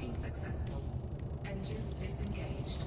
Docking successful. Engines disengaged.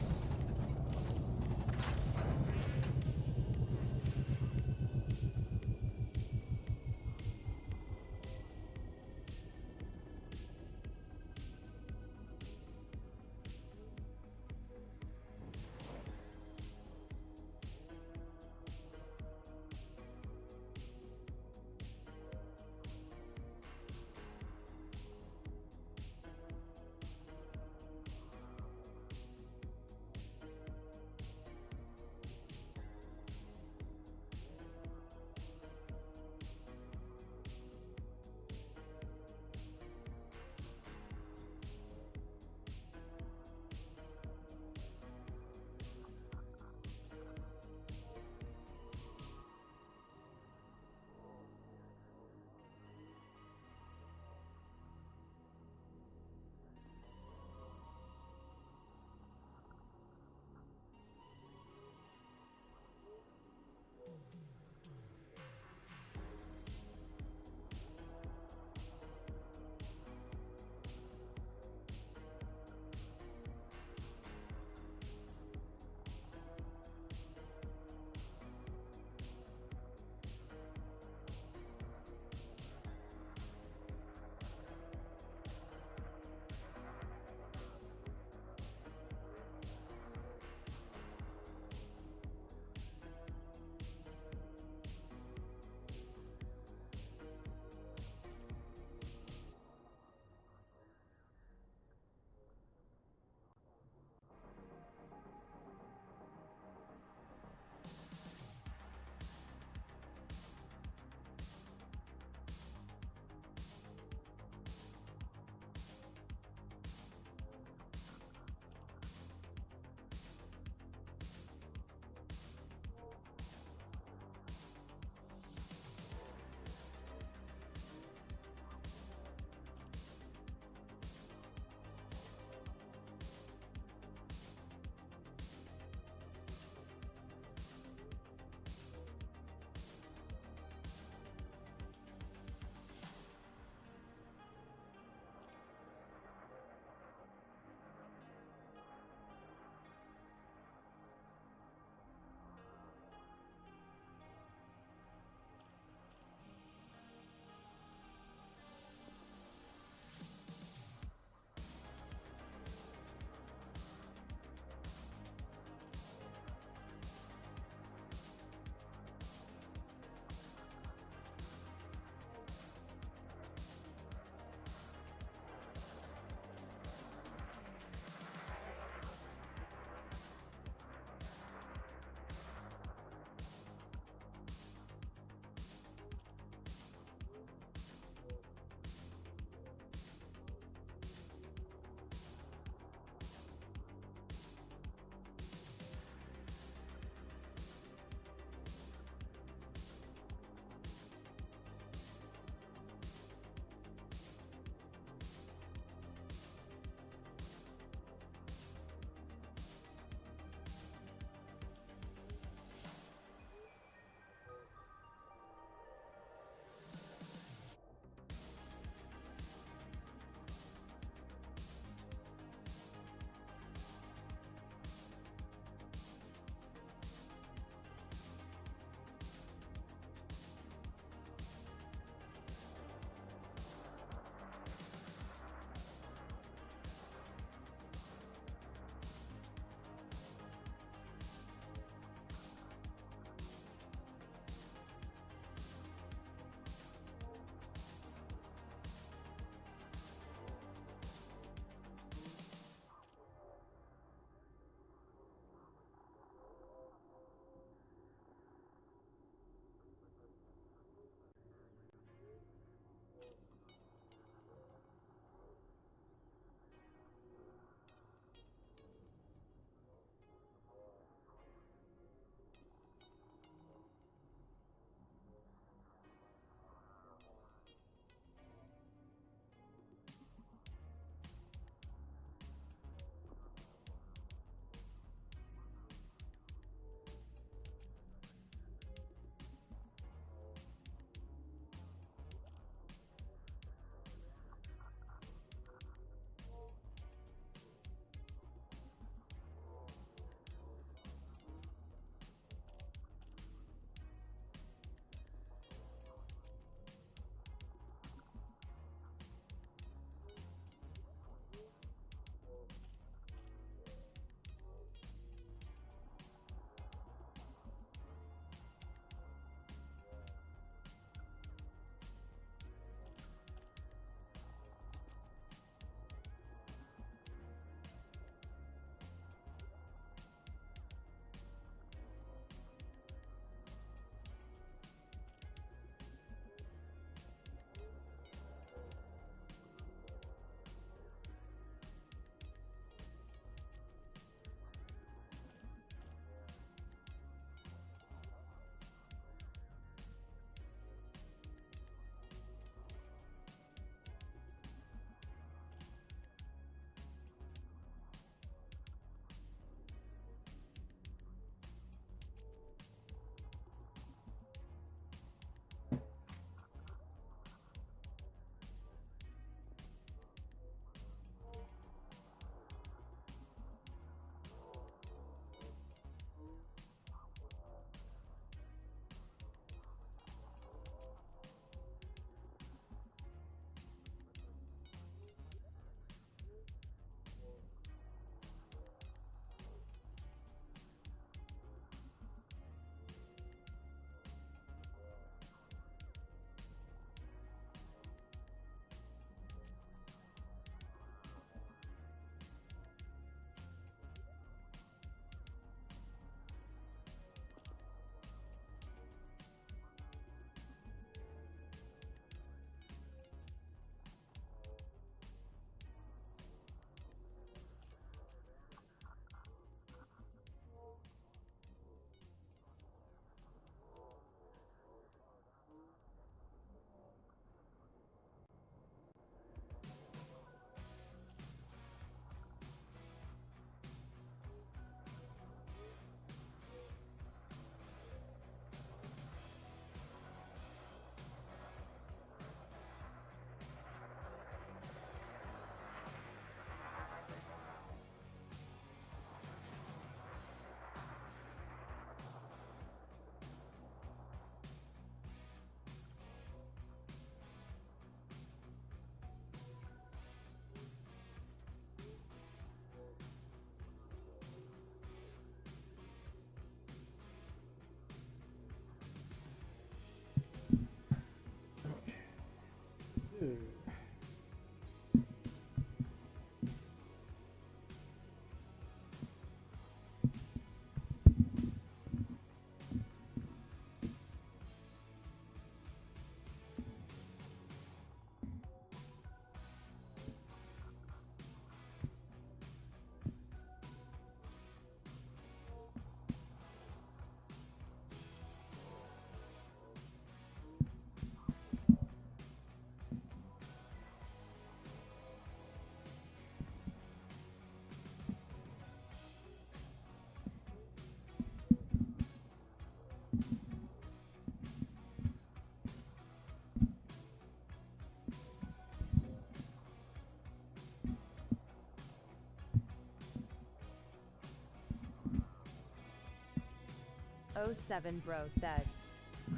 07 Bro said.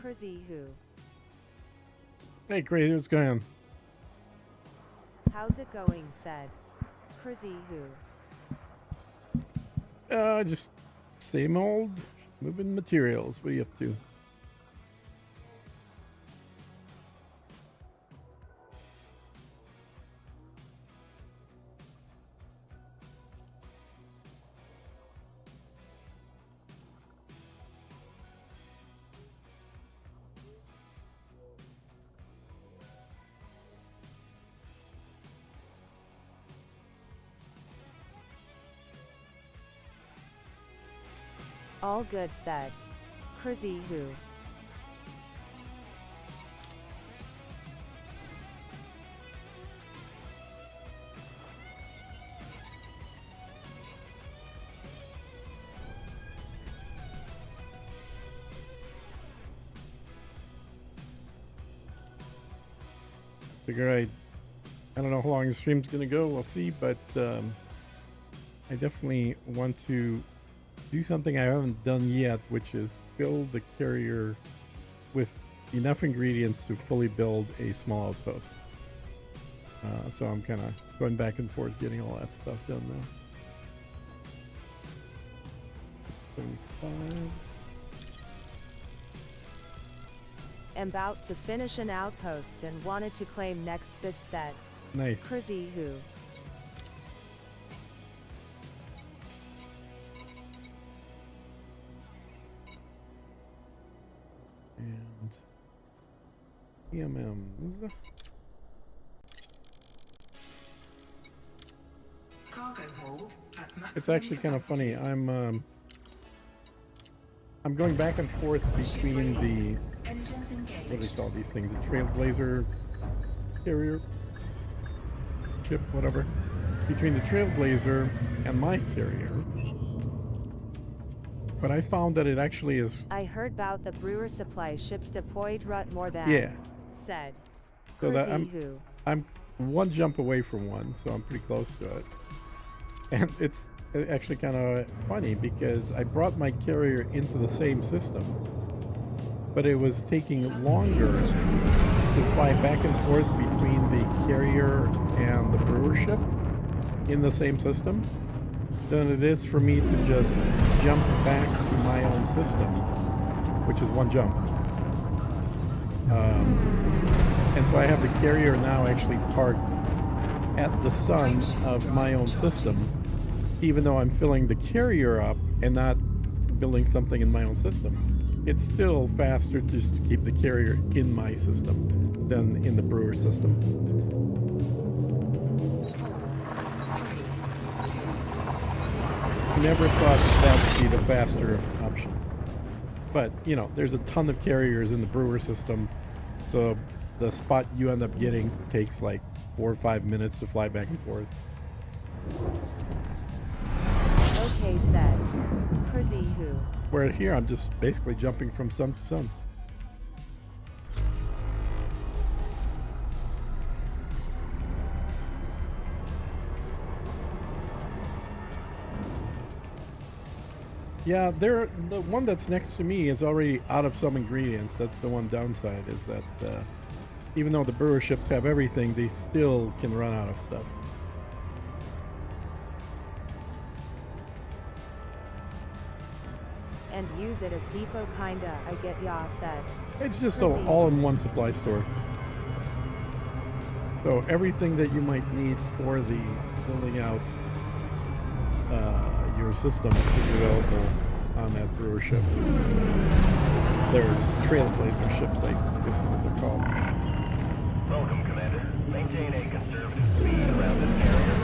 Crazy who? Hey, Crazy, what's going on? How's it going? Said. Crazy who? Just same old, moving materials. What are you up to? All good said. Crazy who? Figure I don't know how long the stream's gonna go. We'll see, but I definitely want to do something I haven't done yet, which is build the carrier with enough ingredients to fully build a small outpost. So I'm kind of going back and forth getting all that stuff done now. 75. Am about to finish an outpost and wanted to claim next sis said. Nice. Crazy who? And EMMs. Cargo hold at maximum It's actually kind of funny. capacity. I'm going back and forth between the Engines what do they engaged. call these things? A Trailblazer carrier ship, whatever. Between the Trailblazer and my carrier. But I found that it actually is I heard about the brewer supply ships deployed rut more than. yeah. Said. So that Crazy who? I'm one jump away from one, so I'm pretty close to it. And it's actually kind of funny because I brought my carrier into the same system, but it was taking longer to fly back and forth between the carrier and the brewer ship in the same system than it is for me to just jump back to my own system, which is one jump. And so I have the carrier now actually parked at the sun of my own system, even though I'm filling the carrier up and not building something in my own system. It's still faster just to keep the carrier in my system than in the brewer system. 4, 3, 2, Never thought that would be the faster option. But, you know, there's a ton of carriers in the brewer system, so the spot you end up getting takes like 4 or 5 minutes to fly back and forth. Okay said. Crazy who? Where here I'm just basically jumping from sun to sun. Yeah, the one that's next to me is already out of some ingredients. That's the one downside, is that even though the brewer ships have everything, they still can run out of stuff. And use it as depot kinda, I get ya said. It's just Crazy. an all-in-one supply store. So everything that you might need for the building out your system is available on that brewer ship. They're Trailblazer ships, I guess is what they're called. Welcome, Commander. Maintain a conservative speed around this carrier.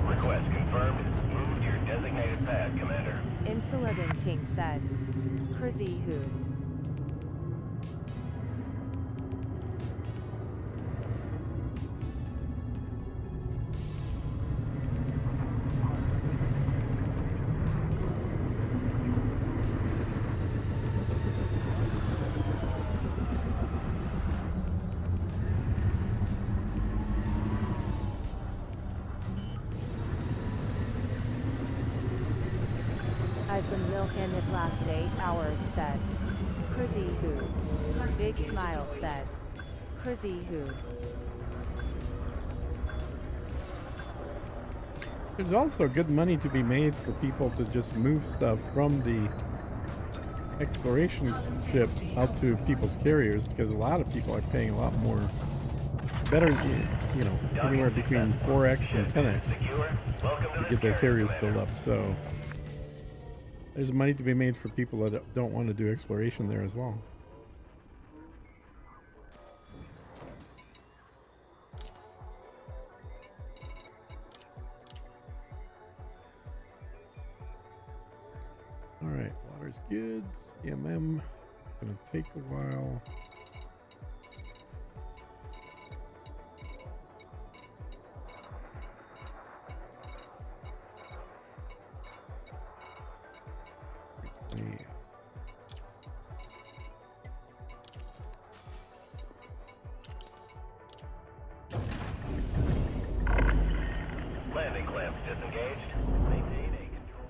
Request confirmed. Move to your designated path, Commander. Insulating said. Crazy who? Will can it last 8 hours, said. Crizzy who? Big smile, said. Crizzy who? There's also good money to be made for people to just move stuff from the exploration ship out to people's carriers, because a lot of people are paying a lot more, better, you know, anywhere between 4x and 10x to get their carriers filled up. So there's money to be made for people that don't want to do exploration there as well. All right, water's good. CMM, it's gonna take a while. Yeah. Landing clamps disengaged. Maintain a control.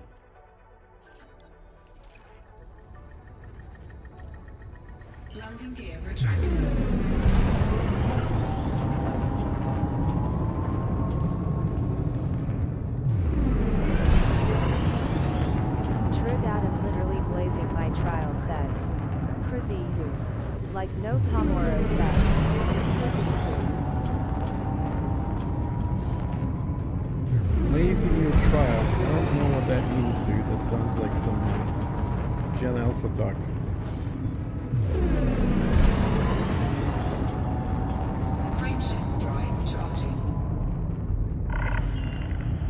Landing gear retracted. Trinidad literally blazing my trial, said. Crizzy who? Like no Tomoro, said. Crizzy who? Blazing your trial. I don't know what that means, dude. That sounds like some Gen Alpha talk. Frameshift drive charging.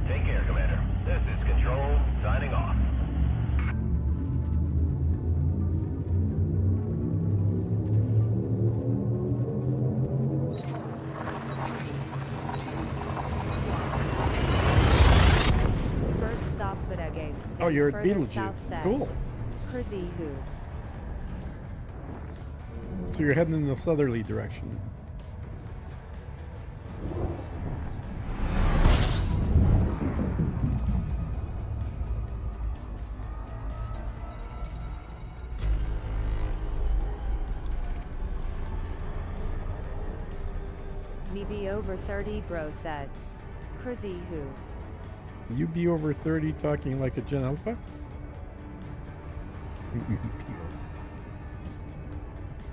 Take care, Commander. This is Control, signing off. First stop Bodegas. Oh, you're at Further Beetlejuice. south, said. Cool. Crizzy who? So you're heading in the southerly direction. Me be over 30, bro, said. Crizzy who? You be over 30 talking like a Gen Alpha?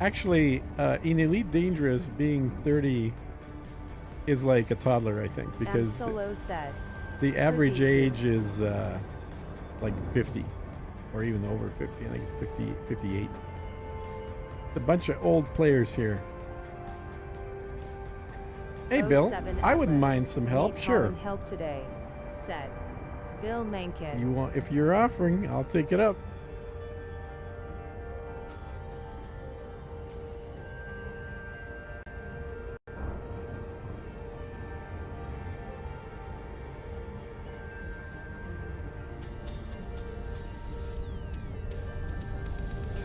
Actually, in Elite Dangerous, being 30 is like a toddler, I think, because Solo said. the average Crizzy who? age is like 50, or even over 50. I think it's 50, 58. A bunch of old players here. Hey, Bill, 07 I wouldn't Atlas. mind some help. Need Sure. calling help today, said. Bill Mencken. You want? If you're offering, I'll take it up.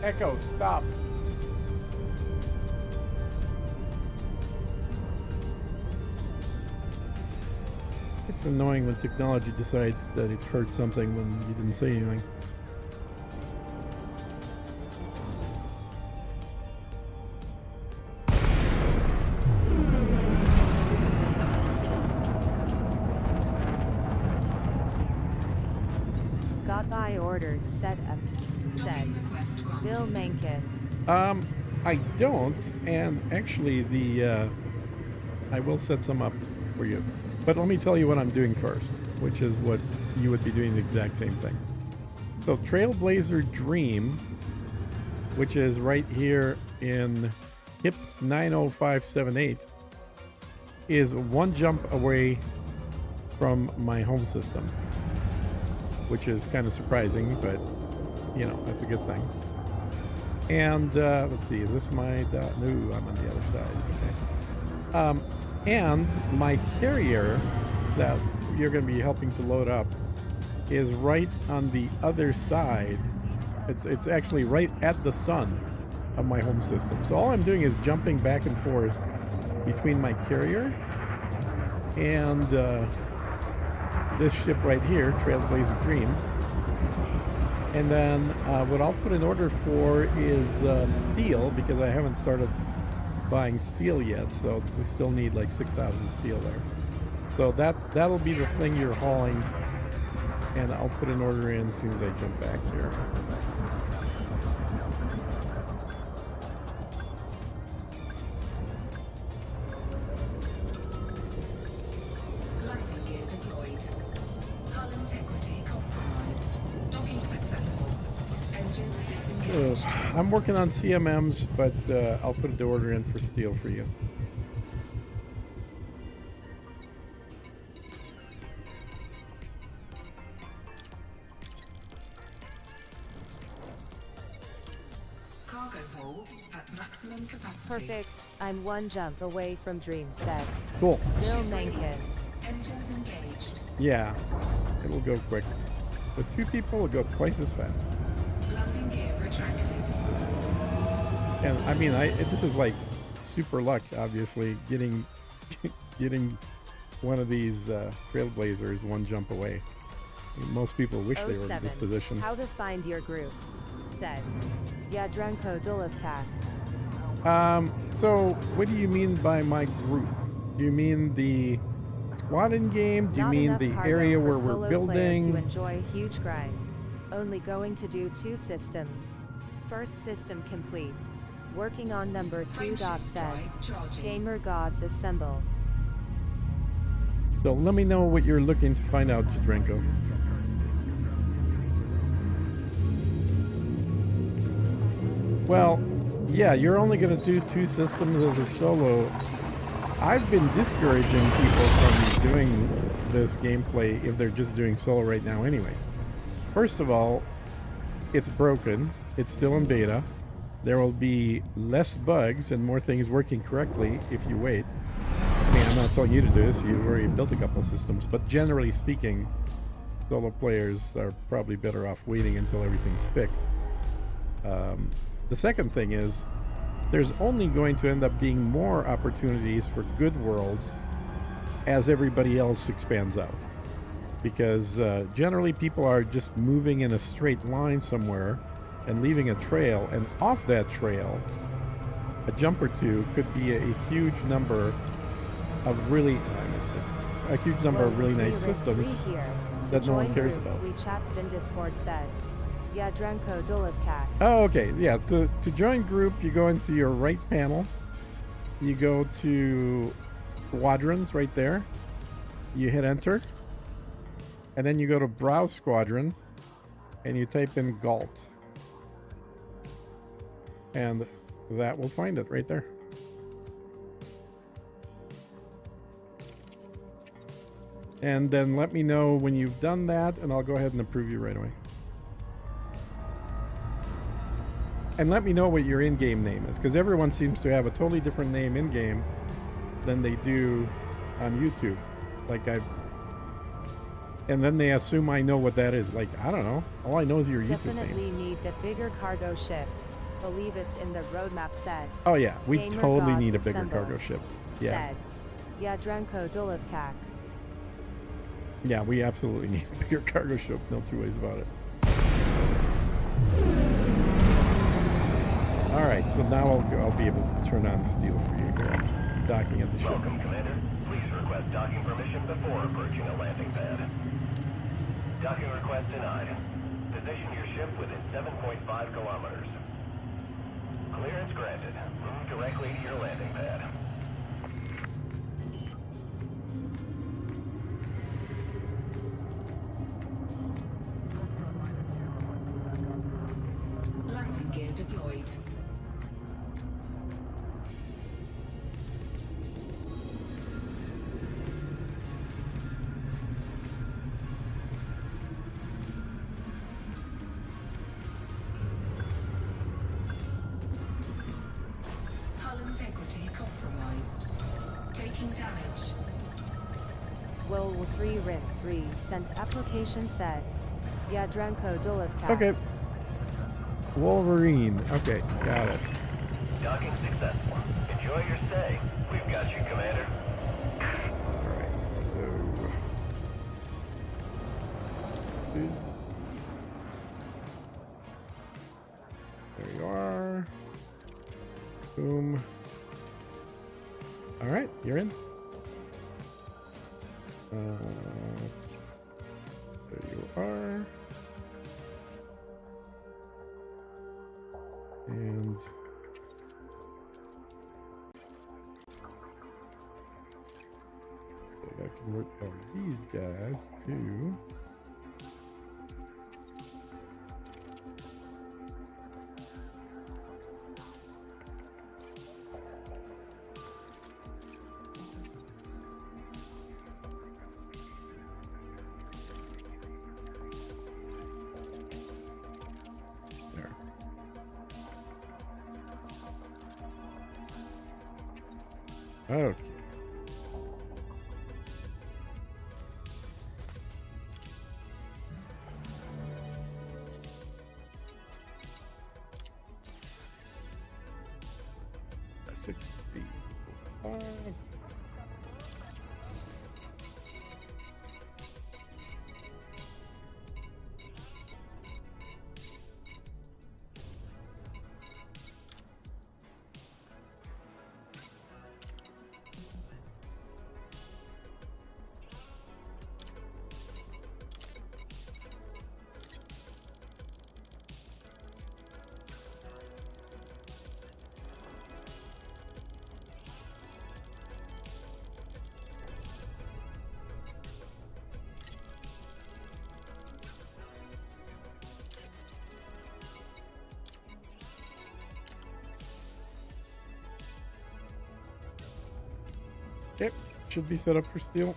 Echo, stop. It's annoying when technology decides that it heard something when you didn't say anything. Got by orders set up, said. Docking request granted. Bill Mencken. I don't, and actually I will set some up for you. But let me tell you what I'm doing first, which is what you would be doing the exact same thing. So Trailblazer Dream, which is right here in HIP 90578, is one jump away from my home system, which is kind of surprising, but you know, that's a good thing. And let's see, is this my dot? No, I'm on the other side. Okay. And my carrier that you're going to be helping to load up is right on the other side. It's actually right at the sun of my home system. So all I'm doing is jumping back and forth between my carrier and this ship right here, Trailblazer Dream. And then what I'll put in order for is steel, because I haven't started buying steel yet, so we still need like 6,000 steel there. So that'll be the thing you're hauling, and I'll put an order in as soon as I jump back here. Landing gear deployed. Hull integrity compromised. Docking successful. Engines disengaged. I'm working on CMMs, but I'll put the order in for steel for you. Cargo hold at maximum capacity. Perfect. I'm one jump away from Dream, said Cool. Bill Ship Mencken. released. Engines engaged. Yeah, it'll go quick. With 2 people, it'll go twice as fast. Landing gear retracted. And I mean, this is like super luck, obviously, getting one of these trailblazers one jump away. Most people wish they were in this 07. position. How to find your group, said Yadrenko Dolovkak. So what do you mean by my group? Do you mean the squadron game? Do you Not mean enough the cargo area for where solo we're player building? to enjoy huge grind. Only going to do 2 systems. First system complete. Working on number 2. Said Drive charging. Gamer Gods assemble. So let me know what you're looking to find out, Jadrenko. Well, yeah, you're only going to do 2 systems as a solo. I've been discouraging people from doing this gameplay if they're just doing solo right now anyway. First of all, it's broken. It's still in beta. There will be less bugs and more things working correctly if you wait. I mean, I'm not telling you to do this. You've already built a couple of systems. But generally speaking, solo players are probably better off waiting until everything's fixed. The second thing is, there's only going to end up being more opportunities for good worlds as everybody else expands out. Because generally people are just moving in a straight line somewhere and leaving a trail, and off that trail, a jump or 2 could be a huge number of really, I missed it, a huge number of really nice systems that no one cares about. We chat in Discord, said Yadrenko Dolovkak. Oh, okay. Yeah, to join group, you go into your right panel. You go to squadrons right there. You hit enter. And then you go to browse squadron. And you type in Galt. And that will find it right there. And then let me know when you've done that, and I'll go ahead and approve you right away. And let me know what your in-game name is, because everyone seems to have a totally different name in-game than they do on YouTube. And then they assume I know what that is. Like, I don't know. All I know is your YouTube Definitely name. need the bigger cargo ship. Believe it's in the roadmap, said Oh yeah, we Gamer totally Gods need a bigger assemble. cargo ship. Yeah, said Yadrenko Dolovkak. yeah, we absolutely need a bigger cargo ship. No 2 ways about it. All right, so now I'll be able to turn on steel for you here. I'm docking at the ship. Welcome, Commander. Please request docking permission before approaching a landing pad. Docking request denied. Position your ship within 7.5 kilometers. Clearance granted. Move directly to your landing pad. Landing gear deployed. Hull integrity compromised. Taking damage. Will 3 Rin 3 sent application, said Yadrenko Dolovkak. Okay. Wolverine. Okay, got it. Docking successful. Enjoy your stay. We've got you, Commander. Alright, so... All right, you're in. There you are. And I gotta convert all these guys to there. Okay. Six, eight, five. Okay, should be set up for steel.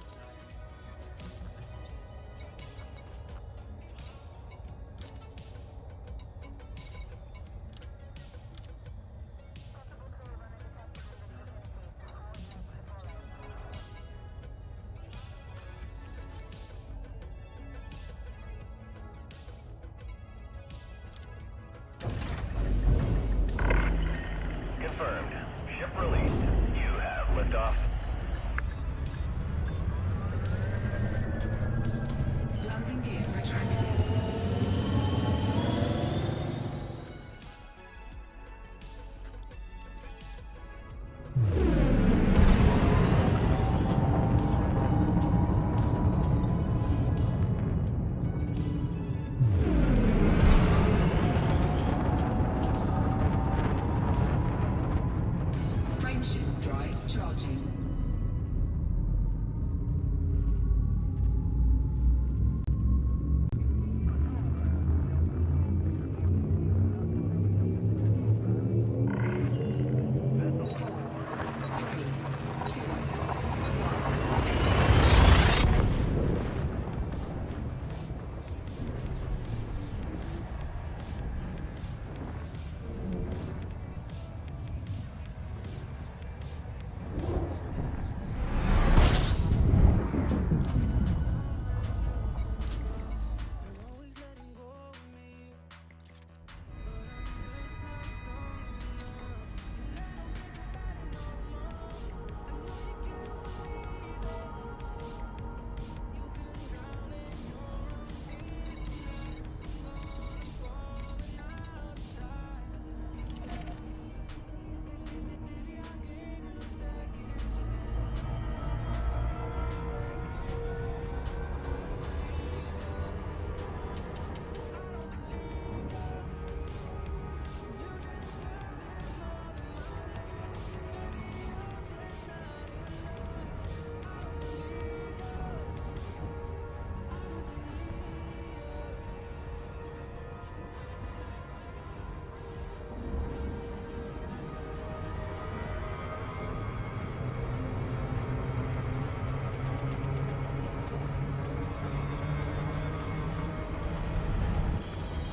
Confirmed. Ship released. You have liftoff. Landing gear retracted. Frameshift drive charging.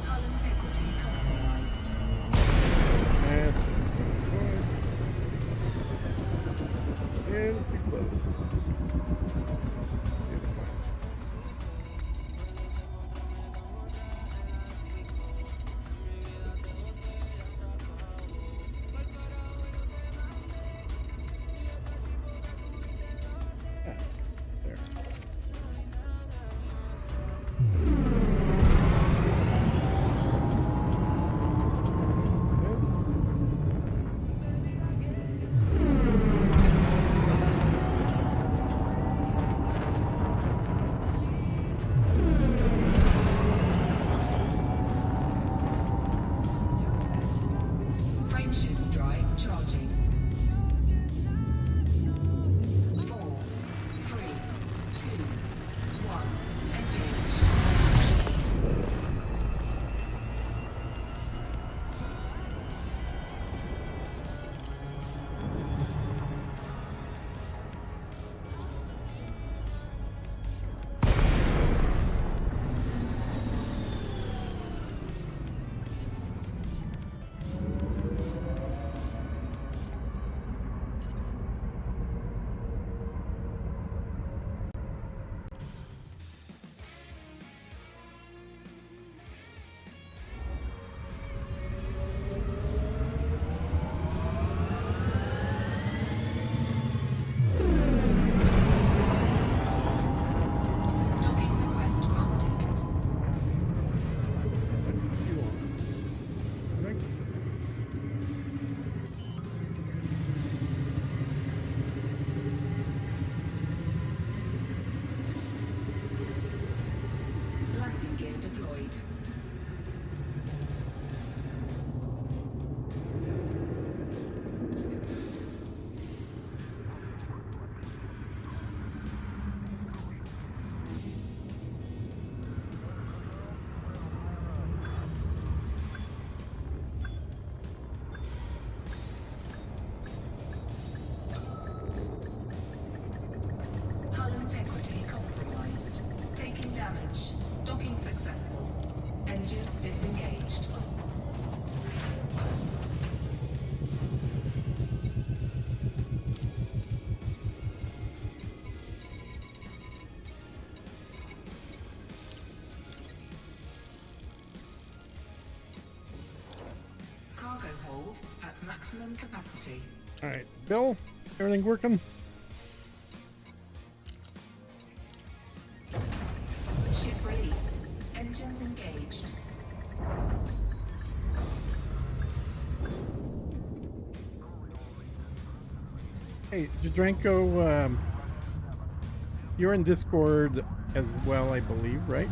Hull integrity compromised. And too close. Yeah, there. Yes. integrity. All right, Bill, everything working? Ship released. Engines engaged. Hey, Jadranko, you're in Discord as well, I believe, right?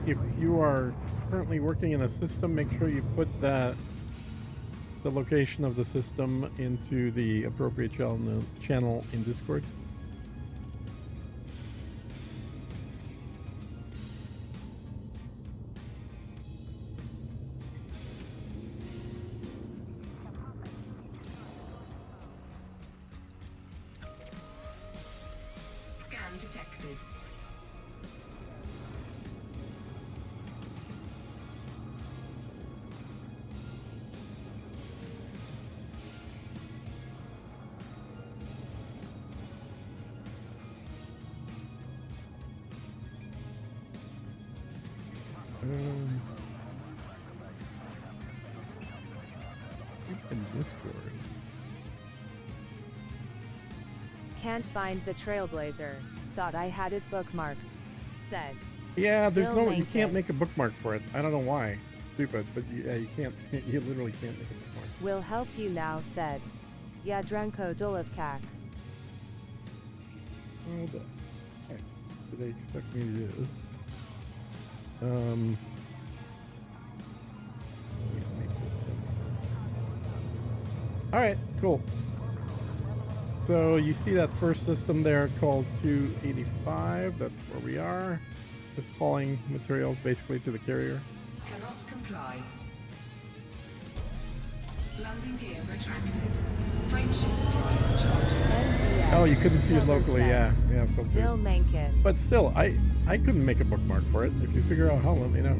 If you are currently working in a system, make sure you put the location of the system into the appropriate channel in Discord. Scan detected. In Discord. Can't find the Trailblazer. Thought I had it bookmarked. Said. Yeah, there's Bill no, you can't Lincoln. make a bookmark for it. I don't know why. It's stupid, but yeah, you can't, you literally can't make a bookmark. Will help you now, said. Yadrenko Dolovkak. What the heck do they expect me to do this? Can't make this bookmark. All right, cool. So you see that first system there called 285. That's where we are. Just hauling materials basically to the carrier. Cannot comply. Landing gear retracted. Frameshift drive charging. NDS. Oh, you couldn't see it Cover locally. set. Yeah, Bill filters. Mencken. But still, I couldn't make a bookmark for it. If you figure out how, let me know.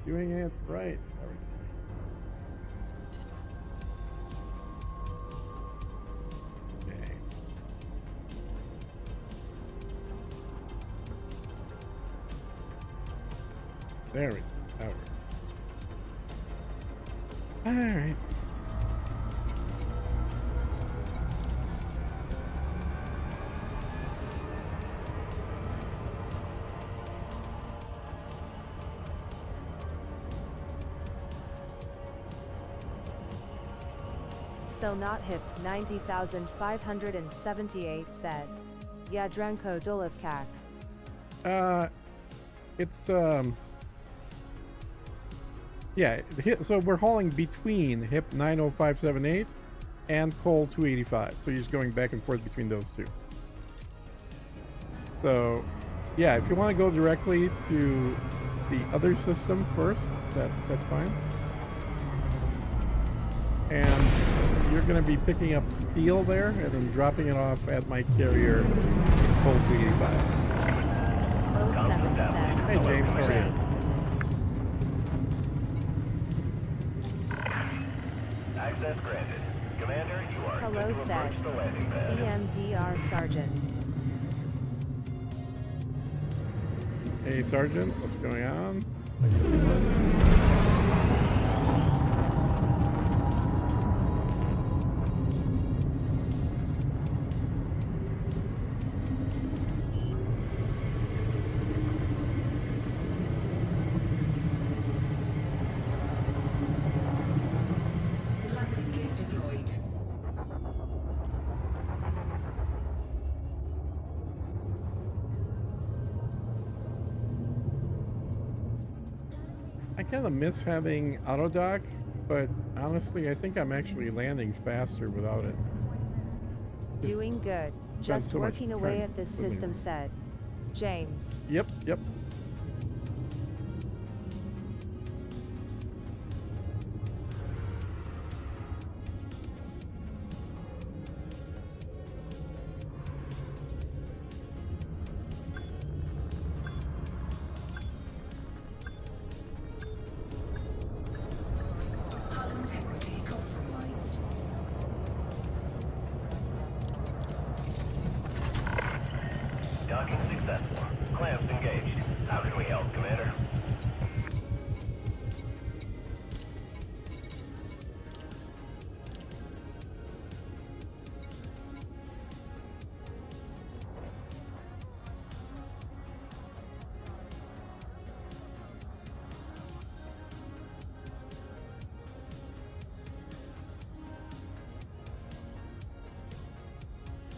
Doing it right. There we go. Okay. There we go. That works. All right. So not hip 90,578 said. Yadrenko Dolovkak. It's yeah, so we're hauling between hip 90578 and coal 285. So you're just going back and forth between those two. So yeah, if you want to go directly to the other system first, that's fine. And you're going to be picking up steel there and then dropping it off at my carrier in coal 285. 07 said. Hey James, how are you? James. Access granted. Commander, you are Hello, good to said. approach the landing pad. CMDR Sergeant. Hey Sergeant, what's going on? Landing gear deployed. I kind of miss having auto dock, but honestly, I think I'm actually landing faster without it. Just- Doing good. Just so much working away time at this with me. system said. James. Yep.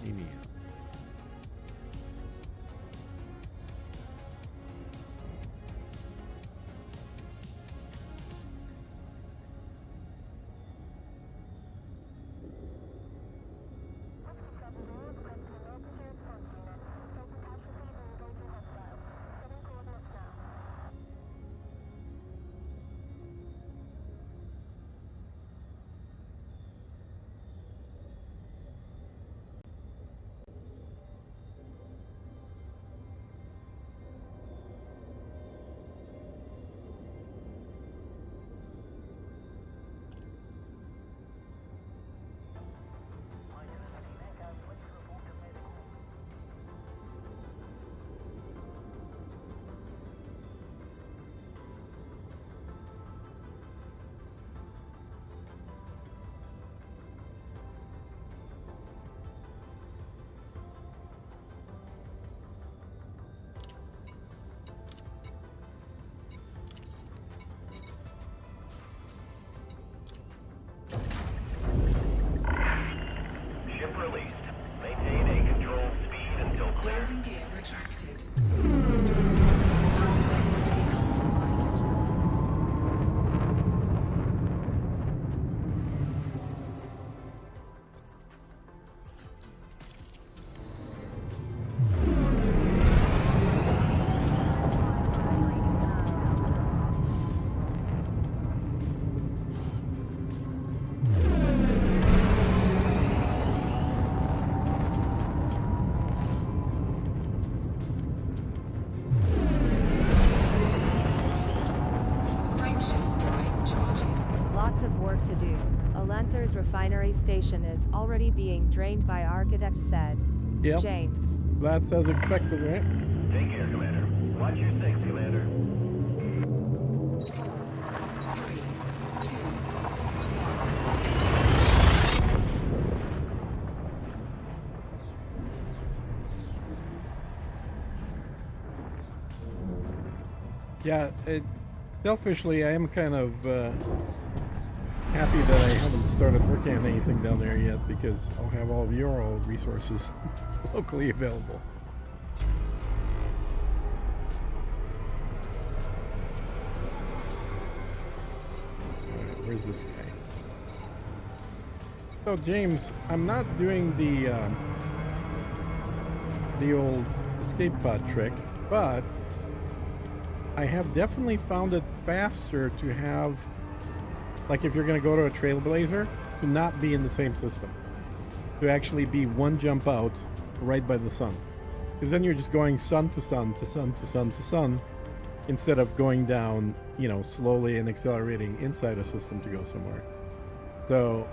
Amy. Ship released. Maintain a controlled speed until clear. Landing gear retracted. Hull integrity compromised. Frameshift drive charging. Lots of work to do. Olanther's refinery station is already being drained by architects said. Yep. James. That's as expected, right? Take care, Commander. Watch your six, Commander. 3, 2, 1. Yeah, selfishly, I am kind of happy that I haven't started working on anything down there yet because I'll have all of your old resources locally available. Alright, where's this guy? So James, I'm not doing the old escape pod trick, but I have definitely found it faster to have, like if you're going to go to a trailblazer, to not be in the same system. To actually be one jump out right by the sun. Because then you're just going sun to sun to sun to sun to sun, instead of going down, you know, slowly and accelerating inside a system to go somewhere. So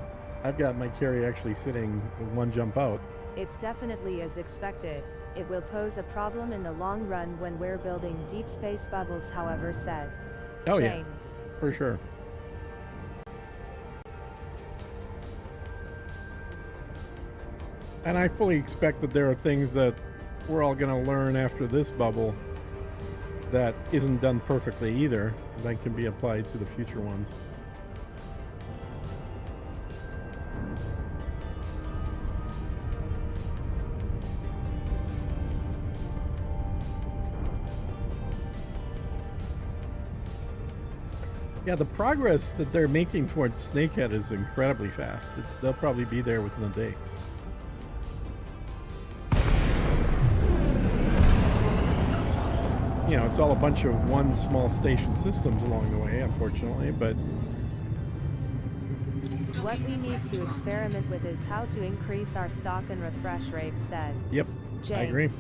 I've got my carrier actually sitting one jump out. It's definitely as expected. It will pose a problem in the long run when we're building deep space bubbles, however said. Oh yeah, James. for sure. And I fully expect that there are things that we're all going to learn after this bubble that isn't done perfectly either, that can be applied to the future ones. Yeah, the progress that they're making towards Snakehead is incredibly fast. They'll probably be there within a day. You know, it's all a bunch of one small station systems along the way, unfortunately, but What we need to experiment with is how to increase our stock and refresh rates, said. yep, James. I agree.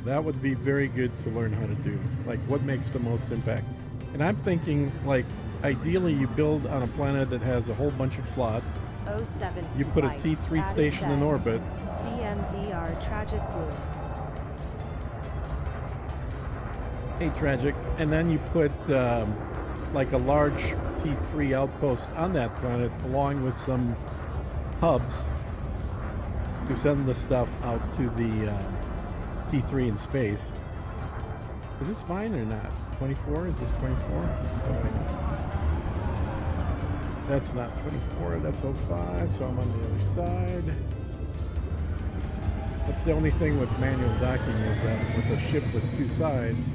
That would be very good to learn how to do. Like, what makes the most impact? And I'm thinking, like, ideally you build on a planet that has a whole bunch of slots. 07 You put a flights T3 added station in said. orbit. CMDR tragic blue. Hey, tragic. And then you put like a large T3 outpost on that planet, along with some hubs to send the stuff out to the T3 in space. Is this mine or not? 24? Is this 24? That's not 24. That's 05. So I'm on the other side. That's the only thing with manual docking is that with a ship with two sides,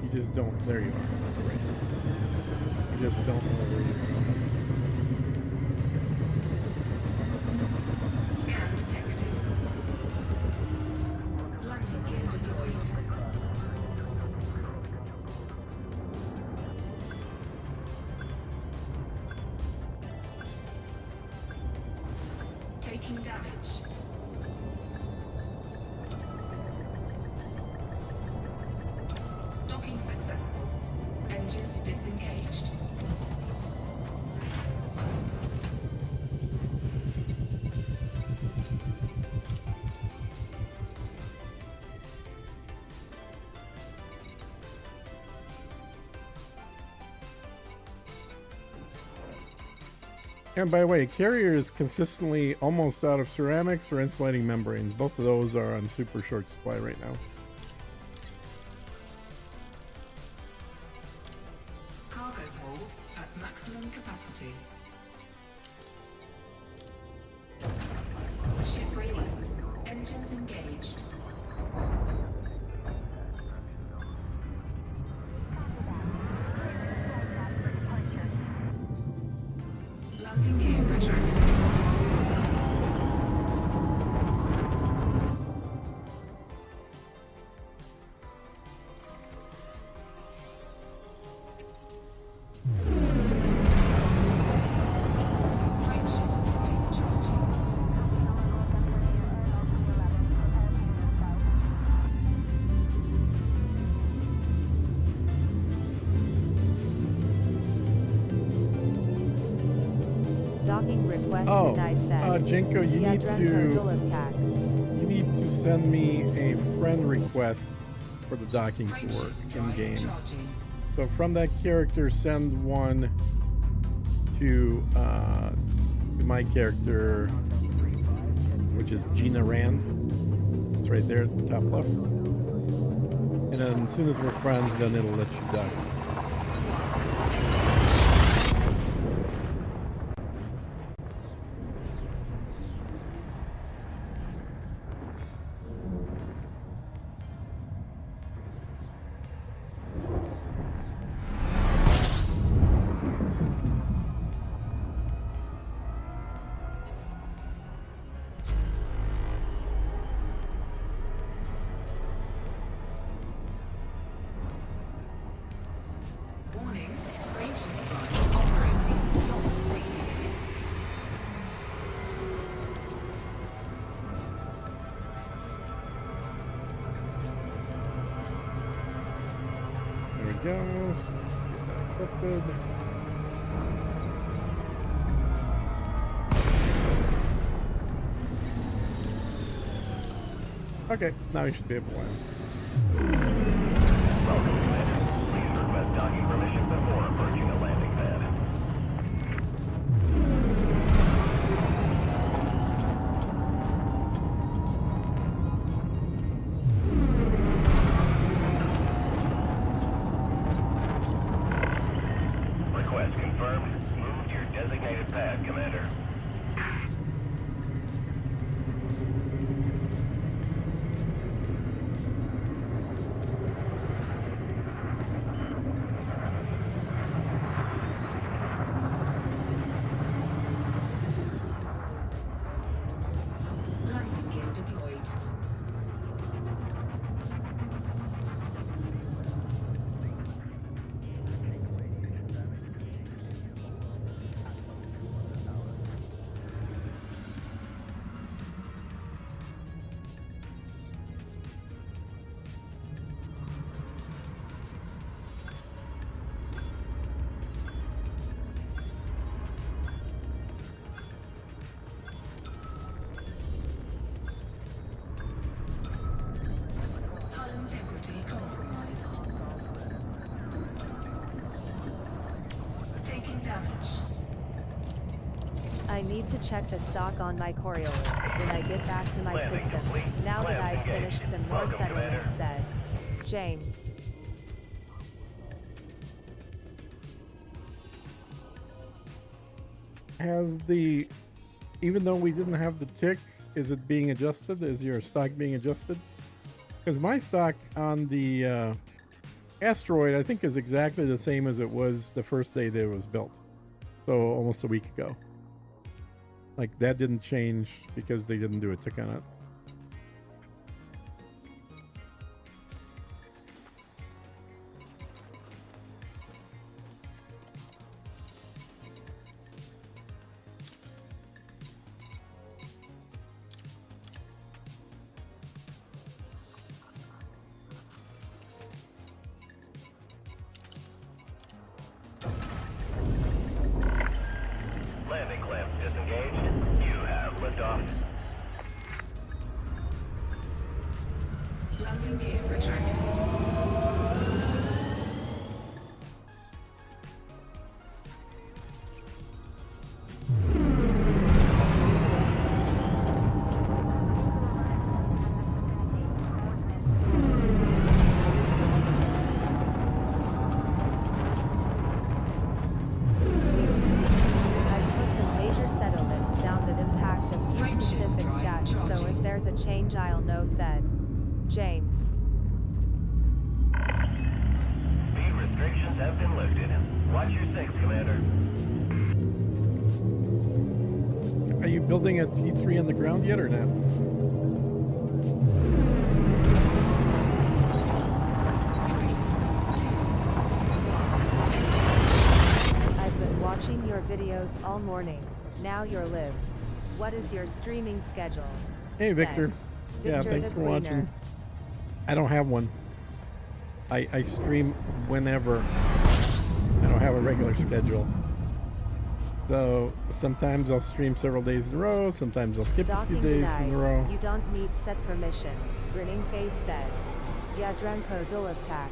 you just don't. There you are. Right. You just don't know where you're going. Scan detected. Landing gear deployed. Taking damage. Docking successful. Engines disengaged. And by the way, carrier is consistently almost out of ceramics or insulating membranes. Both of those are on super short supply right now. Cargo hold at maximum capacity. Ship released. Engines engaged. Landing gear retracted. Frameshift drive charging. Docking request Oh, denied said. Jinko, you need Yadran to Kardulov. you need to send me a friend request for the docking to work Frameshift in drive game. charging. So from that character, send one to my character, which is Gina Rand. It's right there at the top left. And then as soon as we're friends, then it'll let you dock. Warning, frameshift drive operating beyond safety limits. There we go. Get that accepted. Okay, now we should be able to land. Welcome, Commander. Please request docking permission before approaching a landing pad. Request confirmed. Move to your designated pad, Commander. Landing gear deployed. Hull integrity compromised. Taking damage. I need to check the stock on my Coriolis when I get back to my Landing system. complete. Now that Plans I've finished engaged. some more Welcome, settlements, Commander. said James. Has the, even though we didn't have the tick is it being adjusted? Is your stock being adjusted? Because my stock on the asteroid, I think, is exactly the same as it was the first day that it was built. So almost a week ago. Like, that didn't change because they didn't do a tick on it. Landing clamps disengaged. You have liftoff. Landing gear retracted. I've put some major settlements down that impact a few specific stats, so if there's a change I'll know, said James. Speed restrictions have been lifted. Watch your six, Commander. Are you building a T3 on the ground yet or not? I've been watching your videos all morning. Now you're live. What is your streaming schedule? Hey, Said Victor. Yeah, Victor thanks the for Cleaner. watching. I don't have one. I stream whenever. I don't have a regular schedule. So sometimes I'll stream several days in a row. Sometimes I'll skip a few Docking days denied. in a row. You don't meet set permissions. Grinning face said. Yadrenko Dolovpak.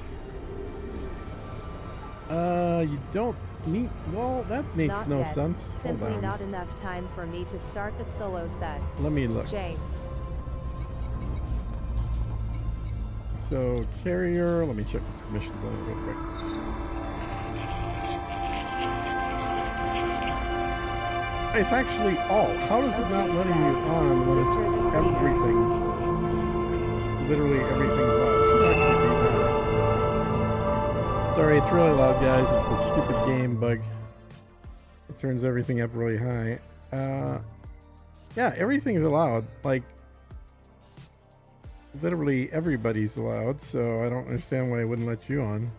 You don't meet. Well, that makes Not no yet. sense. Hold Simply on. not enough time for me to start the solo set. Let me look. James. So carrier. Let me check the permissions on it real quick. It's actually all. How is it not letting you on when it's everything? Literally everything's loud. It should actually be high. Sorry, it's really loud, guys. It's a stupid game bug. It turns everything up really high. Yeah, everything's allowed. Like, literally everybody's allowed, so I don't understand why I wouldn't let you on.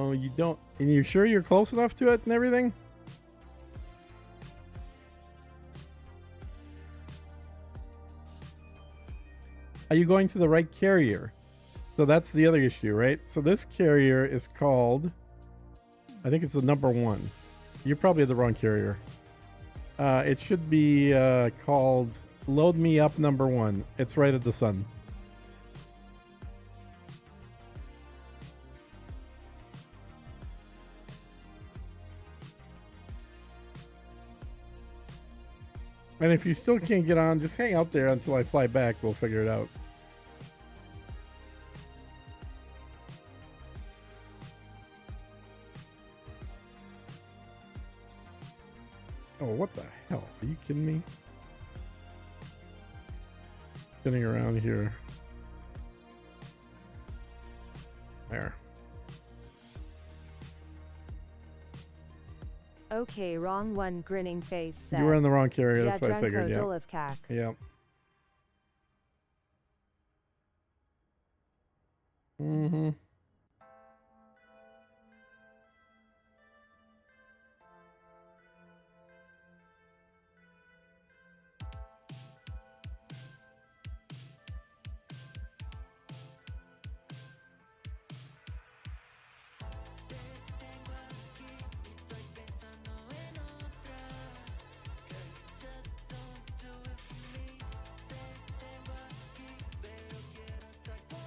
You don't, and you're sure you're close enough to it and everything? Are you going to the right carrier? So that's the other issue, right? So this carrier is called, I think it's the number 1. You're probably the wrong carrier. It should be called Load Me Up number 1. It's right at the sun. And if you still can't get on, just hang out there until I fly back. We'll figure it out. Oh, what the hell? Are you kidding me? Spinning around here. There. Okay, wrong one. Grinning face said. You were on the wrong carrier. That's what I figured. Yeah. Dolovpak. Yeah. Mm-hmm.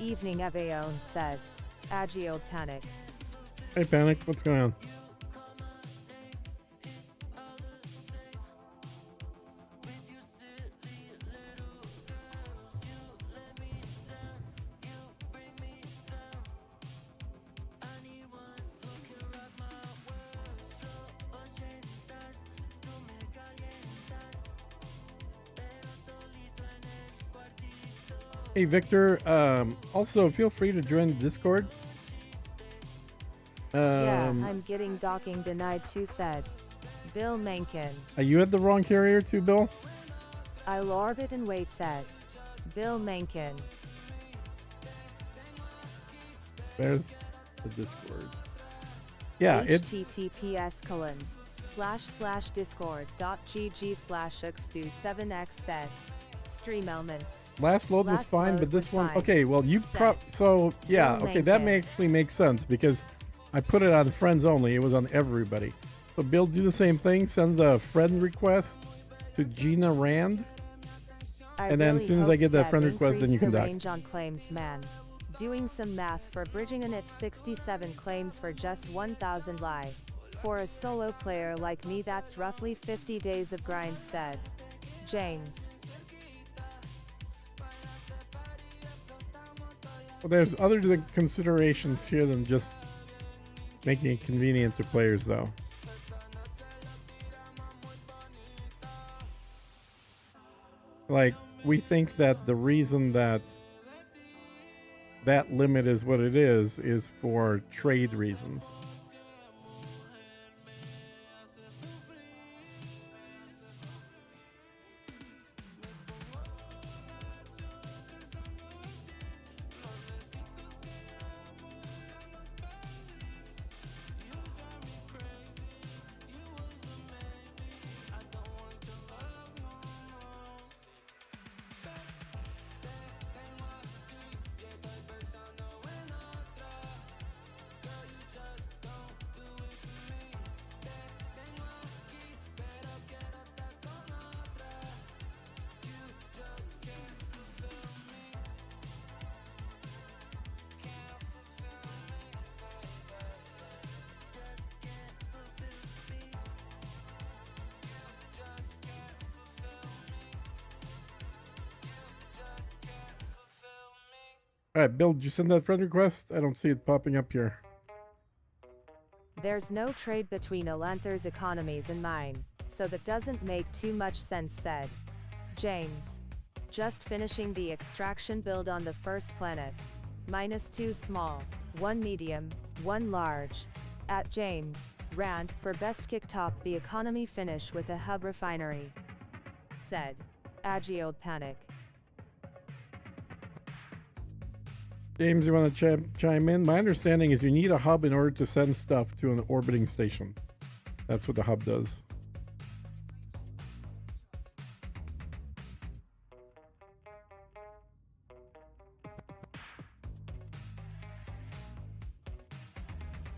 Evening Evaon said. Agio Panic. Hey, Panic. What's going on? Hey Victor, also feel free to join the Discord. Yeah, I'm getting docking denied too, said Bill Mencken. Are you at the wrong carrier too, Bill? I'll orbit and wait, said Bill Mencken. There's the Discord. Yeah, it. https://discord.gg/xdu7x said stream elements. Last load was Last fine, load but this was one. fine. Okay, well you Set. so yeah, Bill okay, that Mencken. actually makes sense because I put it on friends only. It was on everybody. So Bill, do the same thing. Send a friend request to Gina Rand. And then as soon as I get that friend request, then you can dock. range on claims, man. Doing some math for bridging and it's 67 claims for just 1,000 Li. For a solo player like me, that's roughly 50 days of grind, said James. Well, there's other considerations here than just making it convenient to players, though. Like, we think that the reason that that limit is what it is for trade reasons. Alright, Bill, did you send that friend request? I don't see it popping up here. There's no trade between Elanther's economies and mine, so that doesn't make too much sense, said James. Just finishing the extraction build on the first planet. -2 small, 1 medium, 1 large. At James Rand for best kick top the economy finish with a hub refinery, said Agiold Panic. James, you want to chime in? My understanding is you need a hub in order to send stuff to an orbiting station. That's what the hub does.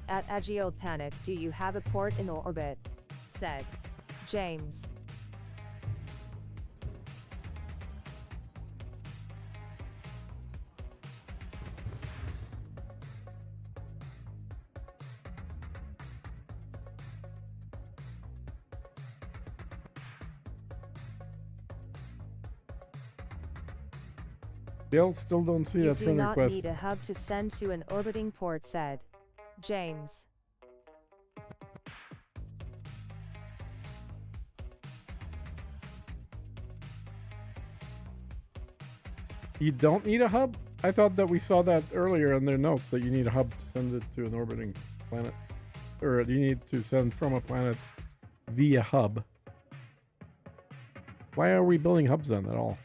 At Agiold Panic, do you have a port in orbit? Said James. Bill, still don't see that friend request. You do not need a hub to send to an orbiting port, said James. You don't need a hub? I thought that we saw that earlier in their notes that you need a hub to send it to an orbiting planet. Or you need to send from a planet via hub. Why are we building hubs then at all?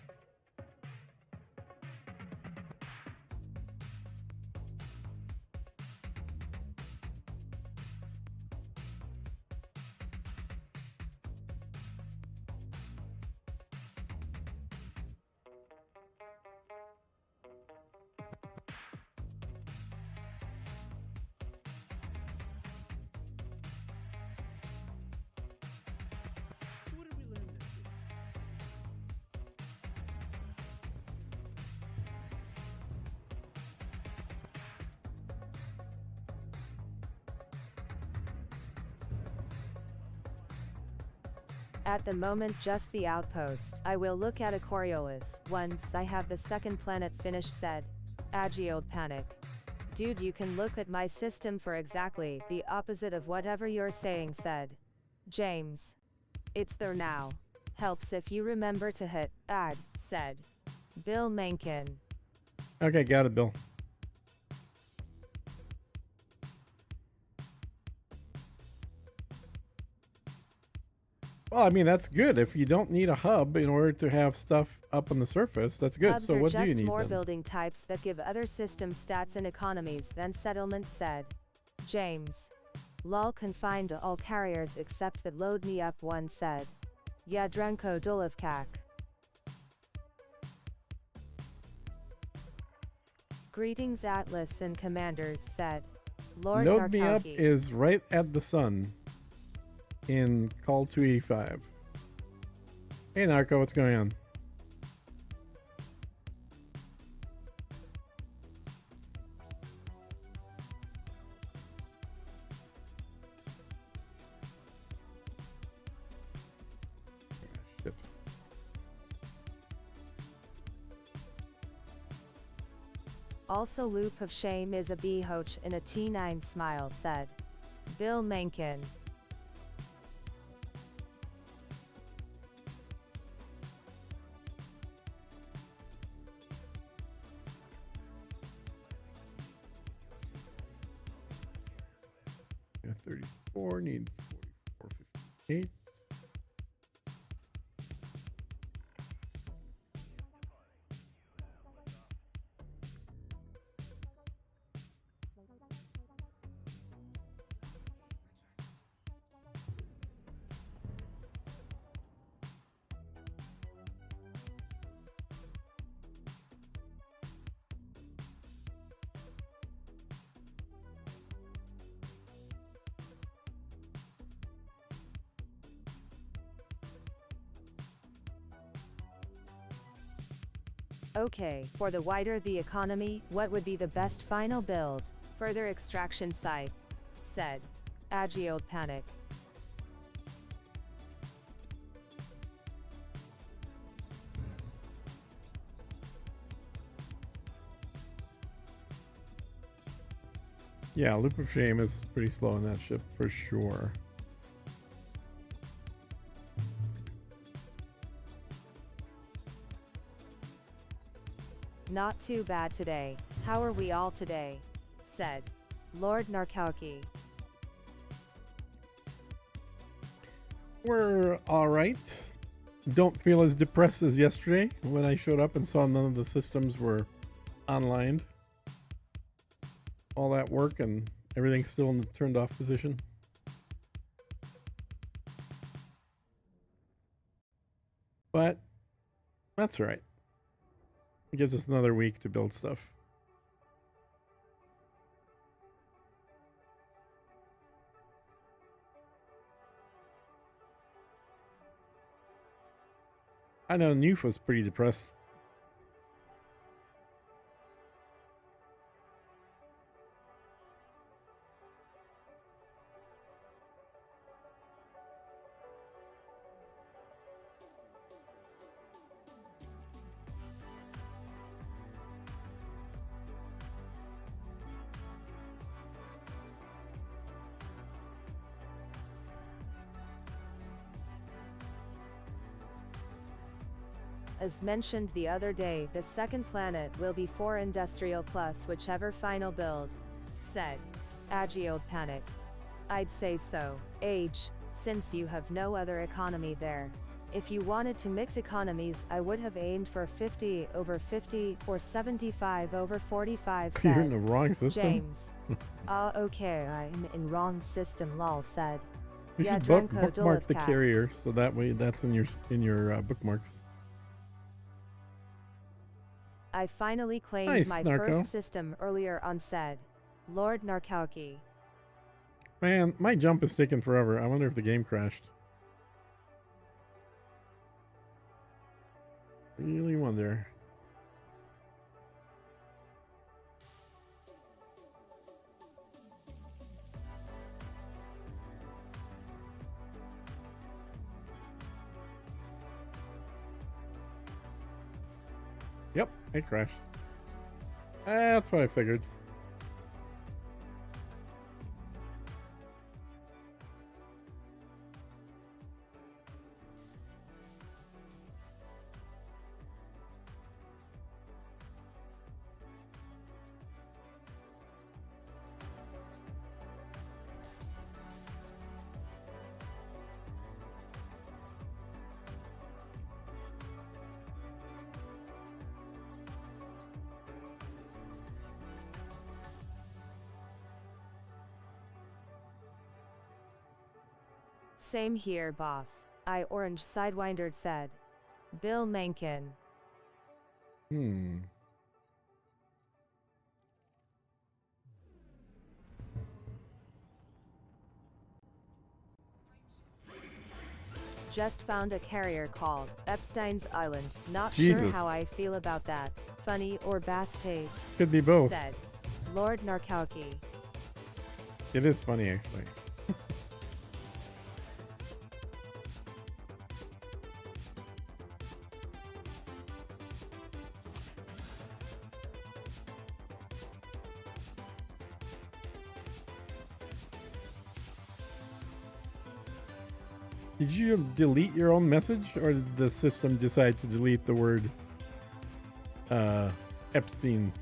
At the moment just the outpost. I will look at a Coriolis once I have the second planet finished, said Agiold Panic. Dude, you can look at my system for exactly the opposite of whatever you're saying, said James. It's there now. Helps if you remember to hit add, said Bill Mencken. Okay, got it, Bill. Well, I mean, that's good. If you don't need a hub in order to have stuff up on the surface, that's good. Hubs So are what do you just need more then? building types that give other systems stats and economies than settlements, said James. Lol, confined to all carriers except that load me up, one said. Yadrenko Dolovkak. Greetings Atlas and Commanders, said Lord Load me up Narkowski. is right at the sun in Call 285. Hey, Narco, what's going on? Shit. Also Loop of Shame is a behoch in a T9 smile, said Bill Mencken. Yeah, 34, need 4458. Okay, for the wider the economy, what would be the best final build? Further extraction site, said Agiode Panic. Yeah, Loop of Shame is pretty slow on that ship for sure. Not too bad today. How are we all today? Said Lord Narkowski. We're alright. Don't feel as depressed as yesterday when I showed up and saw none of the systems were online. All that work and everything's still in the turned off position. But that's alright. It gives us another week to build stuff. I know Newf was pretty depressed. As mentioned the other day, the second planet will be 4 industrial plus whichever final build, said Agiode Panic. I'd say so, Age, since you have no other economy there. If you wanted to mix economies, I would have aimed for 50 over 50 or 75 over 45, said You're in the wrong system. James. Okay, I'm in wrong system, lol, said You should Yadrenko bookmark the Dolovkak. carrier so that way that's in your bookmarks. I finally claimed Nice, my Narco. first system earlier on, said Lord Narkowski. Man, my jump is taking forever. I wonder if the game crashed. Really wonder. Yep, it crashed. That's what I figured. Same here, boss. I orange sidewindered said. Bill Mencken. Hmm. Just found a carrier called Epstein's Island. Not sure Jesus. how I feel about that. Funny or bass taste? Could be both. Said Lord Narkowski. It is funny, actually. Did you delete your own message, or did the system decide to delete the word Epstein?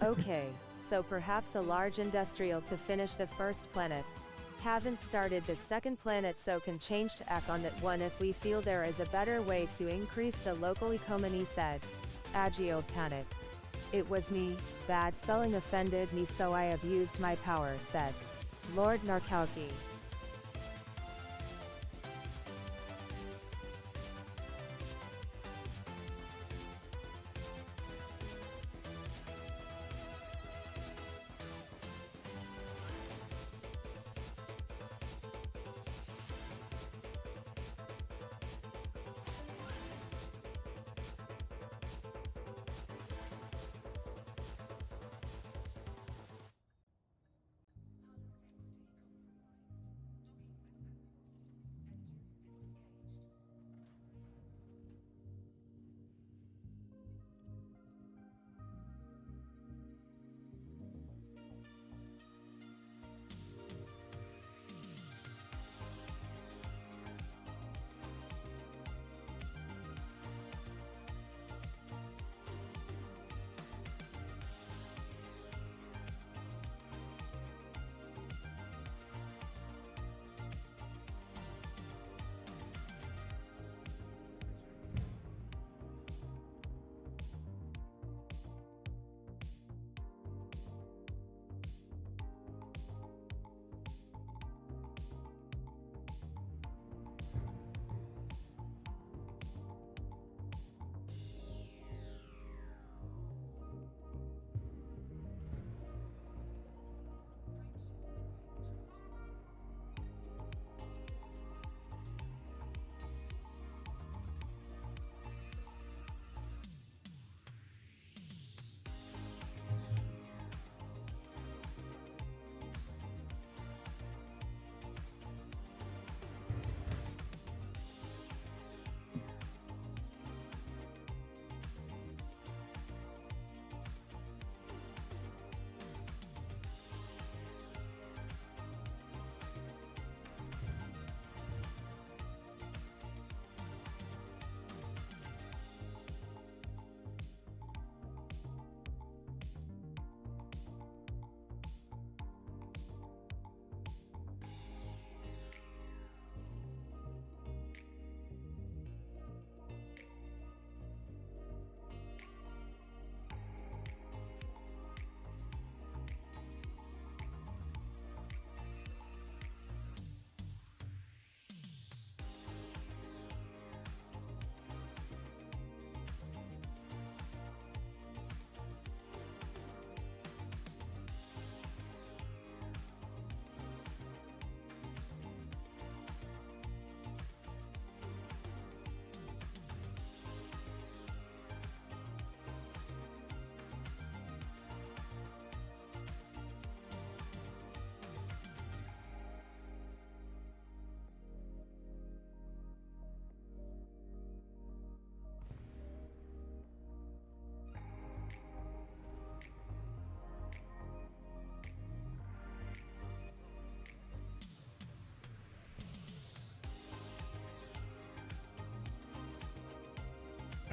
Okay, so perhaps a large industrial to finish the first planet. Haven't started the second planet, so can change to act on that one if we feel there is a better way to increase the local economy, said Agio Panic. It was me, bad spelling offended me, so I abused my power, said Lord Narkowski.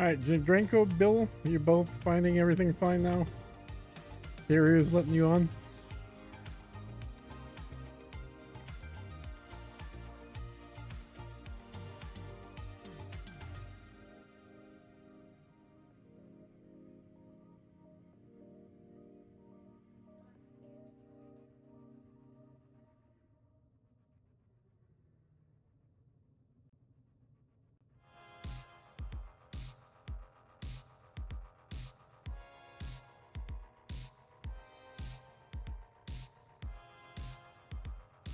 All right, Dranko, Bill, you both finding everything fine now? Carrier's letting you on?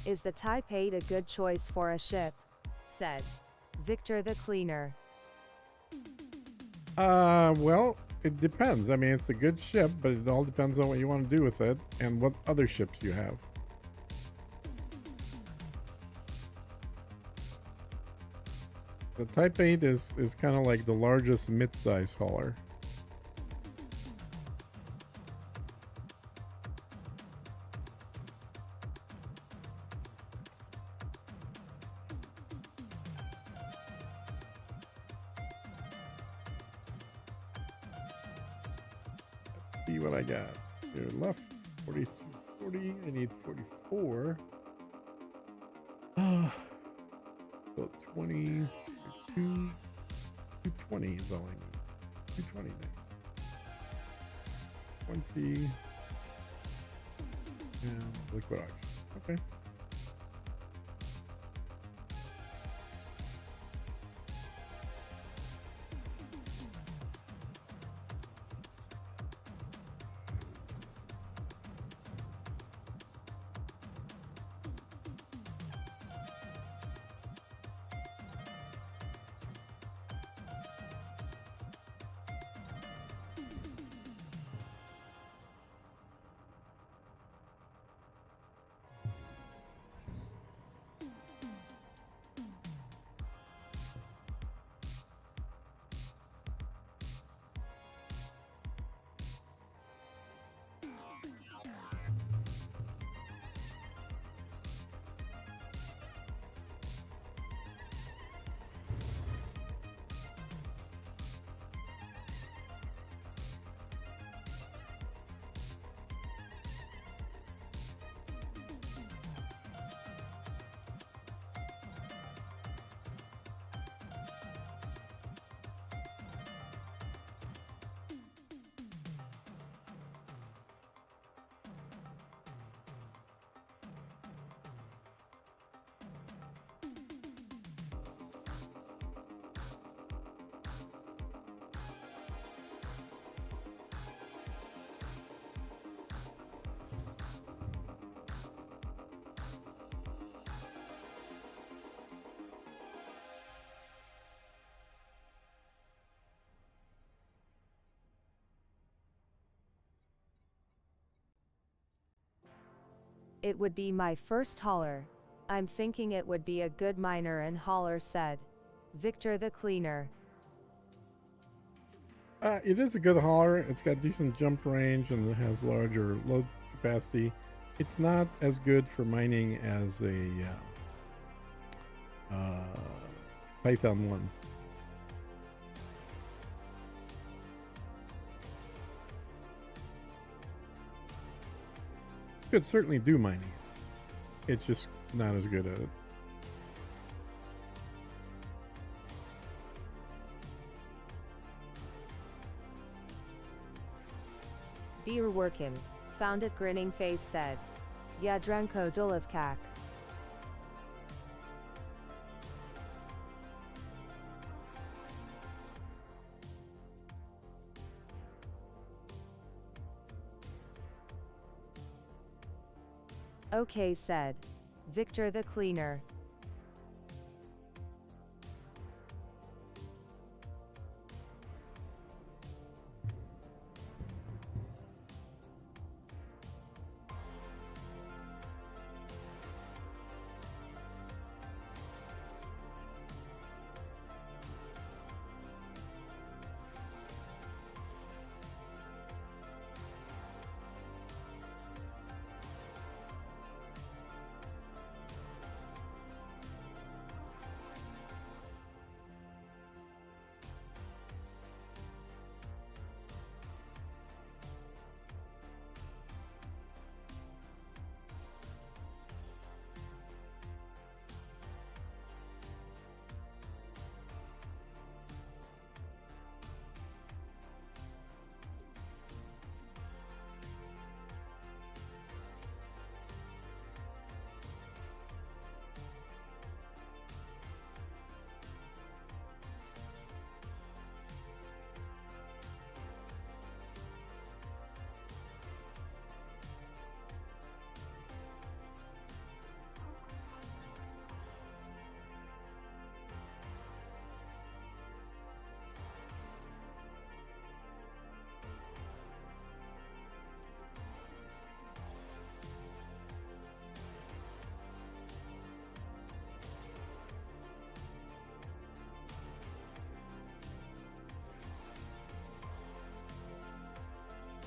Is the Type 8 a good choice for a ship? Said Victor the Cleaner. Well, it depends. I mean, it's a good ship, but it all depends on what you want to do with it and what other ships you have. The Type 8 is kind of like the largest mid-size hauler. Let's see what I got. Here left 42, 40. I need 44. So 20, 2, 220 is all I need. 220, nice. 20 and liquid oxygen. Okay. It would be my first hauler. I'm thinking it would be a good miner and hauler, said Victor the Cleaner. It is a good hauler. It's got decent jump range and it has larger load capacity. It's not as good for mining as a Python 1. Could certainly do mining. It's just not as good at it. Beer workin'. Found it, grinning face, said Yadrenko Dolovkak. Okay, said Victor the Cleaner.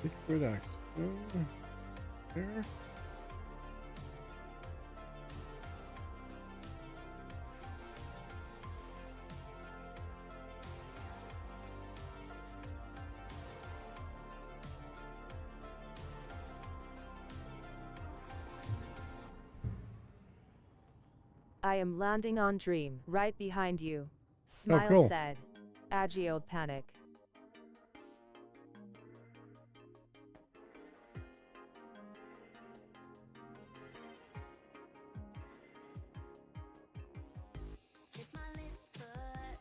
Liquid oxygen. There. I am landing on Dream, right behind you. Smile cool. said. Agio panic. Kiss my lips, but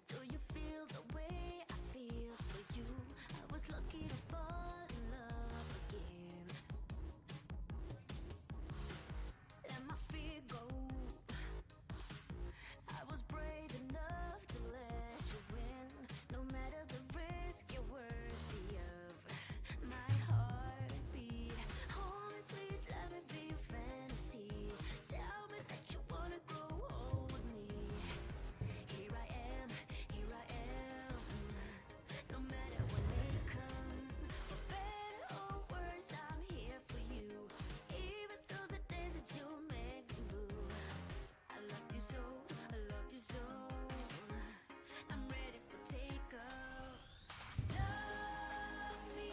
do you feel the way I feel for you? I was lucky to fall in love again. Let my fear go. I was brave enough to let you win. No matter the risk, you're worthy of my heartbeat. Hold me, please, let me be your fantasy. Tell me that you wanna grow old with me. Here I am, here I am. No matter what may come, for better or worse, I'm here for you. Even through the days that you make me blue. I love you so, I love you so. I'm ready for takeoff. Love me,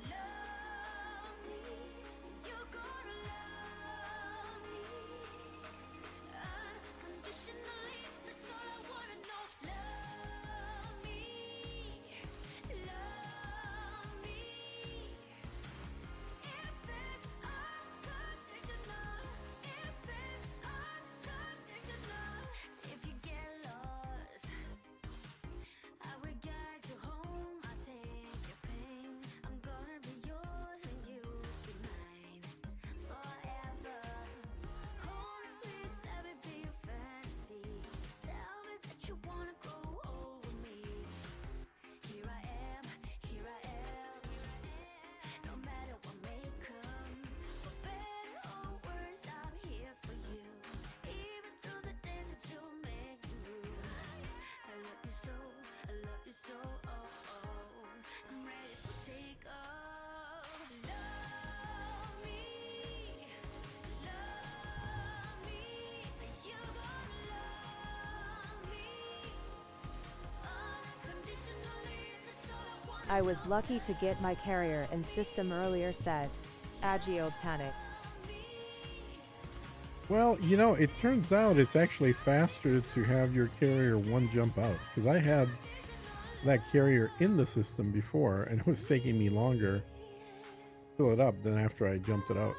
love me. You're gonna love me unconditionally. That's all I wanna know. Love me, love me. Is this unconditional? Is this unconditional? If you get lost, I will guide you home. I'll take your pain. I'm gonna be yours and you'll be mine forever. Hold me, please, let me be your fantasy. Tell me that you wanna grow old with me. Here I am, here I am. No matter what may come, for better or worse, I'm here for you. Even through the days that you make me blue. I love you so, I love you so. Oh, oh. I'm ready for takeoff. Love me, love me. You're gonna love me unconditionally. That's all I want. I was lucky to get my carrier in system earlier said. Agio panic. Well, you know, it turns out it's actually faster to have your carrier one jump out, because I had that carrier in the system before and it was taking me longer to fill it up than after I jumped it out.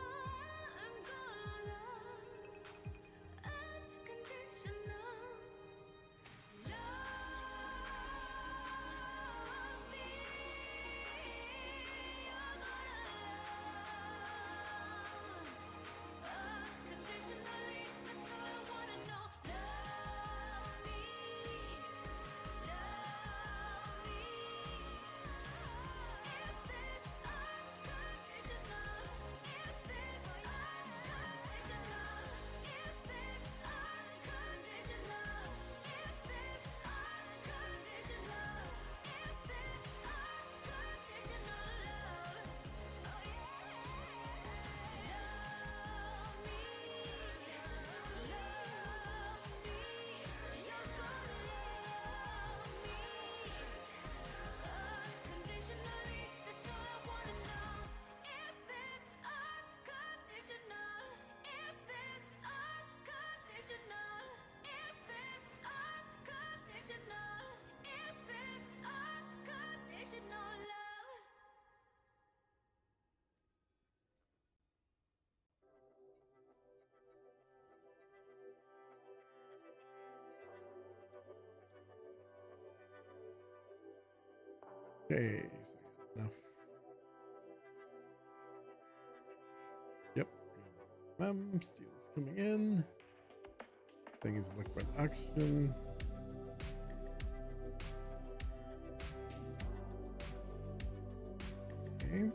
Okay, so enough. Yep. Steel is coming in. Thing is liquid oxygen. Okay.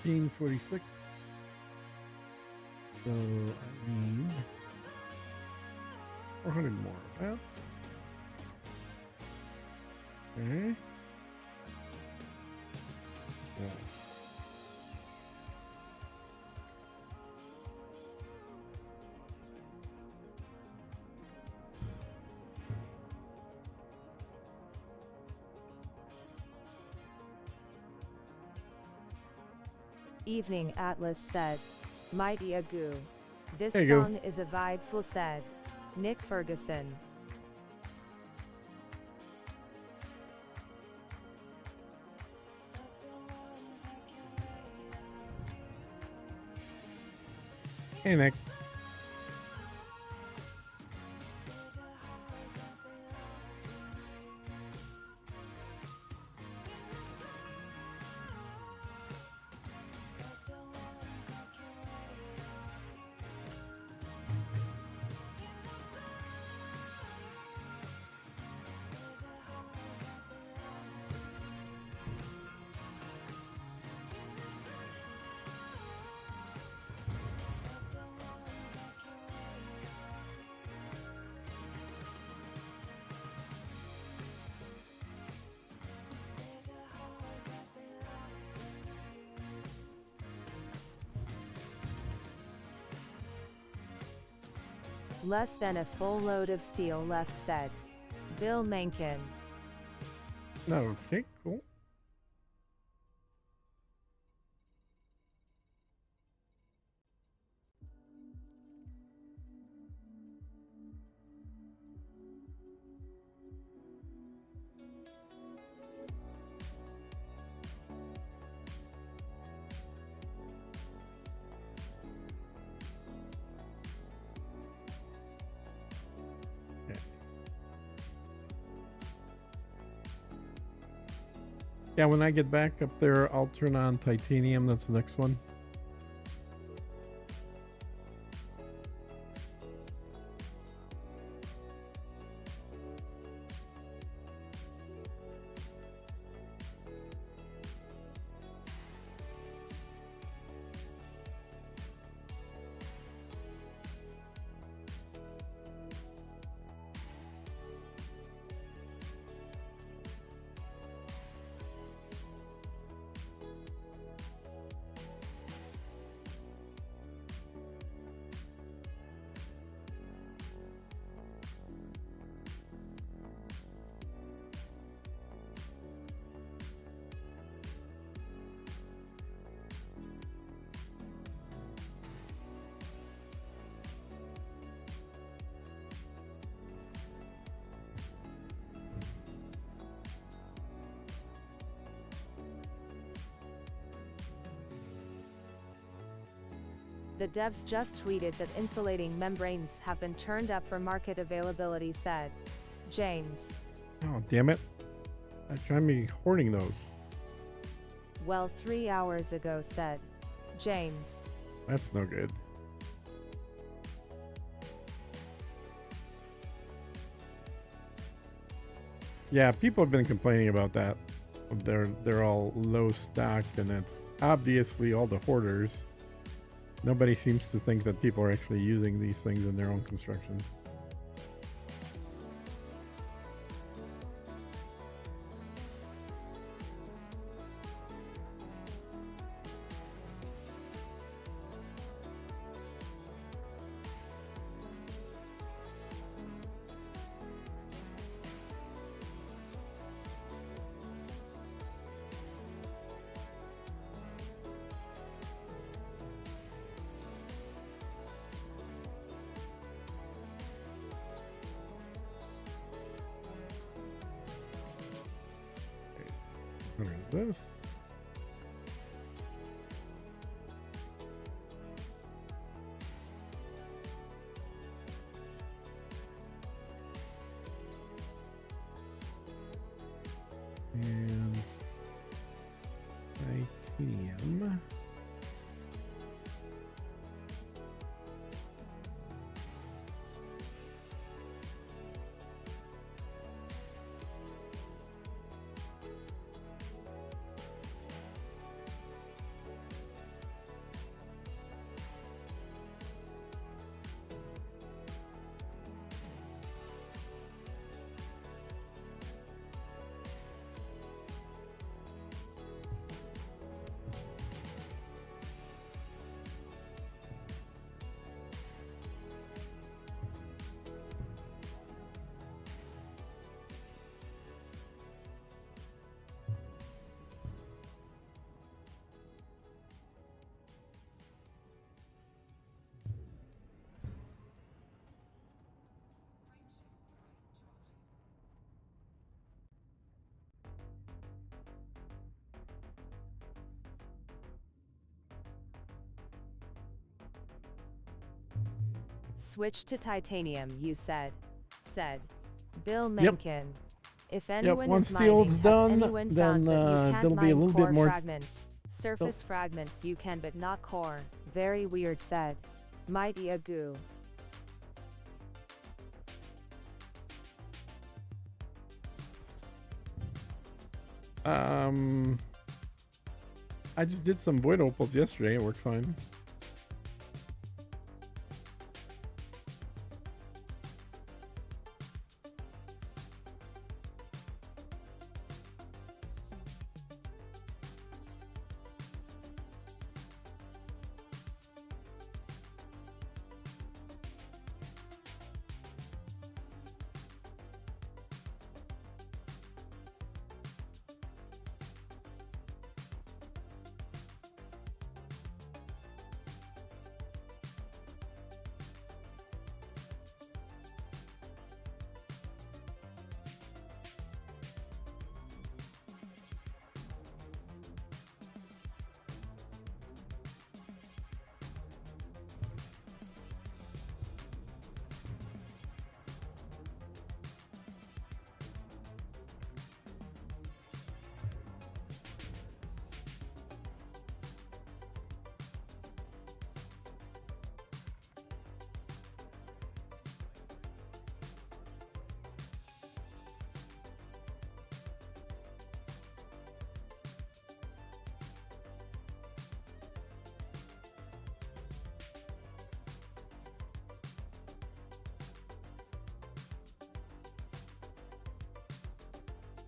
1346. So I need 400 more of that. Okay. Yeah. Evening Atlas said. Mighty Agu. This There you go. song is a vibe full said. Nick Ferguson. Hey, Nick. Less than a full load of steel left said. Bill Mencken. Okay, cool. Yeah, when I get back up there, I'll turn on titanium. That's the next one. The devs just tweeted that insulating membranes have been turned up for market availability said. James. Oh, damn it. I try me hoarding those. Well, 3 hours ago said. James. That's no good. Yeah, people have been complaining about that. They're all low stocked, and it's obviously all the hoarders. Nobody seems to think that people are actually using these things in their own construction. This. And titanium. Switch to titanium, you said. Said Bill Yep. Mencken. If anyone once is the mining, old's has done, anyone then, found that you can't there'll be a mine little bit core more- fragments. Surface fragments you can, but not core. Very weird, said Mighty Agoo. I just did some void opals yesterday. It worked fine.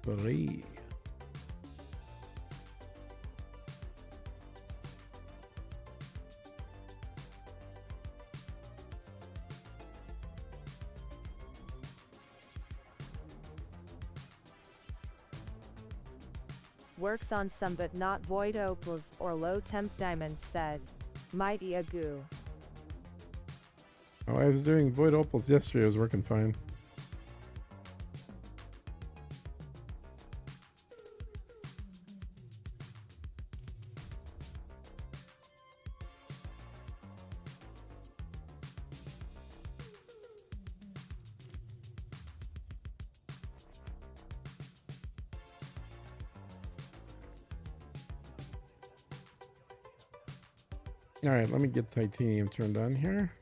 Three. Works on some but not void opals or low temp diamonds, said Mighty Agoo. Oh, I was doing void opals yesterday. It was working fine. All right, let me get titanium turned on here.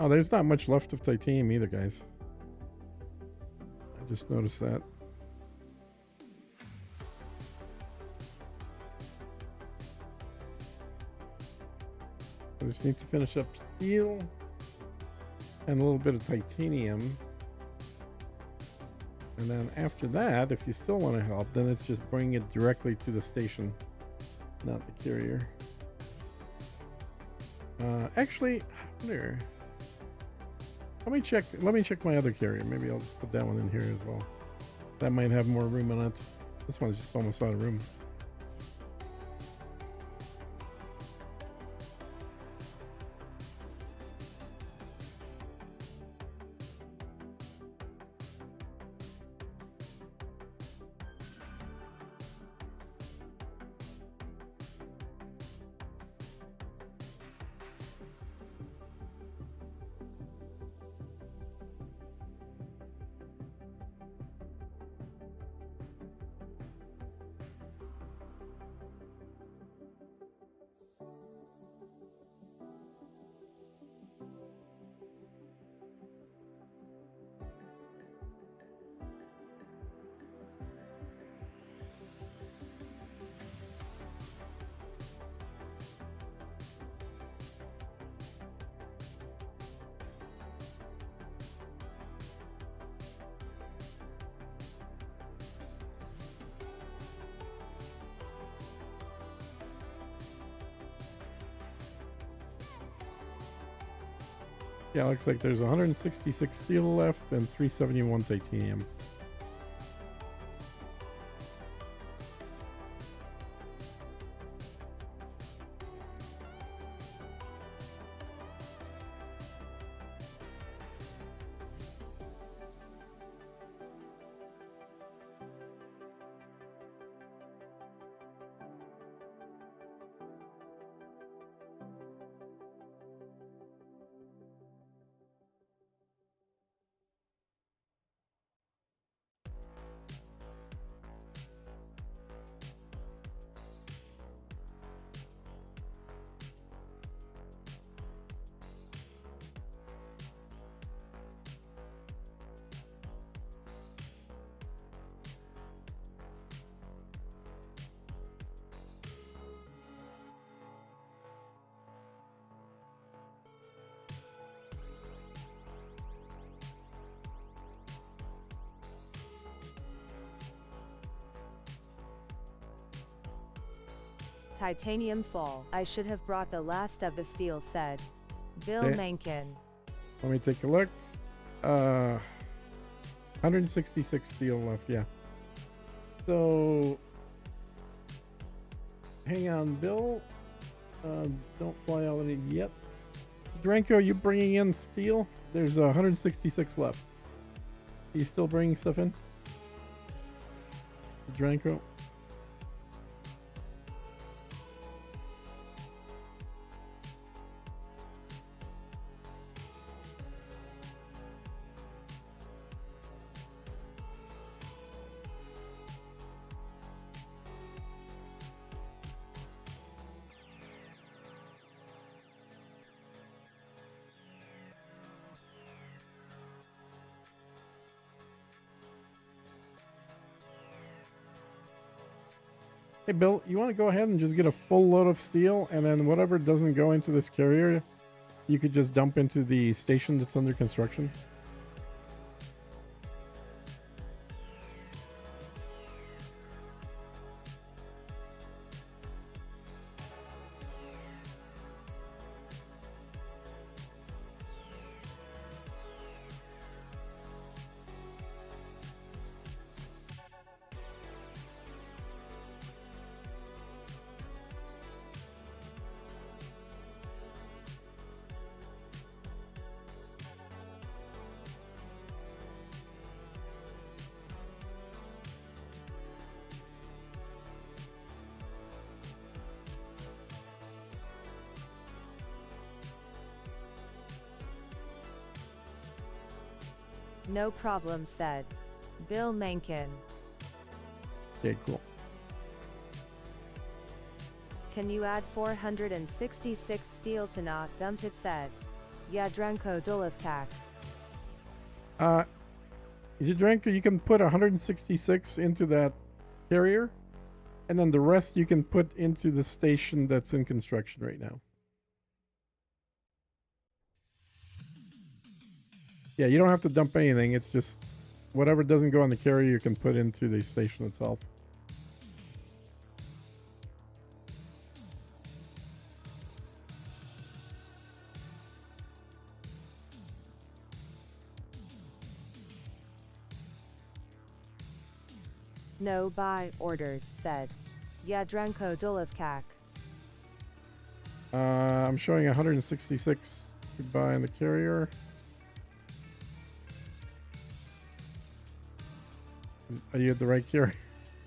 Oh, there's not much left of titanium either, guys. I just noticed that. I just need to finish up steel and a little bit of titanium. And then after that, if you still want to help, then it's just bring it directly to the station, not the carrier. Actually, I wonder. Let me check my other carrier. Maybe I'll just put that one in here as well. That might have more room on it. This one's just almost out of room. Yeah, looks like there's 166 steel left and 371 titanium. Titanium full. I should have brought the last of the steel, said Bill Okay. Mencken. Let me take a look. 166 steel left, yeah. So, hang on, Bill. Don't fly out of it yet. Dranko, you bringing in steel? There's 166 left. Are you still bringing stuff in? Dranko? Hey Bill, you want to go ahead and just get a full load of steel, and then whatever doesn't go into this carrier, you could just dump into the station that's under construction? No problem, said Bill Mencken. Okay, cool. Can you add 466 steel to not dump it, said Yadrenko Dolovkak. Dranko, you can put 166 into that carrier, and then the rest you can put into the station that's in construction right now. Yeah, you don't have to dump anything. It's just whatever doesn't go on the carrier you can put into the station itself. No buy orders, said Yadrenko Dolovkak. I'm showing 166 to buy in the carrier. Are you at the right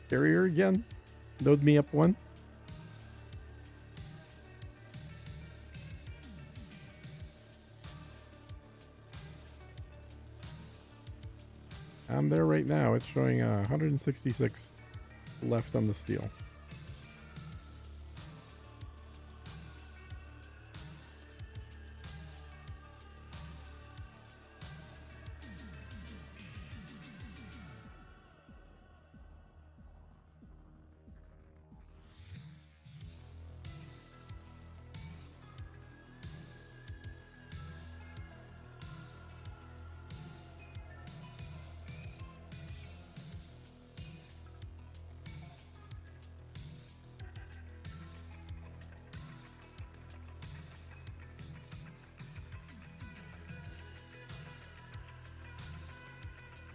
carrier again? Load me up one. I'm there right now. It's showing 166 left on the steel.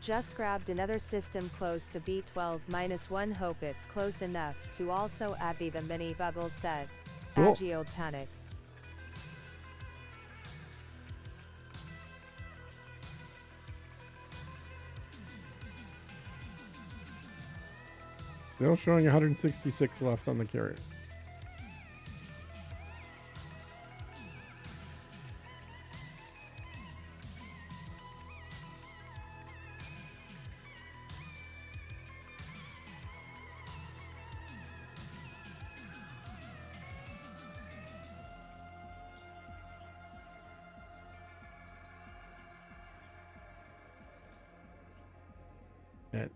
Just grabbed another system close to B12-1. Hope it's close enough to also add the mini bubble set. Cool. Agile panic. Still showing 166 left on the carrier. And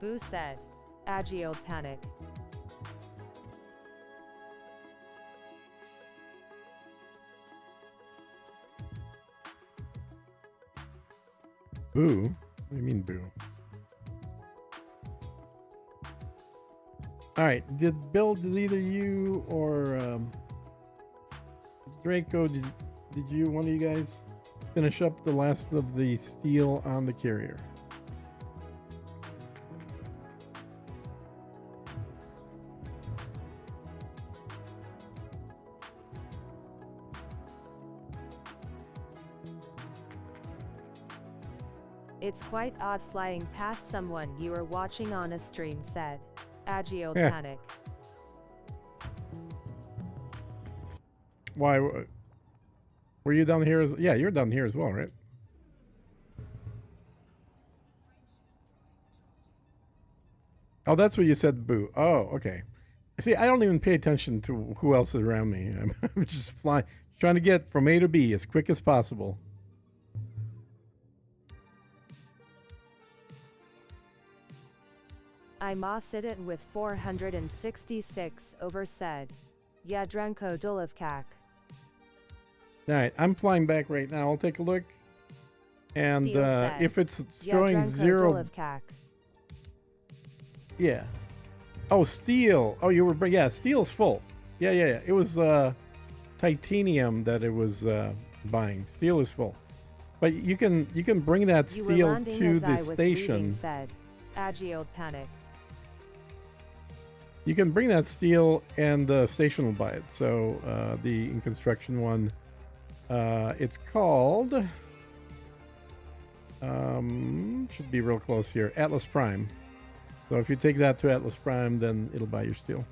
Boo said. Agio panic. Boo? What do you mean boo? All right. Did either you or Draco, did you, one of you guys, finish up the last of the steel on the carrier? It's quite odd flying past someone you were watching on a stream, said. Agio Yeah. panic. Why? Were you down here? Yeah, you're down here as well, right? Oh, that's what you said, boo. Oh, okay. See, I don't even pay attention to who else is around me. I'm just flying, trying to get from A to B as quick as possible. I ma sit it with 466 over said. Yadrenko Dolivkak. All right, I'm flying back right now. I'll take a look. And Steel said, if it's showing Yadrenko zero, Dolivkak. yeah. Oh, steel. Oh, you were yeah. Steel's full. Yeah. It was titanium that it was buying. Steel is full, but you can bring that You were steel landing to as the I was station. leaving, said. Agio panic. You can bring that steel, and the station will buy it. So the in construction one, it's called. Should be real close here. Atlas Prime. So if you take that to Atlas Prime, then it'll buy your steel.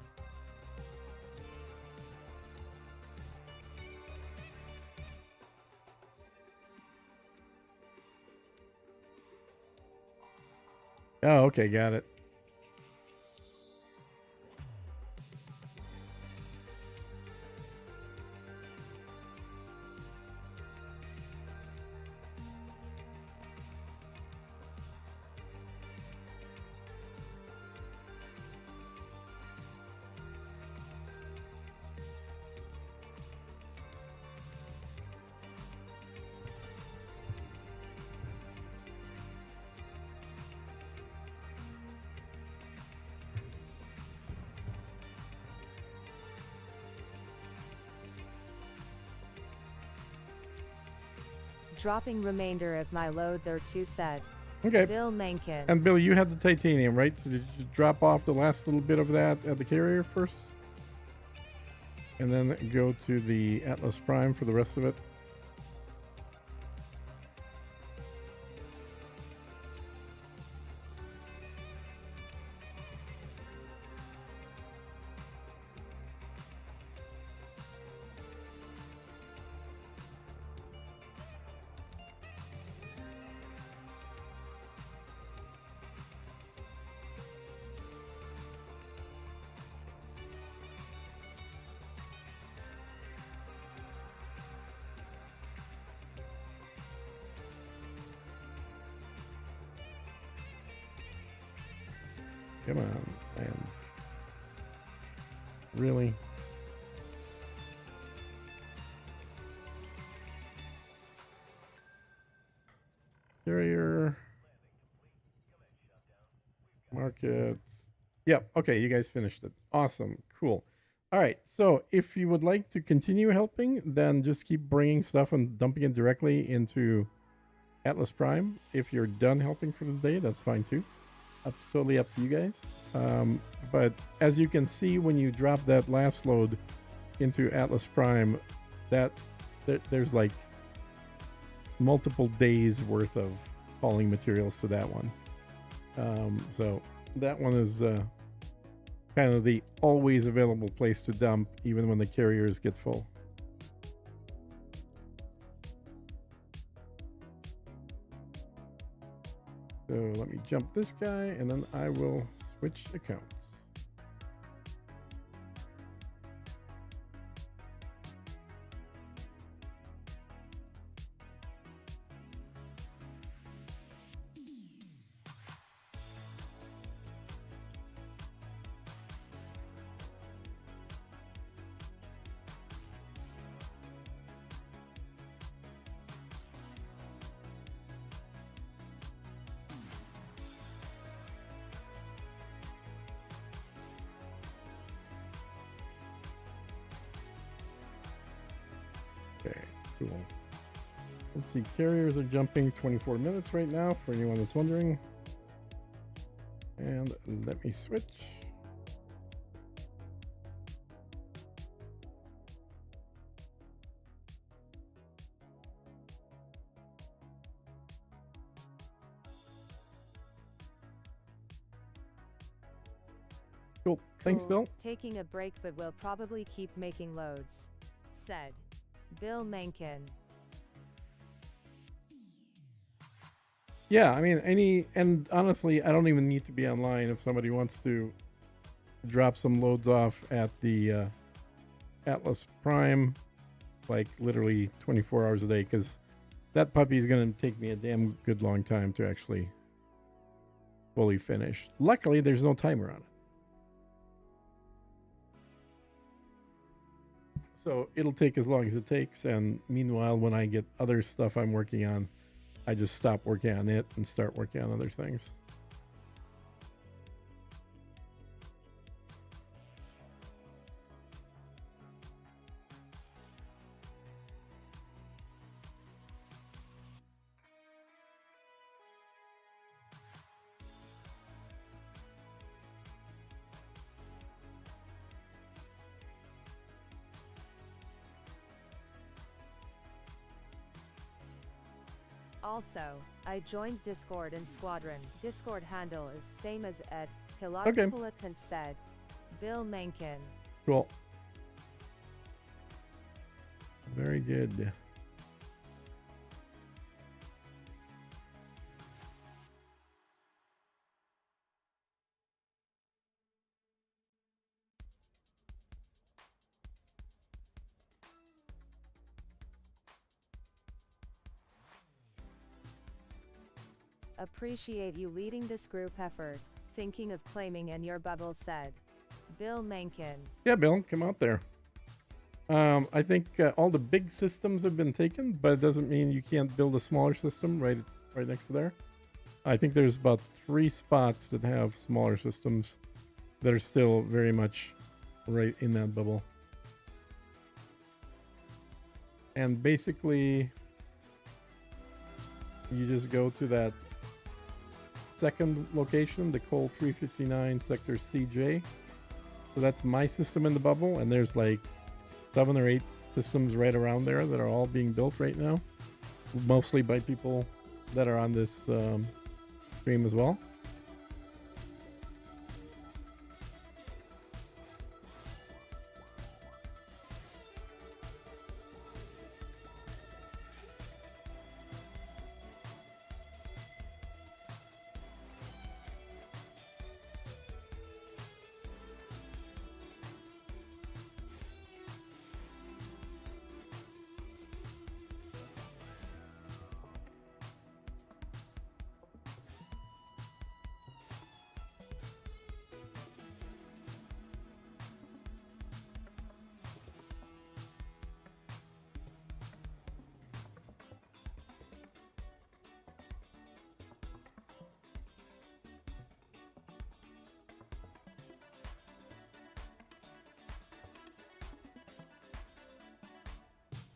Oh, okay, got it. Dropping remainder of my load there too, said. Okay. Bill Mencken. And Bill, you had the titanium, right? So did you drop off the last little bit of that at the carrier first? And then go to the Atlas Prime for the rest of it? Come on, man. Really? Carrier. Market. Yep. Okay, you guys finished it. Awesome. Cool. All right. So if you would like to continue helping, then just keep bringing stuff and dumping it directly into Atlas Prime. If you're done helping for the day, that's fine too. Totally up to you guys. But as you can see, when you drop that last load into Atlas Prime, there's like multiple days worth of hauling materials to that one. So that one is kind of the always available place to dump, even when the carriers get full. So let me jump this guy, and then I will switch accounts. Cool. Let's see, carriers are jumping 24 minutes right now, for anyone that's wondering. And let me switch. Cool. Thanks, Cool. Bill. Taking a break, but we'll probably keep making loads. Said Bill Mencken. Yeah, I mean, and honestly, I don't even need to be online if somebody wants to drop some loads off at the Atlas Prime, like literally 24 hours a day, because that puppy is going to take me a damn good long time to actually fully finish. Luckily, there's no timer on it. So it'll take as long as it takes, and meanwhile, when I get other stuff I'm working on, I just stop working on it and start working on other things. Also, I joined Discord and Squadron. Discord handle is same as Ed. Okay. Colonizaton said Bill Mencken. Cool. Very good. Appreciate you leading this group effort. Thinking of claiming in your bubble, said Bill Mencken. Yeah, Bill, come out there. I think all the big systems have been taken, but it doesn't mean you can't build a smaller system right next to there. I think there's about 3 spots that have smaller systems that are still very much right in that bubble. And basically, you just go to that second location, the Col 359 sector CJ. So that's my system in the bubble, and there's like 7 or 8 systems right around there that are all being built right now, mostly by people that are on this stream as well.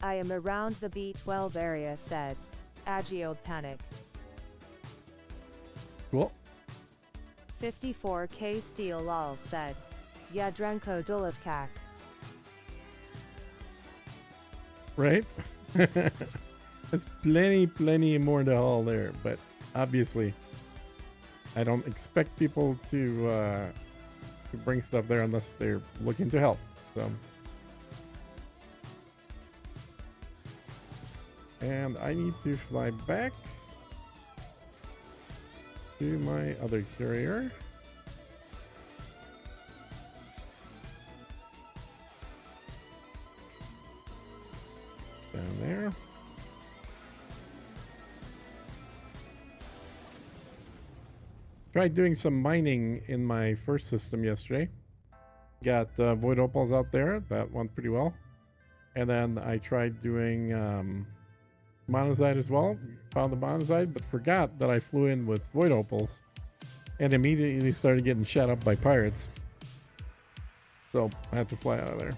I am around the B12 area, said Agio Panic. Cool. 54K Steel lol, said Yadrenko Dulovkak. Right? There's plenty more to haul there, but obviously I don't expect people to bring stuff there unless they're looking to help. So, and I need to fly back to my other carrier. Down there. Tried doing some mining in my first system yesterday. Got void opals out there. That went pretty well. And then I tried doing monazite as well. Found the monazite, but forgot that I flew in with void opals and immediately started getting shot up by pirates. So I had to fly out of there.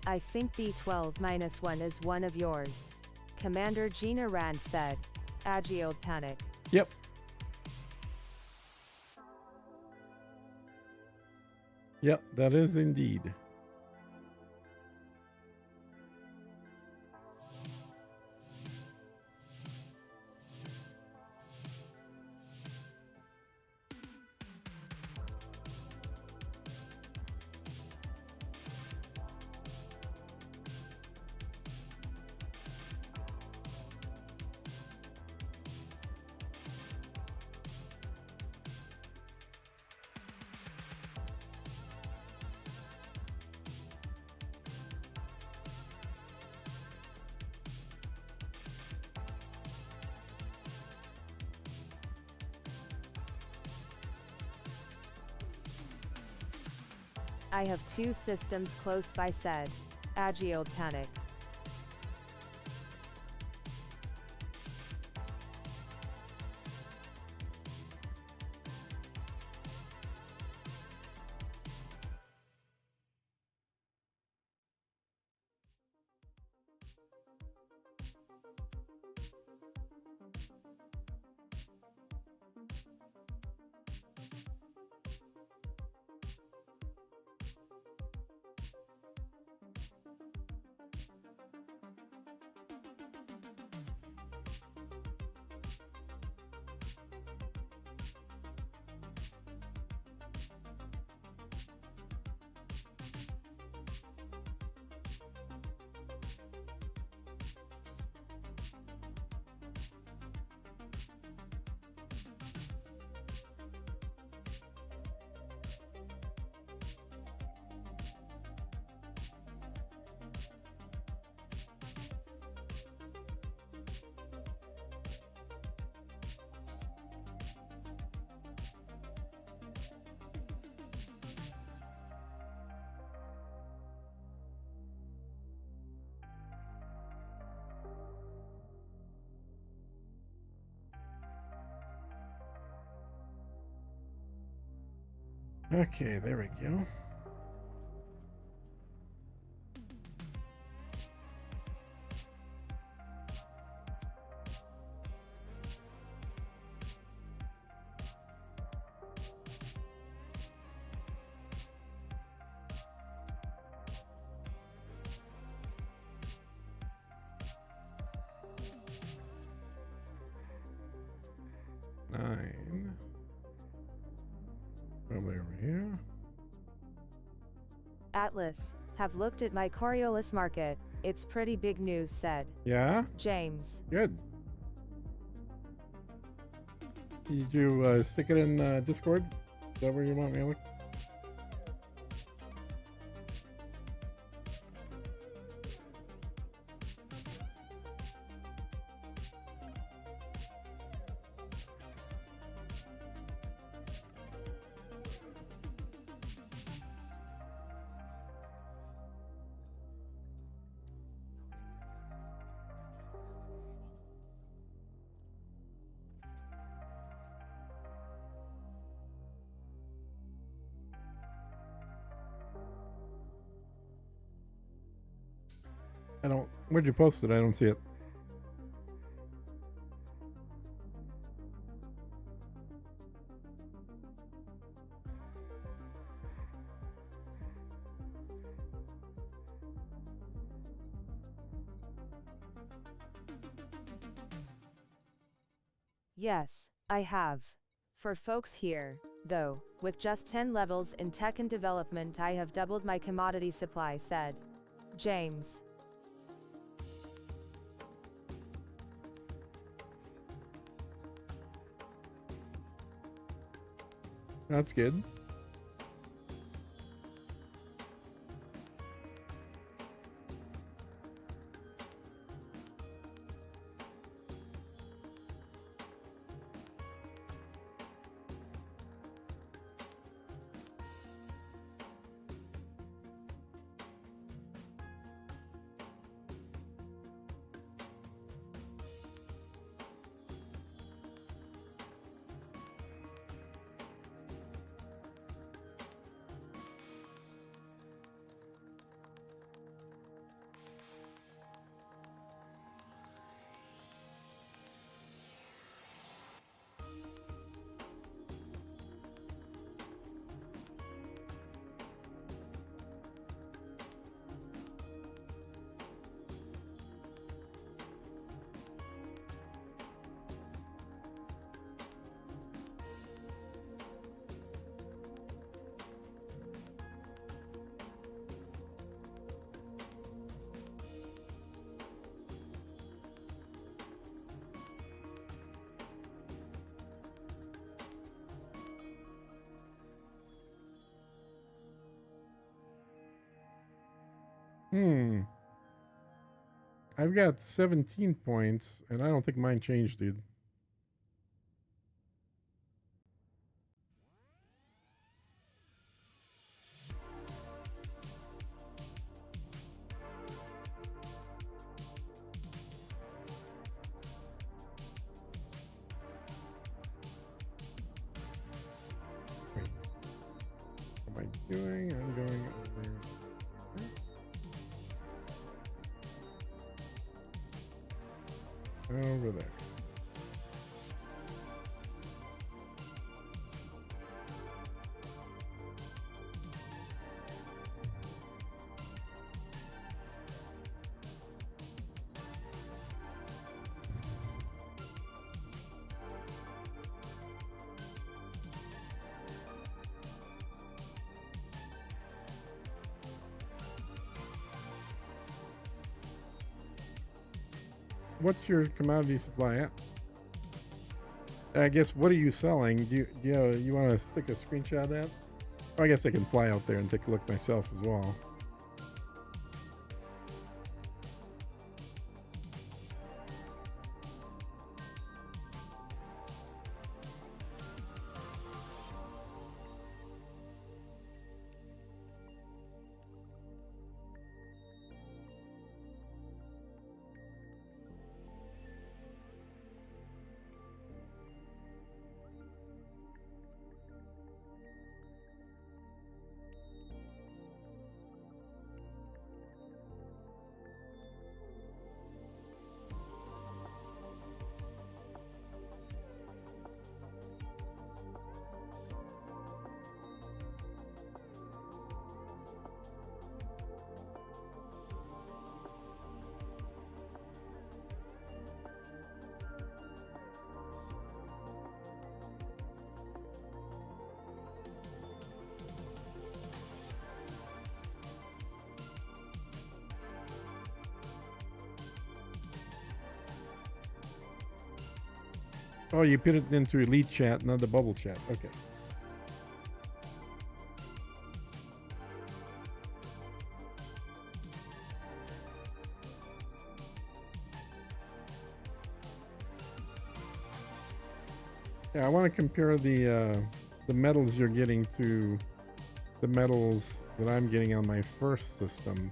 I think B12-1 is one of yours. Commander Gina Rand said. Agiled panic. Yep. Yep, that is indeed. I have 2 systems close by said. Agiled panic. Okay, there we go. Nine. Probably over here. Atlas, have looked at my Coriolis market. It's pretty big news said. Yeah? James. Good. Did you stick it in Discord? Is that where you want me to look? I don't. Where'd you post it? I don't see it. Yes, I have. For folks here, though, with just 10 levels in tech and development, I have doubled my commodity supply said. James. That's good. I've got 17 points, and I don't think mine changed, dude. Wait. What am I doing? I'm going over. Over there. What's your commodity supply at? I guess, what are you selling? Do you want to stick a screenshot of that? Or I guess I can fly out there and take a look myself as well. Oh, you put it into elite chat, not the bubble chat. Okay. Yeah, I want to compare the medals you're getting to the medals that I'm getting on my first system.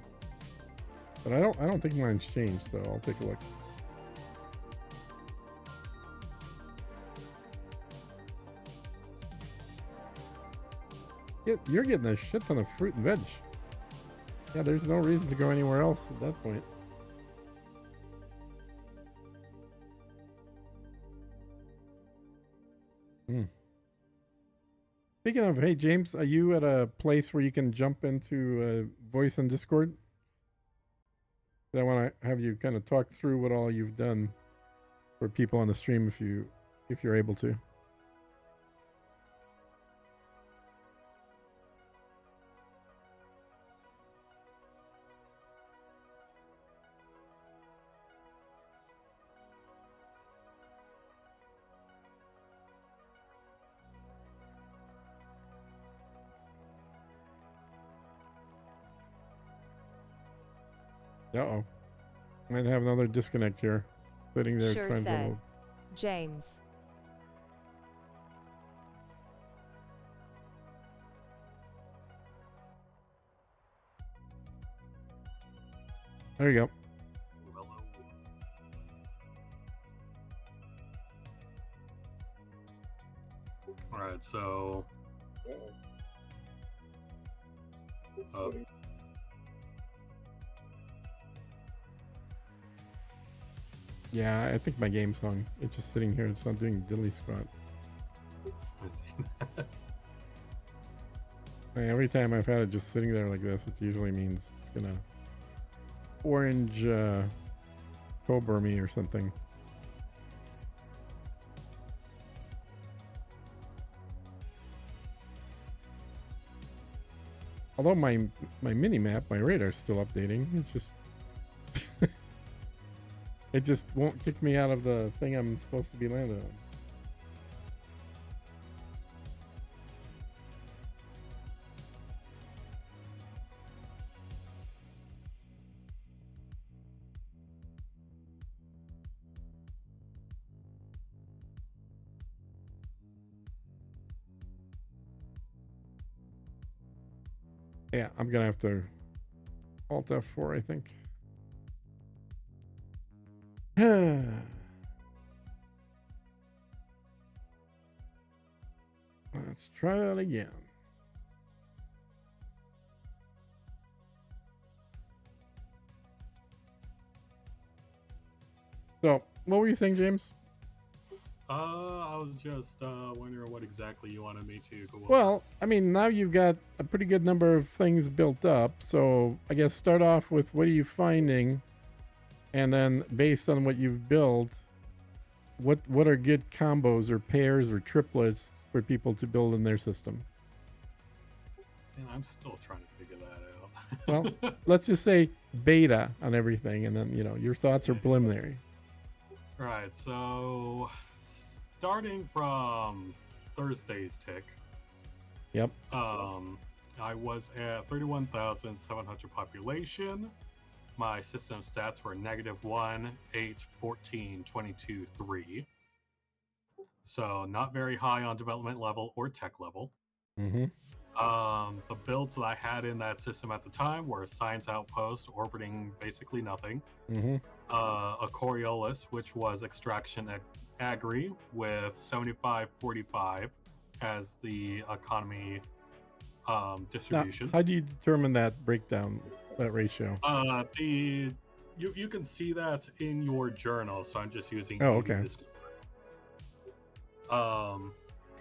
But I don't think mine's changed, so I'll take a look. You're getting a shit ton of fruit and veg. Yeah, there's no reason to go anywhere else at that point. Speaking of, hey James, are you at a place where you can jump into voice and Discord? I want to have you kind of talk through what all you've done for people on the stream if you're able to. Uh-oh. Might have another disconnect here. Sitting there Sure trying to said. load. James. There you go. All right, so Yeah, I think my game's hung. It's just sitting here. It's not doing diddly squat. I see that. Every time I've had it just sitting there like this, it usually means it's gonna orange cobra me or something. Although my mini map, my radar's still updating. It's just it just won't kick me out of the thing I'm supposed to be landed on. Yeah, I'm gonna have to Alt F4, I think. Let's try that again. So, what were you saying, James? I was just wondering what exactly you wanted me to go over. Well, I mean, now you've got a pretty good number of things built up. So, I guess start off with what are you finding? And then based on what you've built, what are good combos or pairs or triplets for people to build in their system? And I'm still trying to figure that out. Well, let's just say beta on everything, and then, you know, your thoughts are preliminary. Right, so starting from Thursday's tick, Yep. I was at 31,700 population. My system stats were -1, 8, 14, 22, 3. So not very high on development level or tech level. Mm-hmm. The builds that I had in that system at the time were Science Outpost, orbiting basically nothing. Mm-hmm. A Coriolis, which was Extraction Agri with 75-45 as the economy distribution. Now, how do you determine that breakdown, that ratio? You can see that in your journal, so I'm just using. Oh, okay.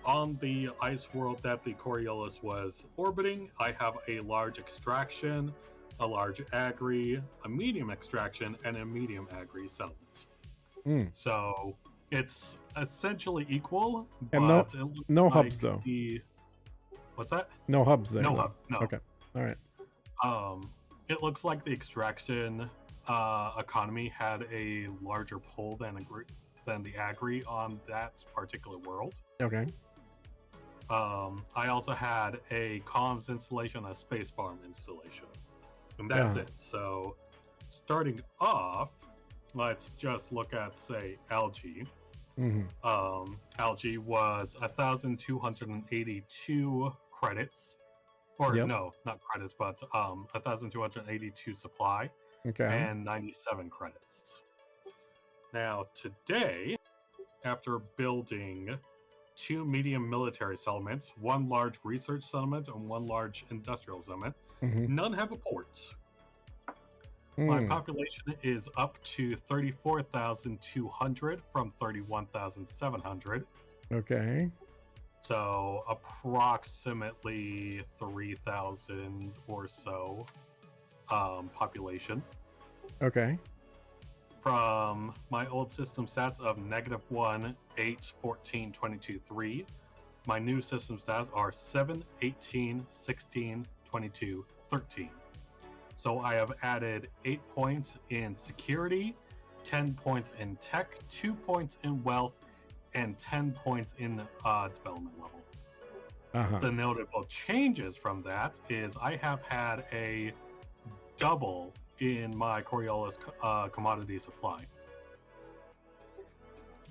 On the ice world that the Coriolis was orbiting, I have a large extraction, a large agri, a medium extraction, and a medium agri settlement. So it's essentially equal, And but no hubs though. What's that? No hubs there. No though. hub. No. Okay. All right. It looks like the extraction economy had a larger pull than the agri on that particular world. Okay. I also had a comms installation, a space farm installation, and that's it. So starting off, let's just look at, say, algae. Mm-hmm. Algae was 1,282 credits, or no, not credits, but 1,282 supply, Okay. and 97 credits. Now today, after building 2 medium military settlements, 1 large research settlement, and 1 large industrial settlement, none have a port. My population is up to 34,200 from 31,700. Okay. So approximately 3,000 or so population. Okay. From my old system stats of -1, 8, 14, 22, 3, my new system stats are 7, 18, 16, 22, 13. So I have added 8 points in security, 10 points in tech, 2 points in wealth, and 10 points in development level. The notable changes from that is I have had a double in my Coriolis commodity supply,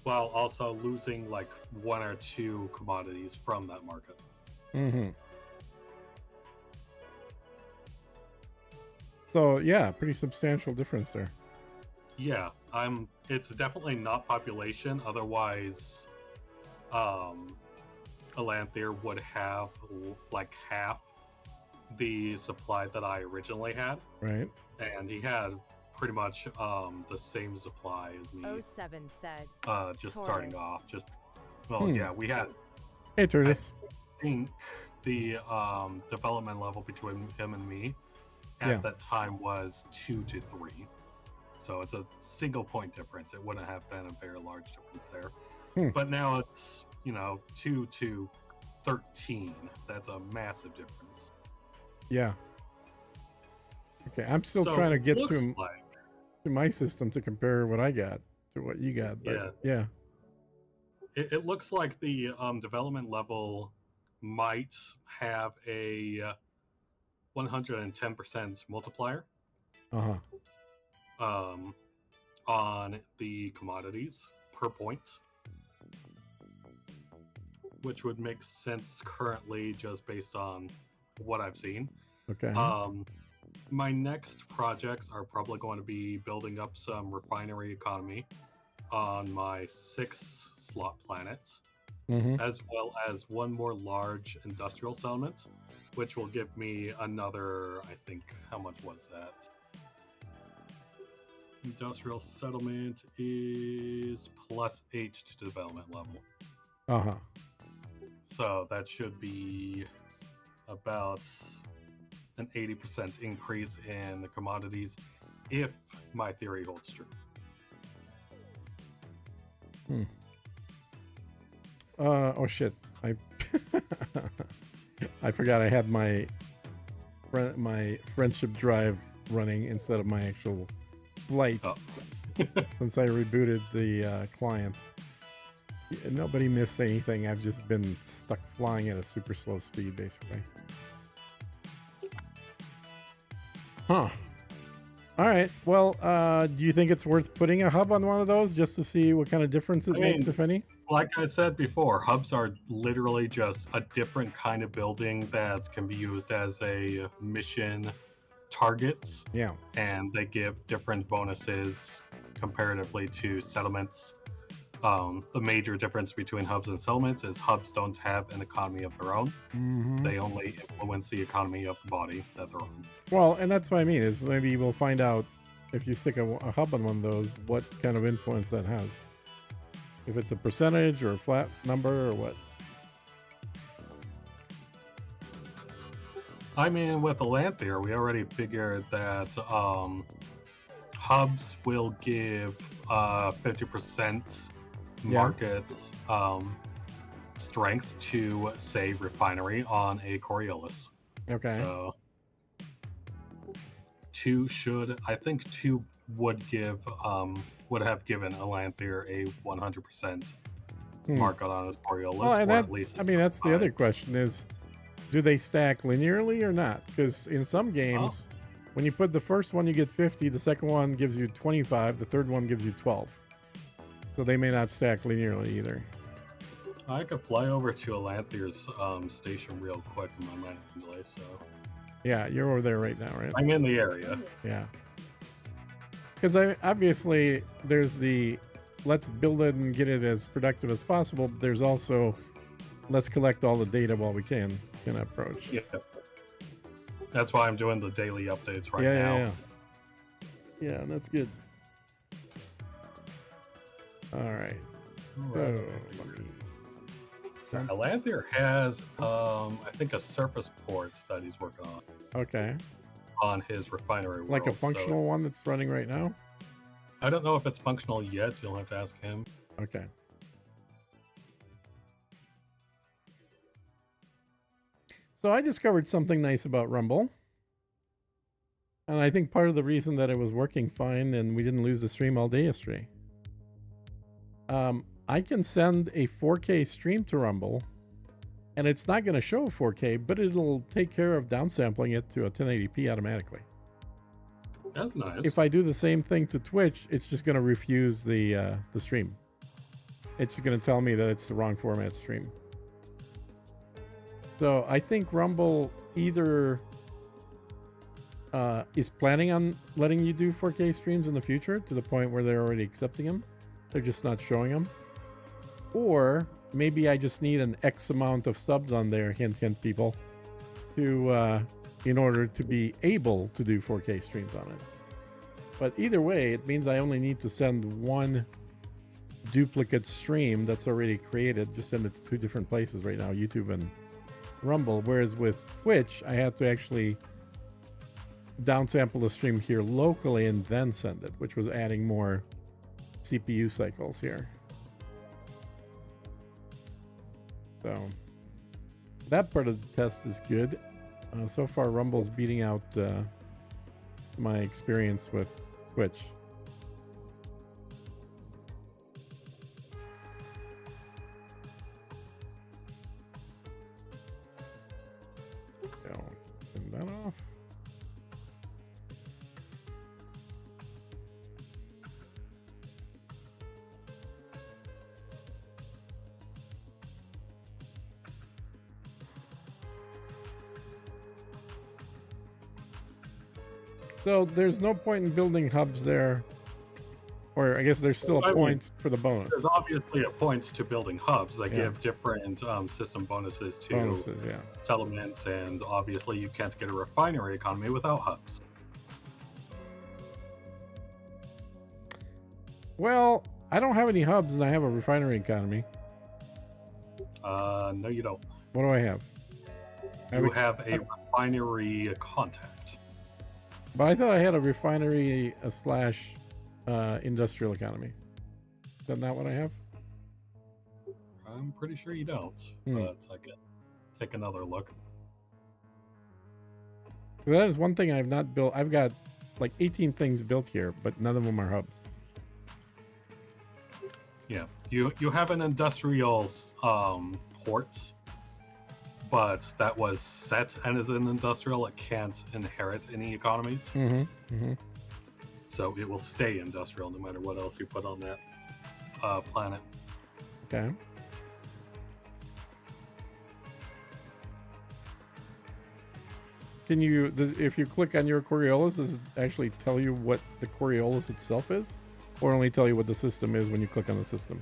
while also losing like 1 or 2 commodities from that market. So yeah, pretty substantial difference there. Yeah, it's definitely not population. Otherwise, Alanthier would have like half the supply that I originally had. Right. And he had pretty much the same supply as me. 07 said. Just Taurus. starting off. Yeah, we had. Hey, Turtis. I think the development level between him and me at that time was 2 to 3. So it's a single point difference. It wouldn't have been a very large difference there. But now it's, 2 to 13. That's a massive difference. Yeah. Okay, I'm still trying to get to my system to compare what I got to what you got. But yeah. It looks like the development level might have a 110% multiplier on the commodities per point, which would make sense currently just based on what I've seen. Okay. My next projects are probably going to be building up some refinery economy on my 6 slot planets, Mm-hmm. as well as one more large industrial settlement, which will give me another, I think, how much was that? Industrial settlement is +8 to development level. Uh-huh. So that should be about an 80% increase in the commodities if my theory holds true. Oh shit. I forgot I had my friendship drive running instead of my actual flight Oh. since I rebooted the client. Nobody missed anything. I've just been stuck flying at a super slow speed, basically. Huh. All right. Well, do you think it's worth putting a hub on one of those just to see what kind of difference it makes, if any? Like I said before, hubs are literally just a different kind of building that can be used as a mission target, Yeah. and they give different bonuses comparatively to settlements. The major difference between hubs and settlements is hubs don't have an economy of their own. Mm-hmm. They only influence the economy of the body that they're on. Well, and that's what I mean, is maybe we'll find out if you stick a hub on one of those, what kind of influence that has. If it's a percentage or a flat number or what. I mean, with the land theory, we already figured that hubs will give 50% market strength to, say, refinery on a Coriolis. Okay. So 2 would give would have given a Lanthier a 100% market on his Coriolis. Well, and or that, at least I mean, that's the other question is, do they stack linearly or not? Because in some games, when you put the first one, you get 50, the second one gives you 25, the third one gives you 12. So they may not stack linearly either. I could fly over to a Lanthier's station real quick in my mind delay, so... Yeah, you're over there right now, right? I'm in the area. Yeah. Because obviously there's the let's build it and get it as productive as possible, but there's also let's collect all the data while we can approach. Yeah. That's why I'm doing the daily updates right Yeah, now. Yeah, that's good. All right. Lanthier has, I think, a surface port that he's working on. Okay. On his refinery world. Like a functional one that's running right now? I don't know if it's functional yet. You'll have to ask him. Okay. So I discovered something nice about Rumble. And I think part of the reason that it was working fine and we didn't lose the stream all day yesterday. I can send a 4K stream to Rumble, and it's not going to show 4K, but it'll take care of downsampling it to a 1080p automatically. That's nice. If I do the same thing to Twitch, it's just going to refuse the stream. It's just going to tell me that it's the wrong format stream. So I think Rumble either is planning on letting you do 4K streams in the future to the point where they're already accepting them. They're just not showing them. Or maybe I just need an X amount of subs on there, hint, hint, people, to in order to be able to do 4K streams on it. But either way, it means I only need to send one duplicate stream that's already created. Just send it to 2 different places right now, YouTube and Rumble. Whereas with Twitch, I had to actually downsample the stream here locally and then send it, which was adding more CPU cycles here. So that part of the test is good. So far, Rumble's beating out my experience with Twitch. So, turn that off. So there's no point in building hubs there, or I guess there's still I a mean, point for the bonus. There's obviously a point to building hubs that Yeah. give different system bonuses to Bonuses, yeah. settlements, and obviously you can't get a refinery economy without hubs. Well, I don't have any hubs, and I have a refinery economy. No, you don't. What do I have? You have a refinery contact. But I thought I had a refinery slash industrial economy. Is that not what I have? I'm pretty sure you don't, Hmm. but I can take another look. That is one thing I've not built. I've got like 18 things built here, but none of them are hubs. Yeah, you have an industrial port, but that was set and is an industrial. It can't inherit any economies, Mm-hmm. Mm-hmm. so it will stay industrial no matter what else you put on that planet. Okay. Can you, if you click on your Coriolis, does it actually tell you what the Coriolis itself is? Or only tell you what the system is when you click on the system?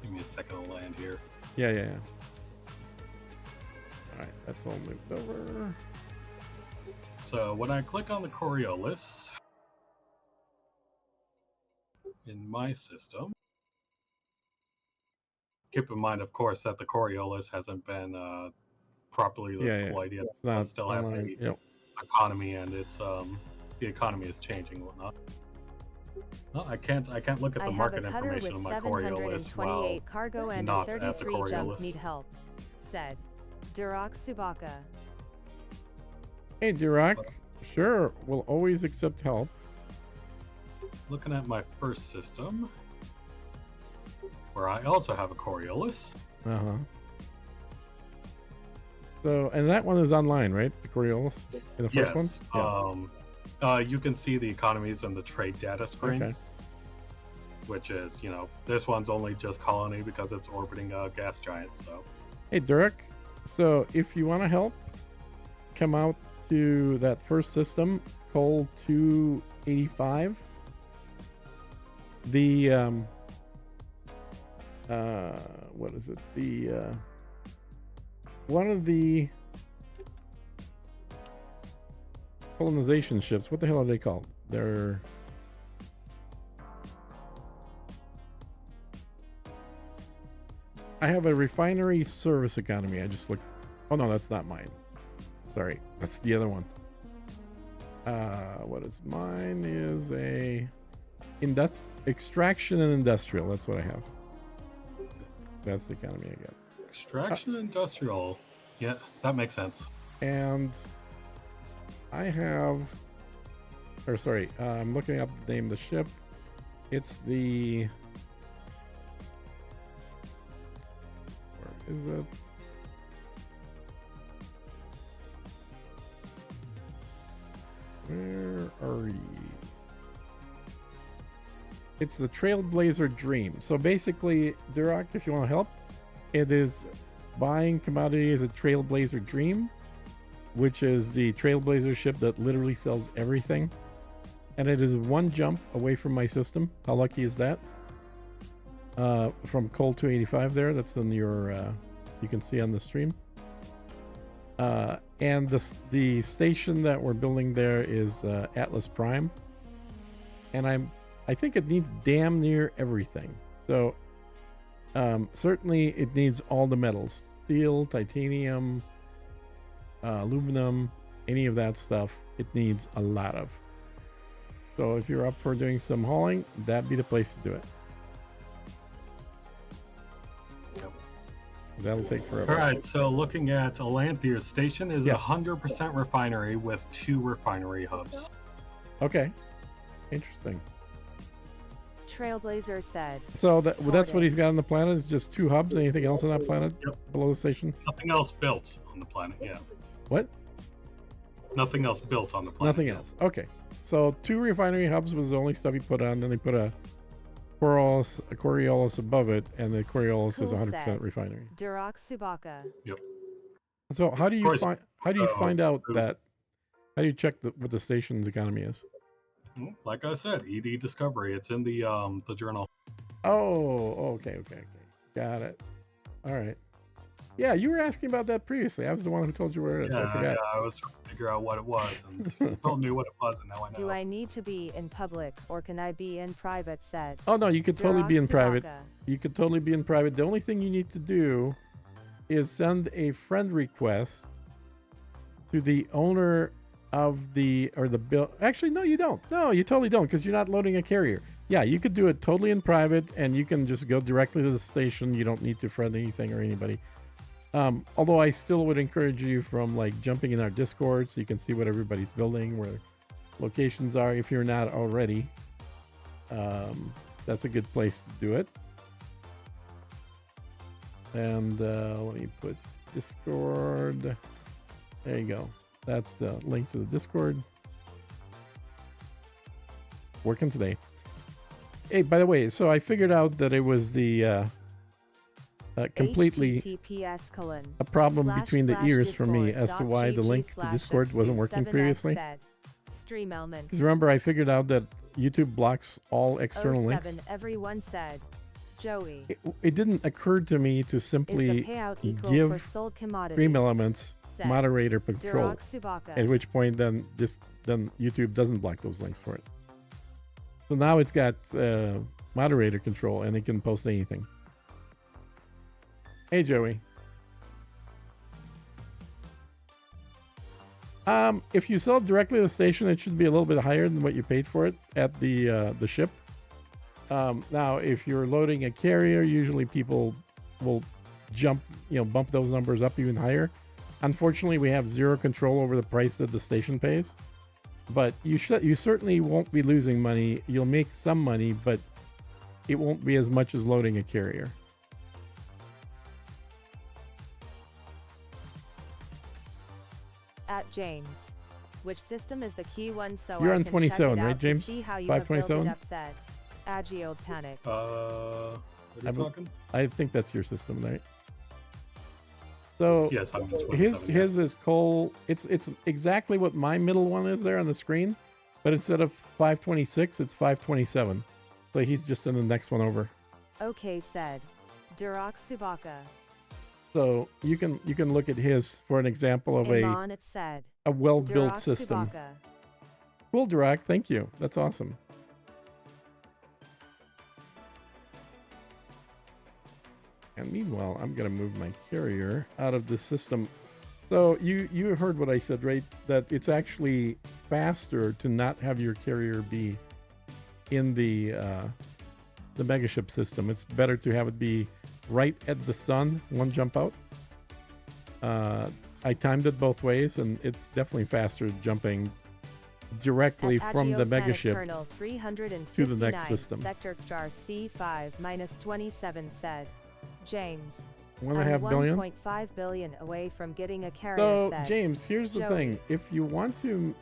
Give me a second to land here. Yeah, yeah, yeah. Alright, that's all moved over. So when I click on the Coriolis in my system, keep in mind, of course, that the Coriolis hasn't been properly Yeah, deployed yeah. yet. It's not It still have online. the Yep. economy, and it's the economy is changing and whatnot. No, I can't look at I the have market a cutter information with on my Coriolis while 728 cargo and a not at the 33 jump. Coriolis. Need help, said Durak Subaka. Hey, Dirac. Sure, we'll always accept help. looking at my first system, where I also have a Coriolis. Uh-huh. So, and that one is online, right? The Coriolis? In the first one? You can see the economies and the trade data screen, Okay. which is, this one's only just colony because it's orbiting a gas giant. So Hey, Dirk. So, if you want to help, come out to that first system, Col 285. The, what is it? The, one of the colonization ships. What the hell are they called? They're... I have a refinery service economy. I just looked. Oh no, that's not mine. Sorry, that's the other one. What is mine? Is a extraction and industrial. That's what I have. That's the economy I get. extraction industrial. Yeah, that makes sense. And I have, or sorry, I'm looking up the name of the ship. It's the, where is it? Where are you? It's the Trailblazer Dream. So basically, Durak, if you want to help, it is buying commodities at Trailblazer Dream, which is the Trailblazer ship that literally sells everything. And it is one jump away from my system. How lucky is that? From Col 285 there. That's in your, you can see on the stream. And the station that we're building there is Atlas Prime. And I think it needs damn near everything. So certainly it needs all the metals. Steel, titanium, aluminum, any of that stuff. It needs a lot of. So if you're up for doing some hauling, that'd be the place to do it. Yep. That'll take forever. All right, so looking at Alanthier Station is Yeah. 100% refinery with 2 refinery hubs. Okay. Interesting. Trailblazer said. So that's what he's got on the planet is just 2 hubs. Anything else on that planet Yep. below the station? Nothing else built on the planet, yeah. What? Nothing else built on the planet. Nothing else. Okay. So 2 refinery hubs was the only stuff he put on. Then they put a Coriolis above it, and the Coriolis is Cool 100% set. refinery. Durak Subaka. So how do Of you course, find out it was- that? How do you check what the station's economy is? Like I said, ED Discovery. It's in the journal. Oh, okay. Got it. All right. Yeah, you were asking about that previously. I was the one who told you where it is. I forgot. I was trying to figure out what it was, and you told me what it was, and now I know. Do I need to be in public or can I be in private? Said. Oh no, you could totally be in private. Subaka. You could totally be in private. The only thing you need to do is send a friend request to the owner of the bill. Actually, no, you don't. No, you totally don't, because you're not loading a carrier. Yeah, you could do it totally in private, and you can just go directly to the station. You don't need to friend anything or anybody. Although I still would encourage you from like jumping in our Discord so you can see what everybody's building, where locations are if you're not already. That's a good place to do it. And let me put Discord. There you go. That's the link to the Discord. Working today. Hey, by the way, so I figured out that it was the completely HTTPS: a problem / between the ears for me as to why the link to discord.gg Discord wasn't working 7x previously. said. Stream elements. Because remember, I figured out that YouTube blocks all external 07 links. Everyone said. Joey. It didn't occur to me to Is the simply payout equal give for sold commodities? Stream Elements said. moderator control. Duroc Subaka. At which point, then YouTube doesn't block those links for it. So now it's got moderator control, and it can post anything. Hey, Joey. If you sell it directly to the station, it should be a little bit higher than what you paid for it at the ship. Now, if you're loading a carrier, usually people will bump those numbers up even higher. Unfortunately, we have zero control over the price that the station pays. But you certainly won't be losing money. You'll make some money, but it won't be as much as loading a carrier. At James. Which system is the key one? So You're I on can 27, check it right, out to James? see how you have built it 527? up, said. Agio Panic. What are you I'm- talking? I think that's your system, right? So Yes, I'm just his is coal. It's exactly what my middle one is there on the screen, but instead of 526, it's 527. So he's just in the next one over. Okay, said. Duroc Subaka. So you can look at his for an example of Iman, it said. a well-built Duroc system. Subaka. Cool, Dirac. Thank you. That's awesome. And meanwhile, I'm going to move my carrier out of the system. So you heard what I said, right? That it's actually faster to not have your carrier be in the megaship system. It's better to have it be right at the sun, one jump out. I timed it both ways, and it's definitely faster jumping directly At from the Agio Panic megaship. Kernel to the next 359, system. Sector jar C5-27 said. James. 1.5 billion. 1.5 billion away from getting a carrier, So, said. James, here's the Joey. thing. If you want to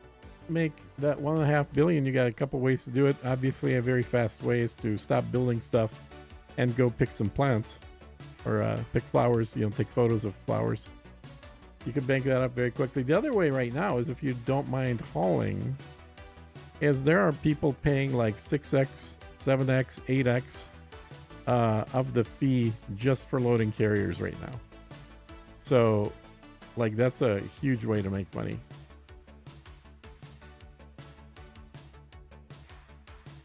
make that 1.5 billion, you got a couple ways to do it. Obviously, a very fast way is to stop building stuff and go pick some plants or pick flowers, take photos of flowers. You can bank that up very quickly. The other way right now is if you don't mind hauling, is there are people paying like 6x, 7x, 8x of the fee just for loading carriers right now. So, like, that's a huge way to make money.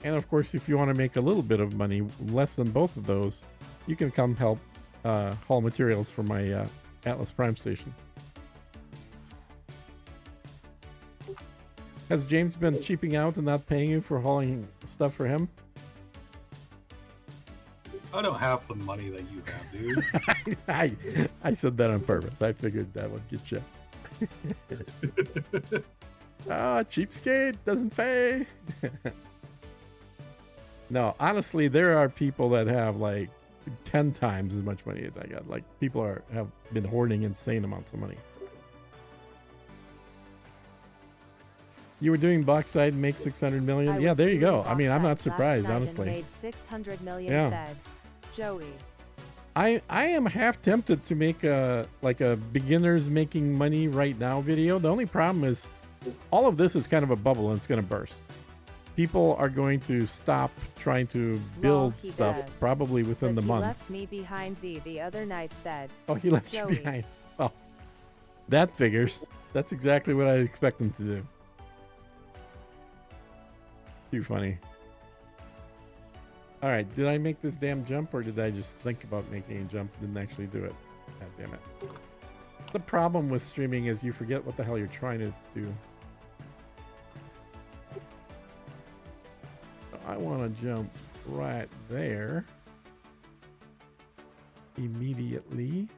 And of course, if you want to make a little bit of money, less than both of those, you can come help haul materials for my Atlas Prime station. Has James been cheaping out and not paying you for hauling stuff for him? I don't have the money that you have, dude. I said that on purpose. I figured that would get you. Cheapskate doesn't pay. No, honestly, there are people that have like 10 times as much money as I got. Like, people have been hoarding insane amounts of money. You were doing bauxite and make 600 million. Yeah, there you go. I mean, I'm not surprised, honestly. Made 600 million, Yeah. said. Joey. I am half tempted to make a beginners making money right now video. The only problem is all of this is kind of a bubble and it's going to burst. People are going to stop trying to build he stuff does. probably within But the he month. left me behind the other night said. Oh, he left you Joey. behind. Well, that figures. That's exactly what I'd expect him to do. Too funny. All right, did I make this damn jump or did I just think about making a jump and didn't actually do it? God damn it. The problem with streaming is you forget what the hell you're trying to do. I want to jump right there immediately.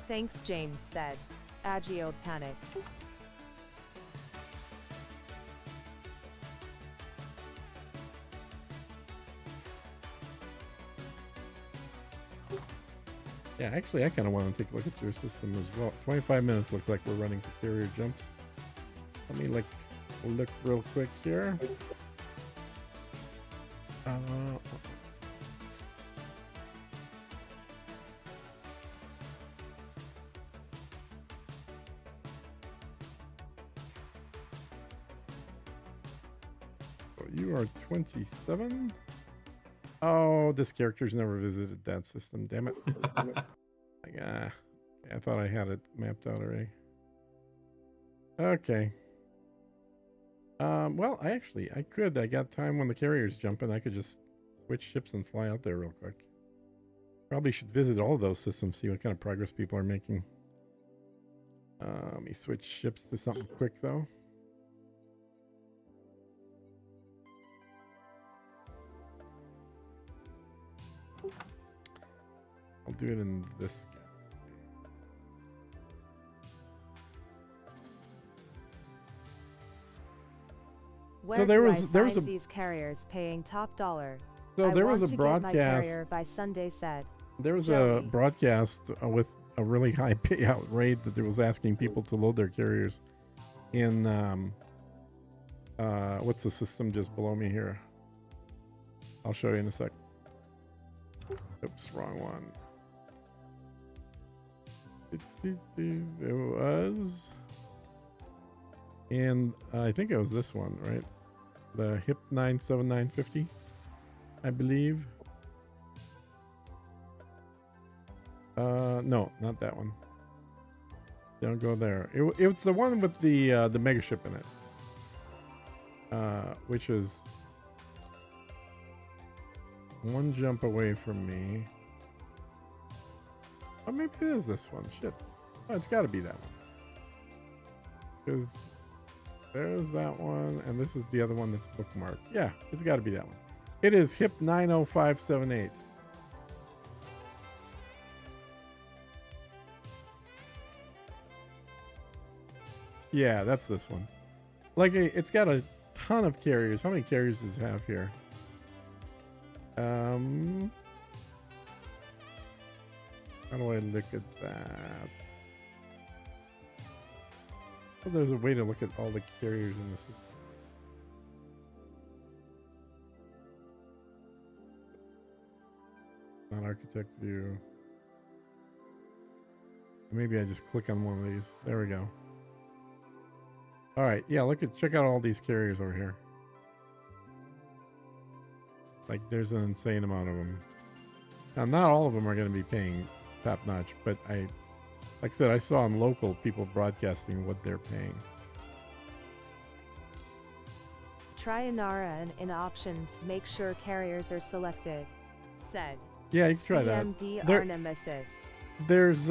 Thanks, James said. Agio panic. Yeah, actually, I kind of want to take a look at your system as well. 25 minutes looks like we're running for carrier jumps. Let me look real quick here. You are 27. Oh, this character's never visited that system. Damn it. I thought I had it mapped out already. Okay. Well, I could. I got time when the carrier's jumping. I could just switch ships and fly out there real quick. Probably should visit all of those systems, see what kind of progress people are making. Let me switch ships to something quick, though. I'll do it in this guy. Where So there do was- I there was find a- these carriers paying top dollar? So I there want was a to get my broadcast. carrier by Sunday said. There was Joey. a broadcast with a really high payout rate that was asking people to load their carriers in what's the system just below me here? I'll show you in a sec. Oops, wrong one. It was, and I think it was this one, right? The HIP 97950, I believe. No, not that one. Don't go there. It's the one with the megaship in it, which is one jump away from me. Oh, maybe it is this one. Shit. Oh, it's got to be that one. Because there's that one, and this is the other one that's bookmarked. Yeah, it's got to be that one. It is HIP 90578. Yeah, that's this one. Like, it's got a ton of carriers. How many carriers does it have here? How do I look at that? Well, there's a way to look at all the carriers in the system. Not architect view. Maybe I just click on one of these. There we go. All right, yeah, check out all these carriers over here. Like, there's an insane amount of them. Now, not all of them are going to be paying top notch, but like I said, I saw on local people broadcasting what they're paying. Try Inara and in options, make sure carriers are selected. Said. Yeah, you can try that. CMD There- Nemesis. There's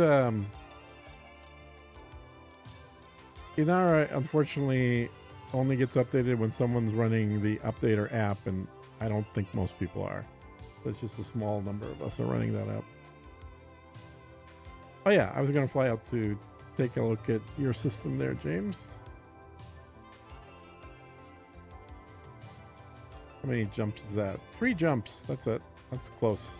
Inara unfortunately only gets updated when someone's running the updater app, and I don't think most people are. That's just a small number of us are running that app. Oh yeah, I was gonna fly out to take a look at your system there, James. How many jumps is that? 3 jumps. That's it. That's close.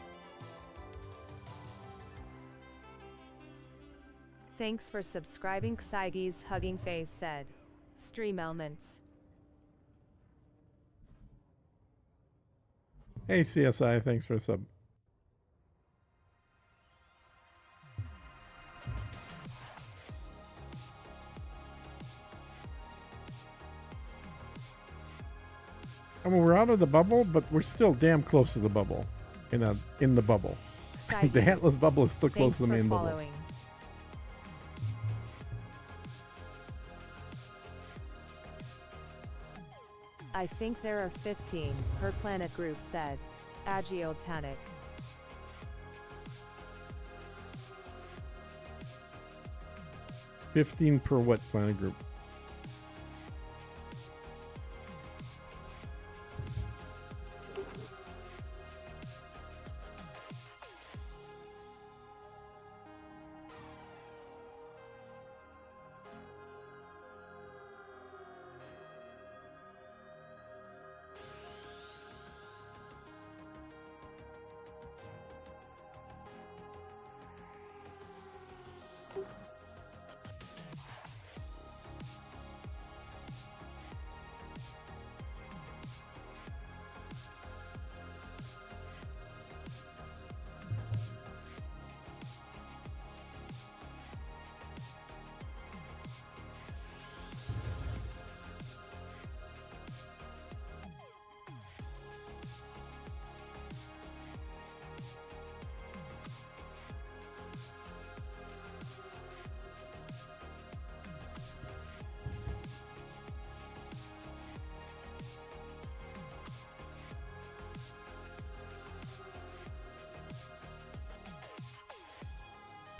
Thanks for subscribing. Xygi's hugging face said. Stream elements. Hey CSI, thanks for the sub. I mean, we're out of the bubble, but we're still damn close to the bubble. In the bubble. The Atlas bubble is still close to the main bubble. I think there are 15 per planet, group said. Agio panic. $15 per what planet group?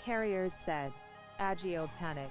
Carriers said. Agio panic.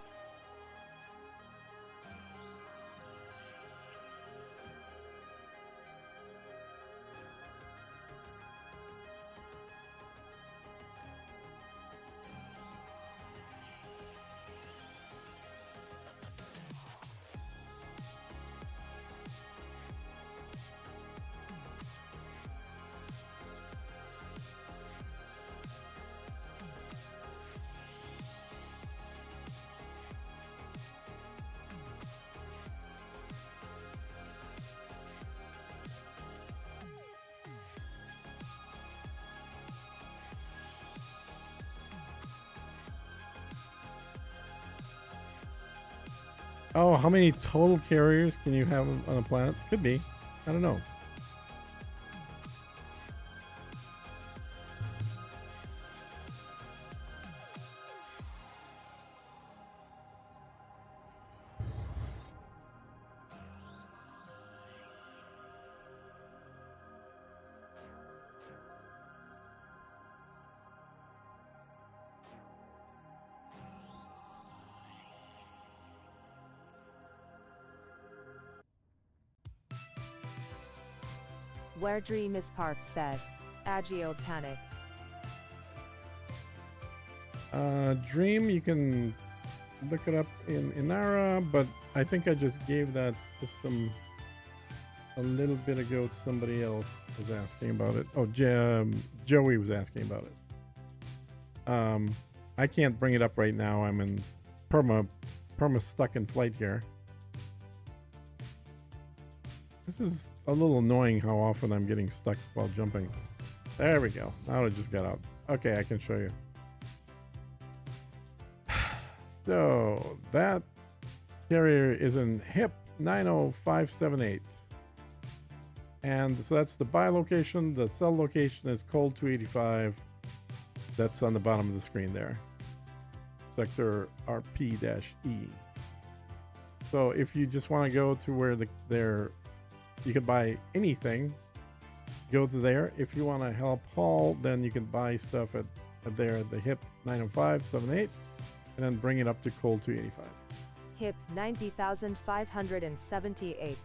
Oh, how many total carriers can you have on a planet? Could be. I don't know. Where dream is parked said. Agio panic. Dream, you can look it up in Inara, but I think I just gave that system a little bit ago to somebody else was asking about it. Oh, Joey was asking about it. I can't bring it up right now. I'm in perma stuck in flight here. This is a little annoying how often I'm getting stuck while jumping. There we go. Now it just got out. Okay, I can show you. So that carrier is in HIP 90578. And so that's the buy location. The sell location is Cold 285. That's on the bottom of the screen there. Sector RP-E. So if you just want to go to where you can buy anything, go to there. If you want to help haul, then you can buy stuff at there at the HIP 90578 and then bring it up to Cold 285. HIP 90,578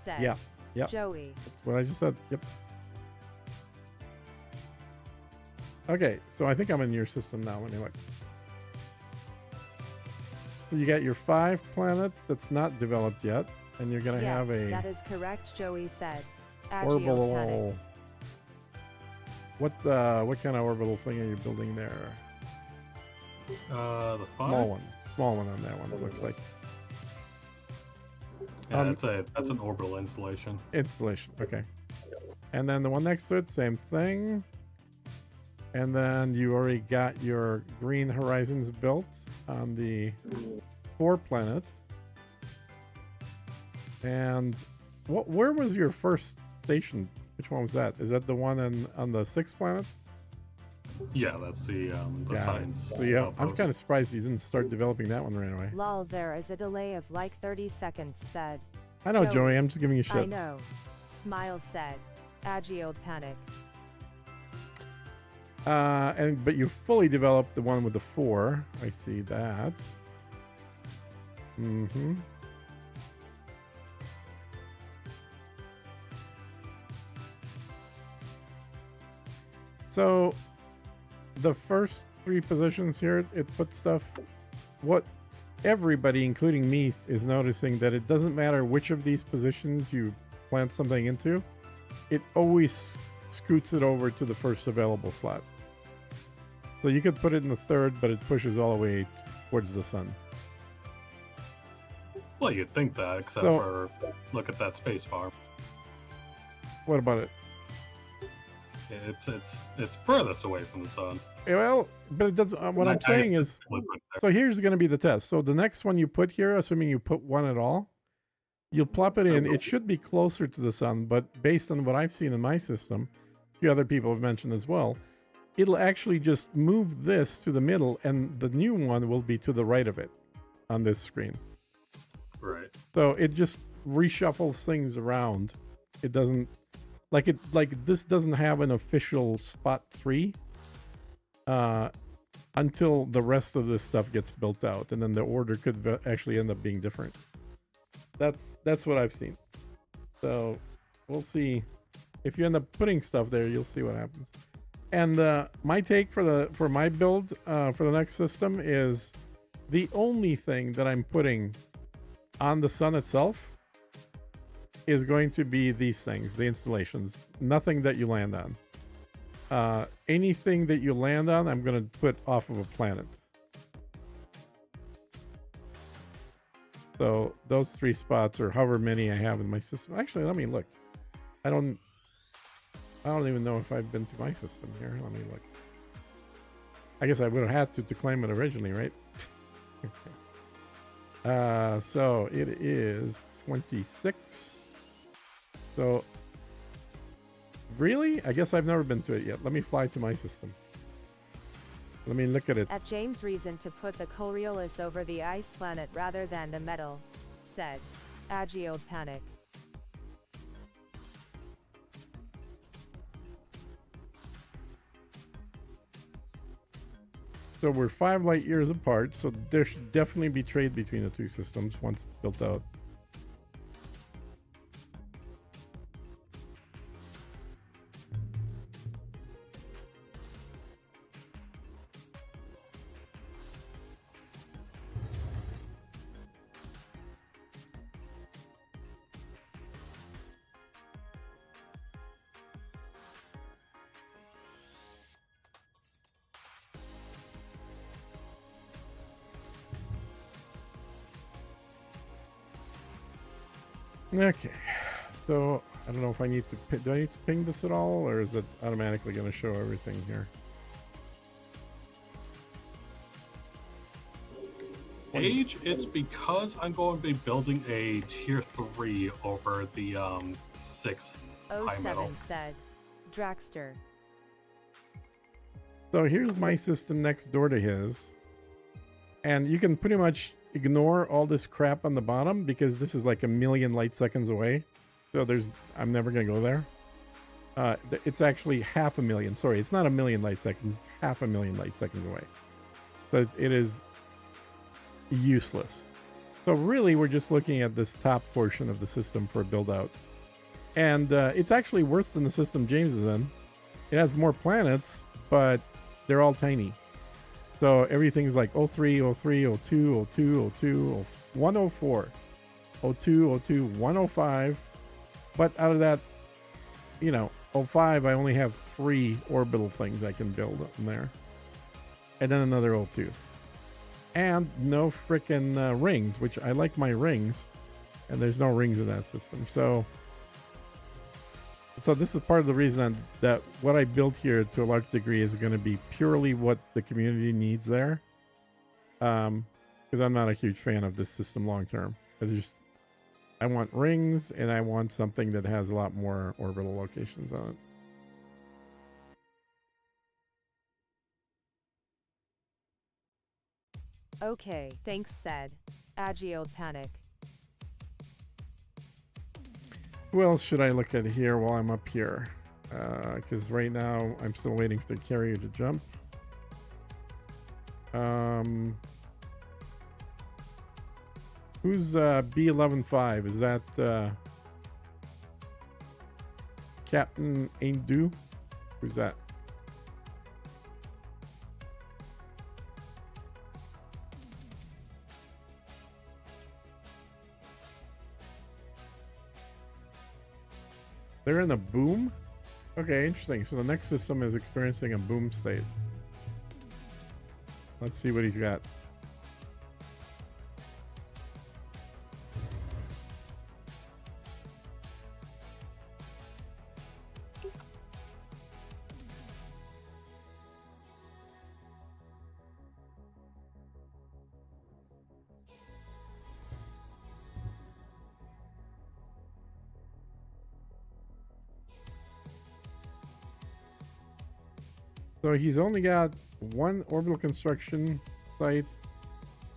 said. Yeah. Yep. Joey. That's what I just said. Yep. Okay, so I think I'm in your system now. Let me look. So you got your 5 planet that's not developed yet, and you're gonna have a that is correct, Joey said. Agio orbital. What kind of orbital thing are you building there? The 5? Small one on that one, it looks like. Yeah, that's an orbital installation. Installation, okay. And then the one next to it, same thing. And then you already got your Green Horizons built on the 4 planet. And where was your first station? Which one was that? Is that the one on the 6th planet? Yeah, that's the science. So yeah, I'm outpost. kind of surprised you didn't start developing that one right away. Lol, there is a delay of like 30 seconds, said. I know, Joey, Joey, I'm just giving you shit. I know. Smile said. Agioed panic. But you fully developed the one with the 4. I see that. Mm-hmm. So the first 3 positions here, it puts stuff. What everybody, including me, is noticing that it doesn't matter which of these positions you plant something into, it always scoots it over to the first available slot. So you could put it in the 3rd, but it pushes all the way towards the sun. Well, you'd think that, except for look at that space farm. What about it? It's furthest away from the sun. Well, but it doesn't. What I'm saying is, so here's going to be the test. So the next one you put here, assuming you put one at all, you'll plop it in. It should be closer to the sun, but based on what I've seen in my system, a few other people have mentioned as well, it'll actually just move this to the middle, and the new one will be to the right of it on this screen. Right. So it just reshuffles things around. It doesn't like this doesn't have an official spot 3 until the rest of this stuff gets built out, and then the order could actually end up being different. That's what I've seen. So we'll see. If you end up putting stuff there, you'll see what happens. And my take for my build for the next system is the only thing that I'm putting on the sun itself is going to be these things, the installations. Nothing that you land on. Anything that you land on, I'm going to put off of a planet. So those 3 spots, or however many I have in my system. Actually, let me look. I don't even know if I've been to my system here. Let me look. I guess I would have had to claim it originally, right? So it is 26. So really, I guess I've never been to it yet. Let me fly to my system. Let me look at it. At James' reason to put the Coriolis over the ice planet rather than the metal, said. Agioed panic. So we're 5 light years apart, so there should definitely be trade between the 2 systems once it's built out. Okay, so I don't know if I need to do I need to ping this at all, or is it automatically going to show everything here? Age, it's because I'm going to be building a tier 3 over the 6 high metal. 07 said. Draxter. So here's my system next door to his, and you can pretty much ignore all this crap on the bottom because this is like a million light seconds away. So I'm never gonna go there. It's actually 500,000. Sorry, it's not a million light seconds. It's 500,000 light seconds away. So it is useless. So really, we're just looking at this top portion of the system for a build out, and it's actually worse than the system James is in. It has more planets, but they're all tiny. So everything's like 03, 03, 02, 02, 02, 104, 02, 02, 105. But out of that, 05, I only have 3 orbital things I can build in there. And then another 02. and no frickin' rings, which I like my rings, and there's no rings in that system. So this is part of the reason that what I built here to a large degree is going to be purely what the community needs there. Because I'm not a huge fan of this system long term. I want rings, and I want something that has a lot more orbital locations on it. Okay, thanks said. Agio panic. Who else should I look at here while I'm up here? Because right now I'm still waiting for the carrier to jump. Who's B11.5? Is that Captain Aindu? Who's that? They're in a boom? Okay, interesting. So the next system is experiencing a boom state. Let's see what he's got. So he's only got one orbital construction site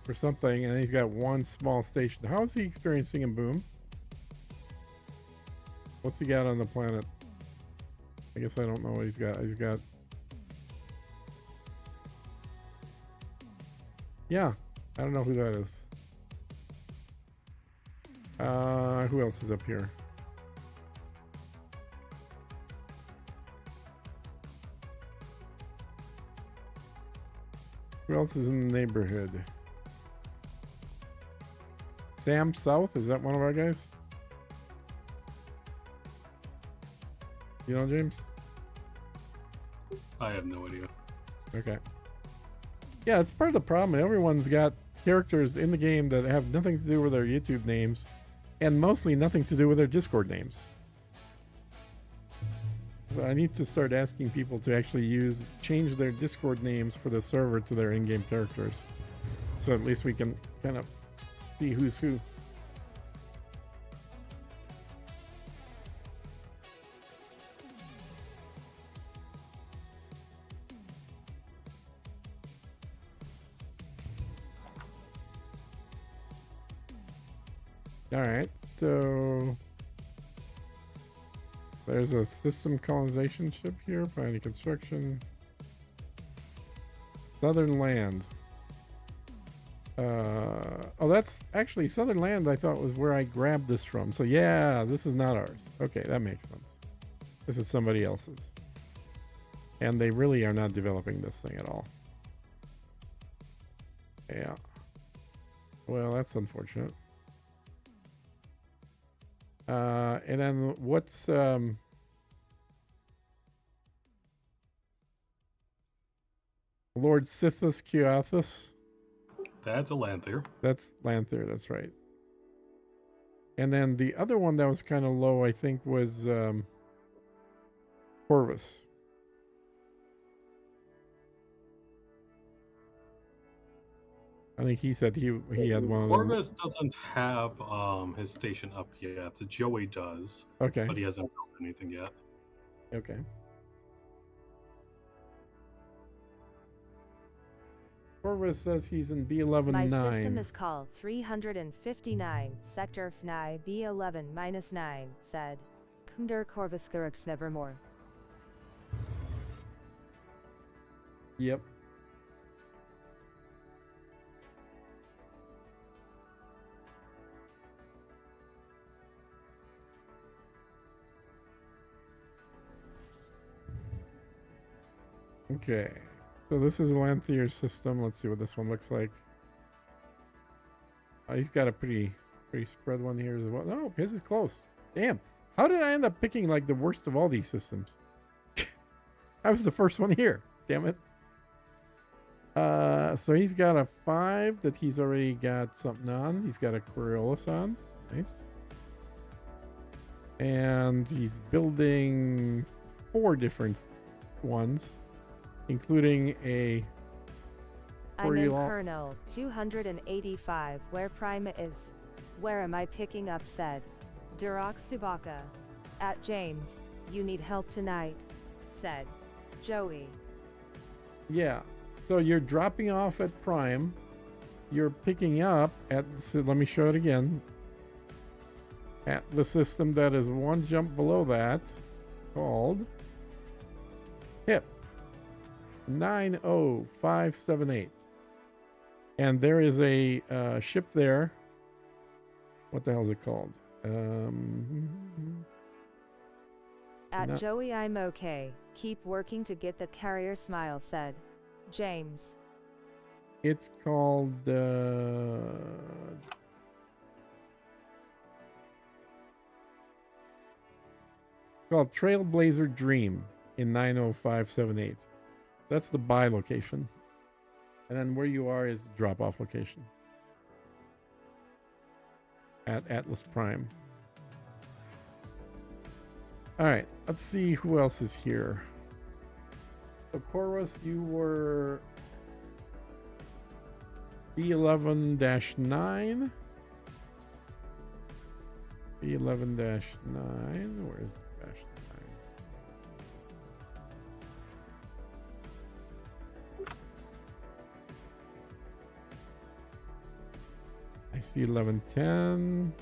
or something, and he's got one small station. How is he experiencing a boom? What's he got on the planet? I guess I don't know what he's got. He's got... Yeah, I don't know who that is. Who else is up here? Who else is in the neighborhood? Sam South? Is that one of our guys? You know, James? I have no idea. Okay. Yeah, it's part of the problem. Everyone's got characters in the game that have nothing to do with their YouTube names, and mostly nothing to do with their Discord names. So I need to start asking people to actually change their Discord names for the server to their in-game characters. So at least we can kind of see who's who. All right, so there's a system colonization ship here, planning construction. Southern Land. Oh, that's actually Southern Land. I thought was where I grabbed this from. So yeah, this is not ours. Okay, that makes sense. This is somebody else's. And they really are not developing this thing at all. Yeah. Well, that's unfortunate. And then what's Lord Sithis Kiathus? That's a Lanther. That's Lanther, that's right. And then the other one that was kind of low, I think, was Corvus. I think he said he had one of them. Corvus doesn't have his station up yet. Joey does. Okay. But he hasn't built anything yet. Okay. Corvus says he's in B11-9. My system is called 359, Sector FNI B11-9, said. Kumder Corvus Gurux Nevermore. Yep. Okay, so this is a Lanthier system. Let's see what this one looks like. He's got a pretty spread one here as well. No, his is close. Damn, how did I end up picking like the worst of all these systems? I was the first one here. Damn it. So he's got a 5 that he's already got something on. He's got a Coriolis on. Nice. And he's building 4 different ones, including a I'm in Coriolis. Colonel 285, where Prime is. Where am I picking up? Said Durak Subaka. At James, you need help tonight, said Joey. Yeah. So you're dropping off at Prime. You're picking up at, so let me show it again. At the system that is one jump below that, called HIP 90578. And there is a ship there. What the hell is it called? At No. Joey, I'm okay. Keep working to get the carrier. Smile, said James. It's called Trailblazer Dream in 90578. That's the buy location. And then where you are is the drop off location at Atlas Prime. All right, let's see who else is here. So Koros, you were B11-9. B11-9. Where's the dash 9? I see 1110.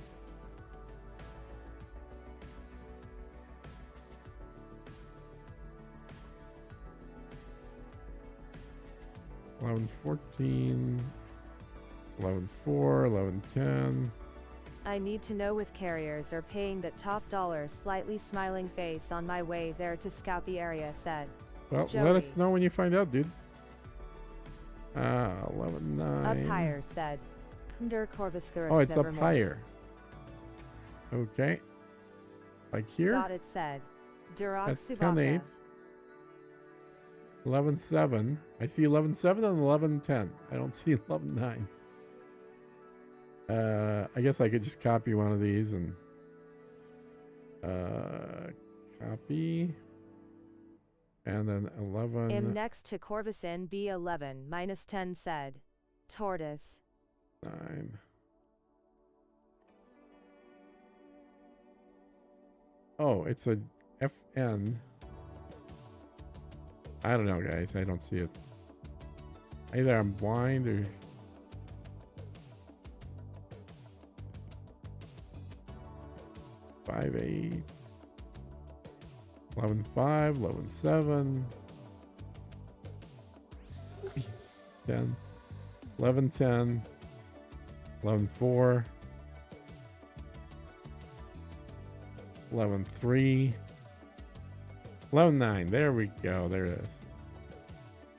$11.14, $11.4, $11.10. I need to know if carriers are paying that top dollar. Slightly smiling face on my way there to scout the area, said Well, Joey. let us know when you find out, dude. 11.9. Up higher, said Kunder Corvuscuris. Oh, it's up Nevermore. higher. Okay. Like here? Got it, said Durak That's Subaka. 10.8. 11.7. I see 11.7 and 11.10. I don't see 11.9. I guess I could just copy one of these and copy. And then 11. I'm next to Corvus in B11 -10, said Tortoise. 9. Oh, it's a FN. I don't know, guys. I don't see it. Either I'm blind or... Five, 8. 11.5, 11.7. 10. 11.10. 11.4. 11.3. 11.9. There we go. There it is.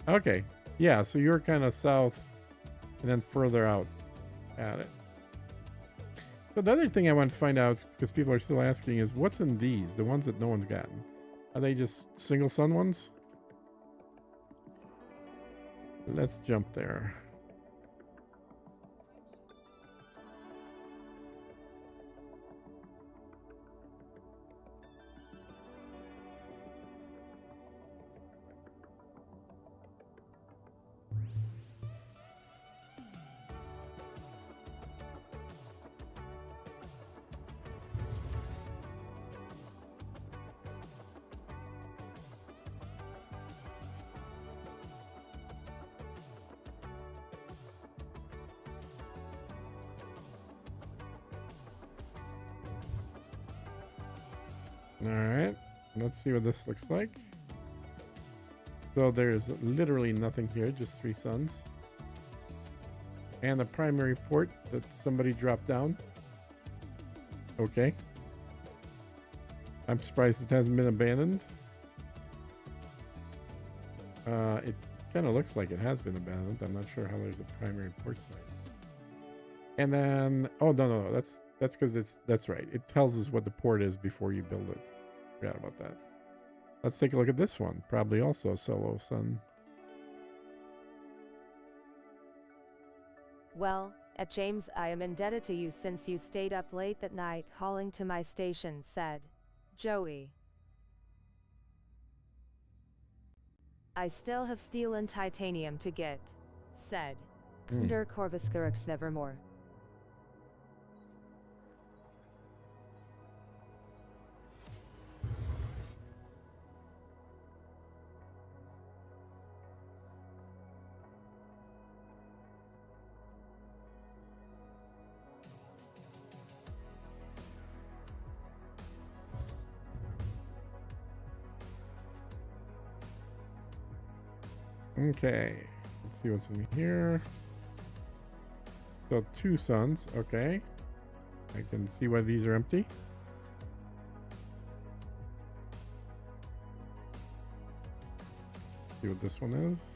Okay. Yeah, so you're kind of south and then further out at it. So the other thing I want to find out, because people are still asking, is what's in these? The ones that no one's gotten. Are they just single sun ones? Let's jump there. Alright, let's see what this looks like. So there's literally nothing here, just 3 suns. And a primary port that somebody dropped down. Okay. I'm surprised it hasn't been abandoned. It kind of looks like it has been abandoned. I'm not sure how there's a primary port site. And then, oh no, that's because that's right. It tells us what the port is before you build it. Forgot about that. Let's take a look at this one. Probably also solo sun. Well, at James, I am indebted to you since you stayed up late that night hauling to my station, said Joey. I still have steel and titanium to get, said Der Corvuscurix Nevermore. Okay, let's see what's in here. So 2 suns, okay. I can see why these are empty. See what this one is.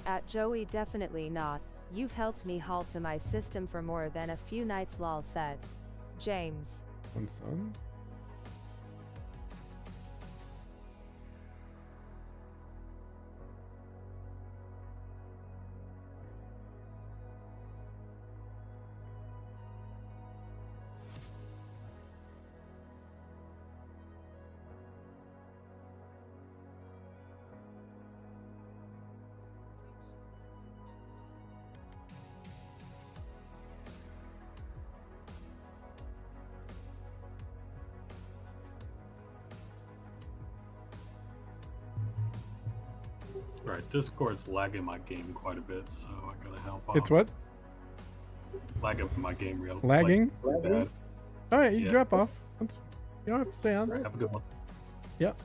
At Joey, definitely not. You've helped me haul to my system for more than a few nights, lol, said James. 1 sun. Alright, Discord's lagging my game quite a bit, so I gotta help out. It's what? Lagging my game real Lagging? Like, bad. Alright, you Yeah. drop off. You don't have to stay on. Alright, have a good one. Yep.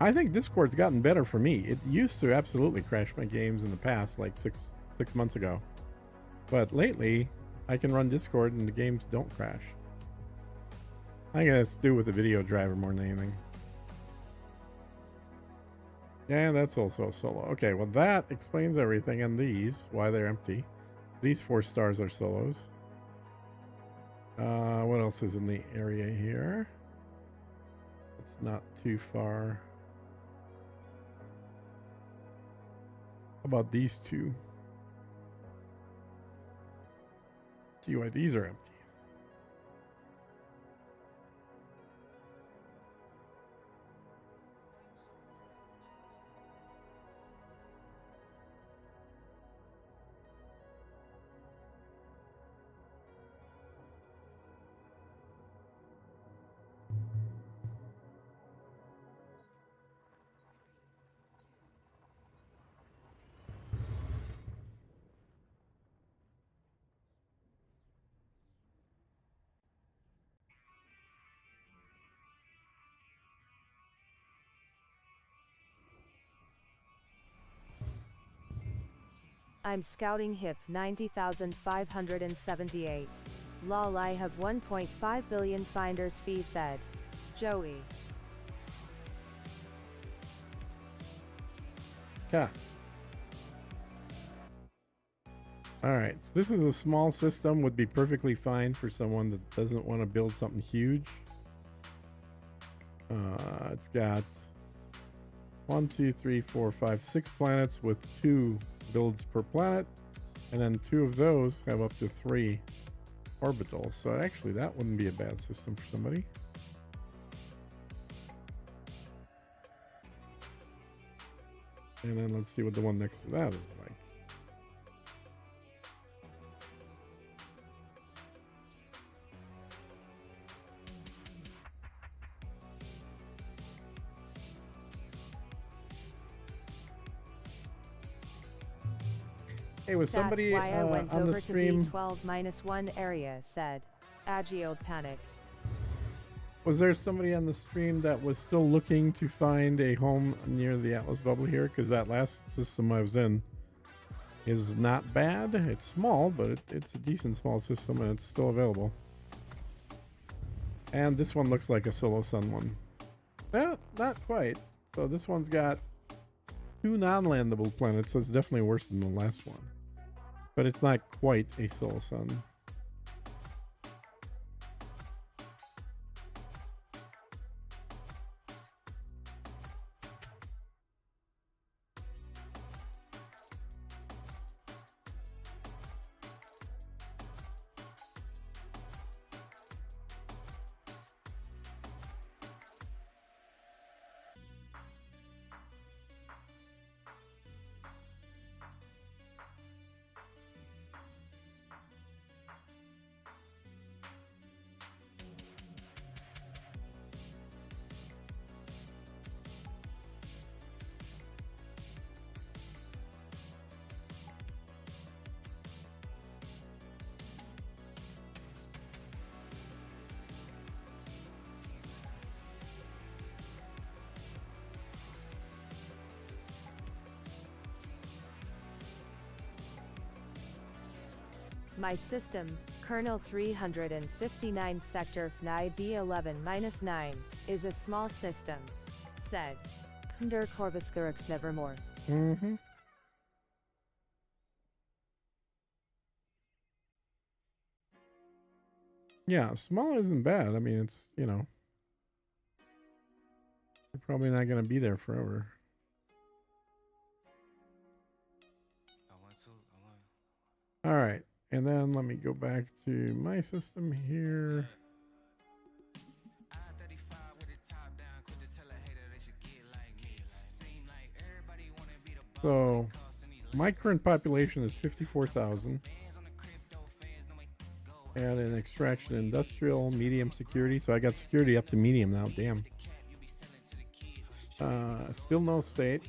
I think Discord's gotten better for me. It used to absolutely crash my games in the past, like six months ago. But lately, I can run Discord and the games don't crash. I think it's to do with the video driver more than anything. Yeah, that's also solo. Okay, well that explains everything. And these, why they're empty. These 4 stars are solos. What else is in the area here? It's not too far. How about these 2? See why these are empty. I'm scouting hip 90,578. Lol, I have 1.5 billion finder's fee, said Joey. Yeah. Alright, so this is a small system, would be perfectly fine for someone that doesn't want to build something huge. It's got 1, 2, 3, 4, 5, 6 planets with 2 builds per planet, and then 2 of those have up to 3 orbitals. So actually that wouldn't be a bad system for somebody. And then let's see what the one next to that is like. Hey, was somebody That's why I went on over the to stream? B12-1 area, said Agiold Panic. Was there somebody on the stream that was still looking to find a home near the Atlas bubble here? Because that last system I was in is not bad. It's small, but it's a decent small system, and it's still available. And this one looks like a Solo Sun one. Well, not quite. So this one's got 2 non-landable planets, so it's definitely worse than the last one. But it's not quite a Solo Sun. My system, kernel 359 sector FNI B11-9, is a small system, said Kunder Korviskurix Nevermore. Mm-hmm. Yeah, small isn't bad. I mean, it's, you know, you're probably not going to be there forever. All right. And then let me go back to my system here. So my current population is 54,000. And an extraction industrial, medium security. So I got security up to medium now. Damn. Still no state.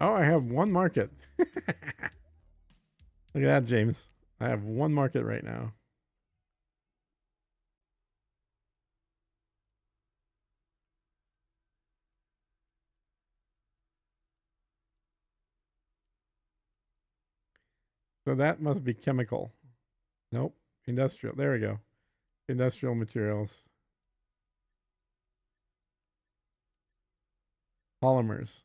Oh, I have one market. Look at that, James. I have one market right now. So that must be chemical. Nope. Industrial. There we go. Industrial materials. Polymers.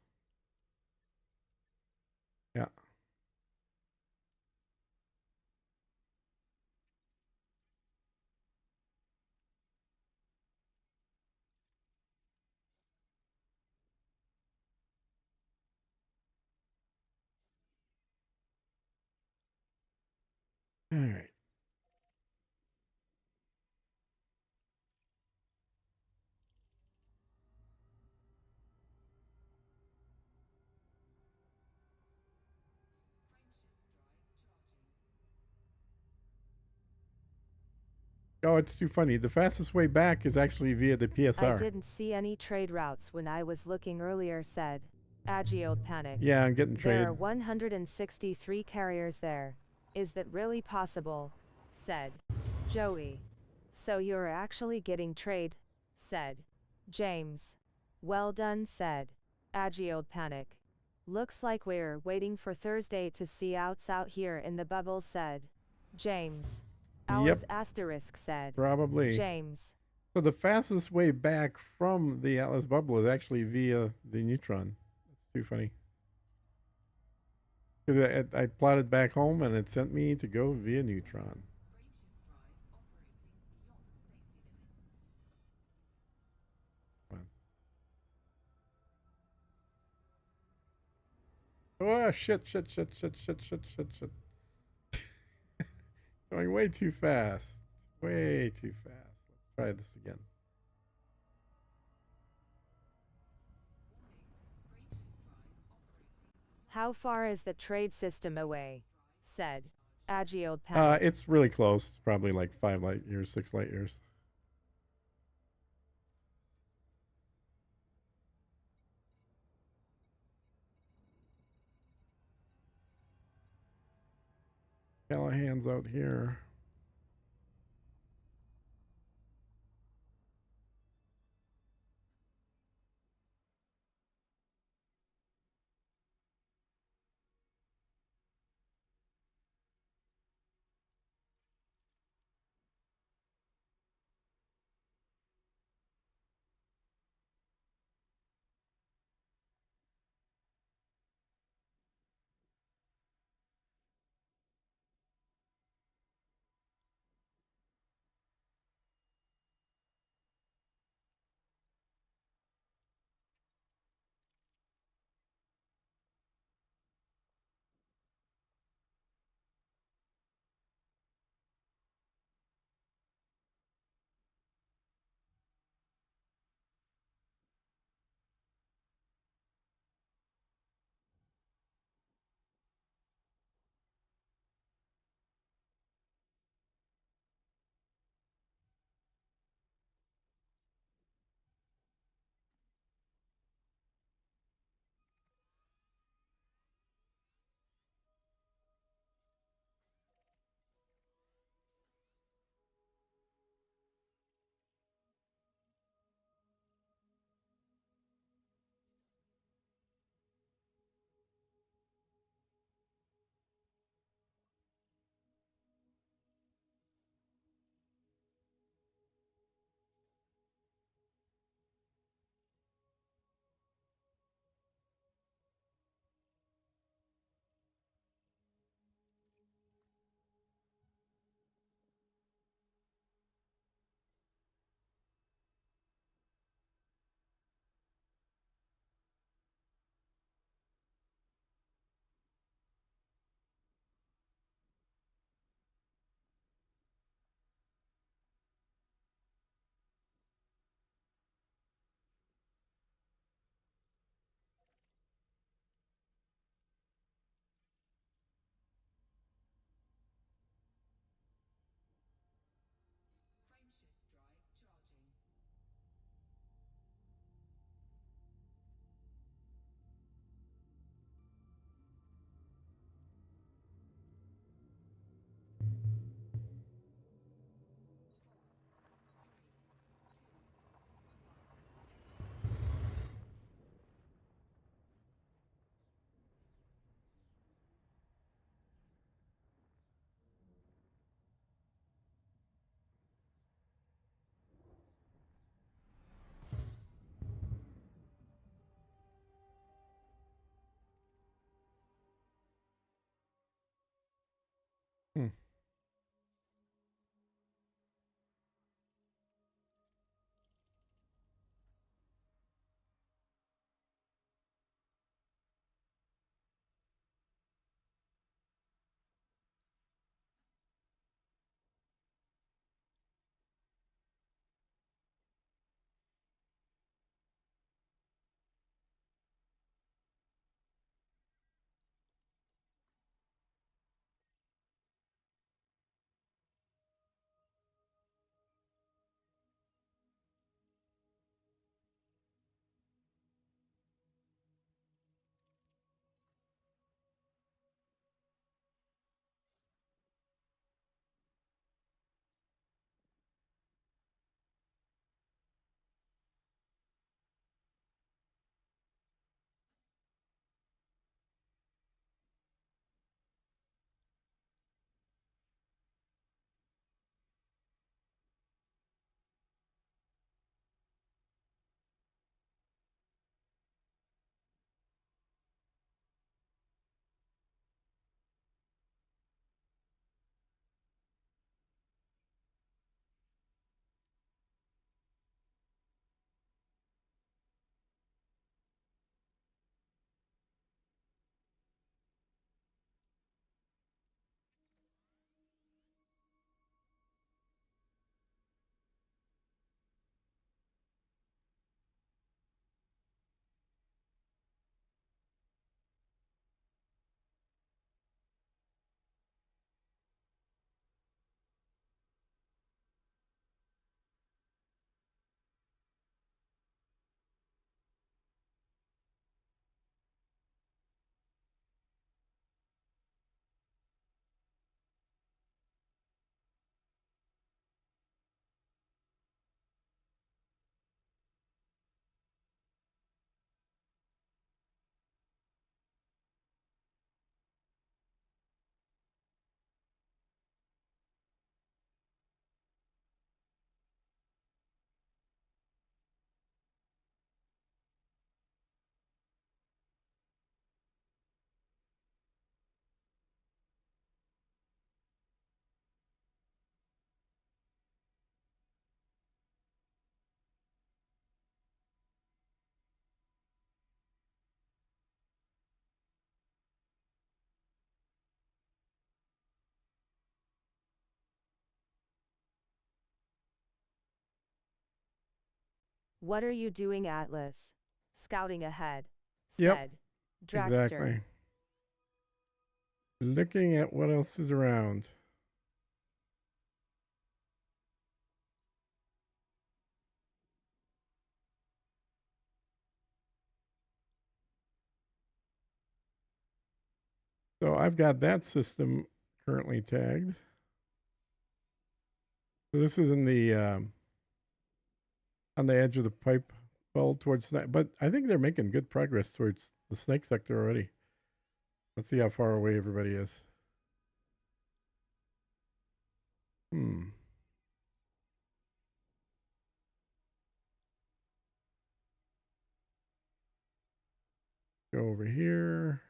Yeah. All right. Oh, it's too funny. The fastest way back is actually via the I PSR. didn't see any trade routes when I was looking earlier, said Agiode Panic. Yeah, I'm getting There trade. are 163 carriers there. Is that really possible? Said Joey. So you're actually getting trade? Said James. Well done, said Agiode Panic. Looks like we're waiting for Thursday to see outs out here in the bubble, said James. Ours Yep, asterisk, said probably. James. So the fastest way back from the Atlas bubble is actually via the neutron. That's too funny. Because I plotted back home and it sent me to go via neutron. Fun. Oh, shit. Going way too fast. Way too fast. Let's try this again. How far is the trade system away? Said Agiode Panic. It's really close. It's probably like 5 light years, 6 light years. Callahan's out here. Frameshift drive charging. Hmm. What are you doing, Atlas? Scouting ahead, Yep, said Dragster. exactly. Looking at what else is around. So I've got that system currently tagged. So this is in the on the edge of the pipe well towards snake, but I think they're making good progress towards the snake sector already. Let's see how far away everybody is. Go over here.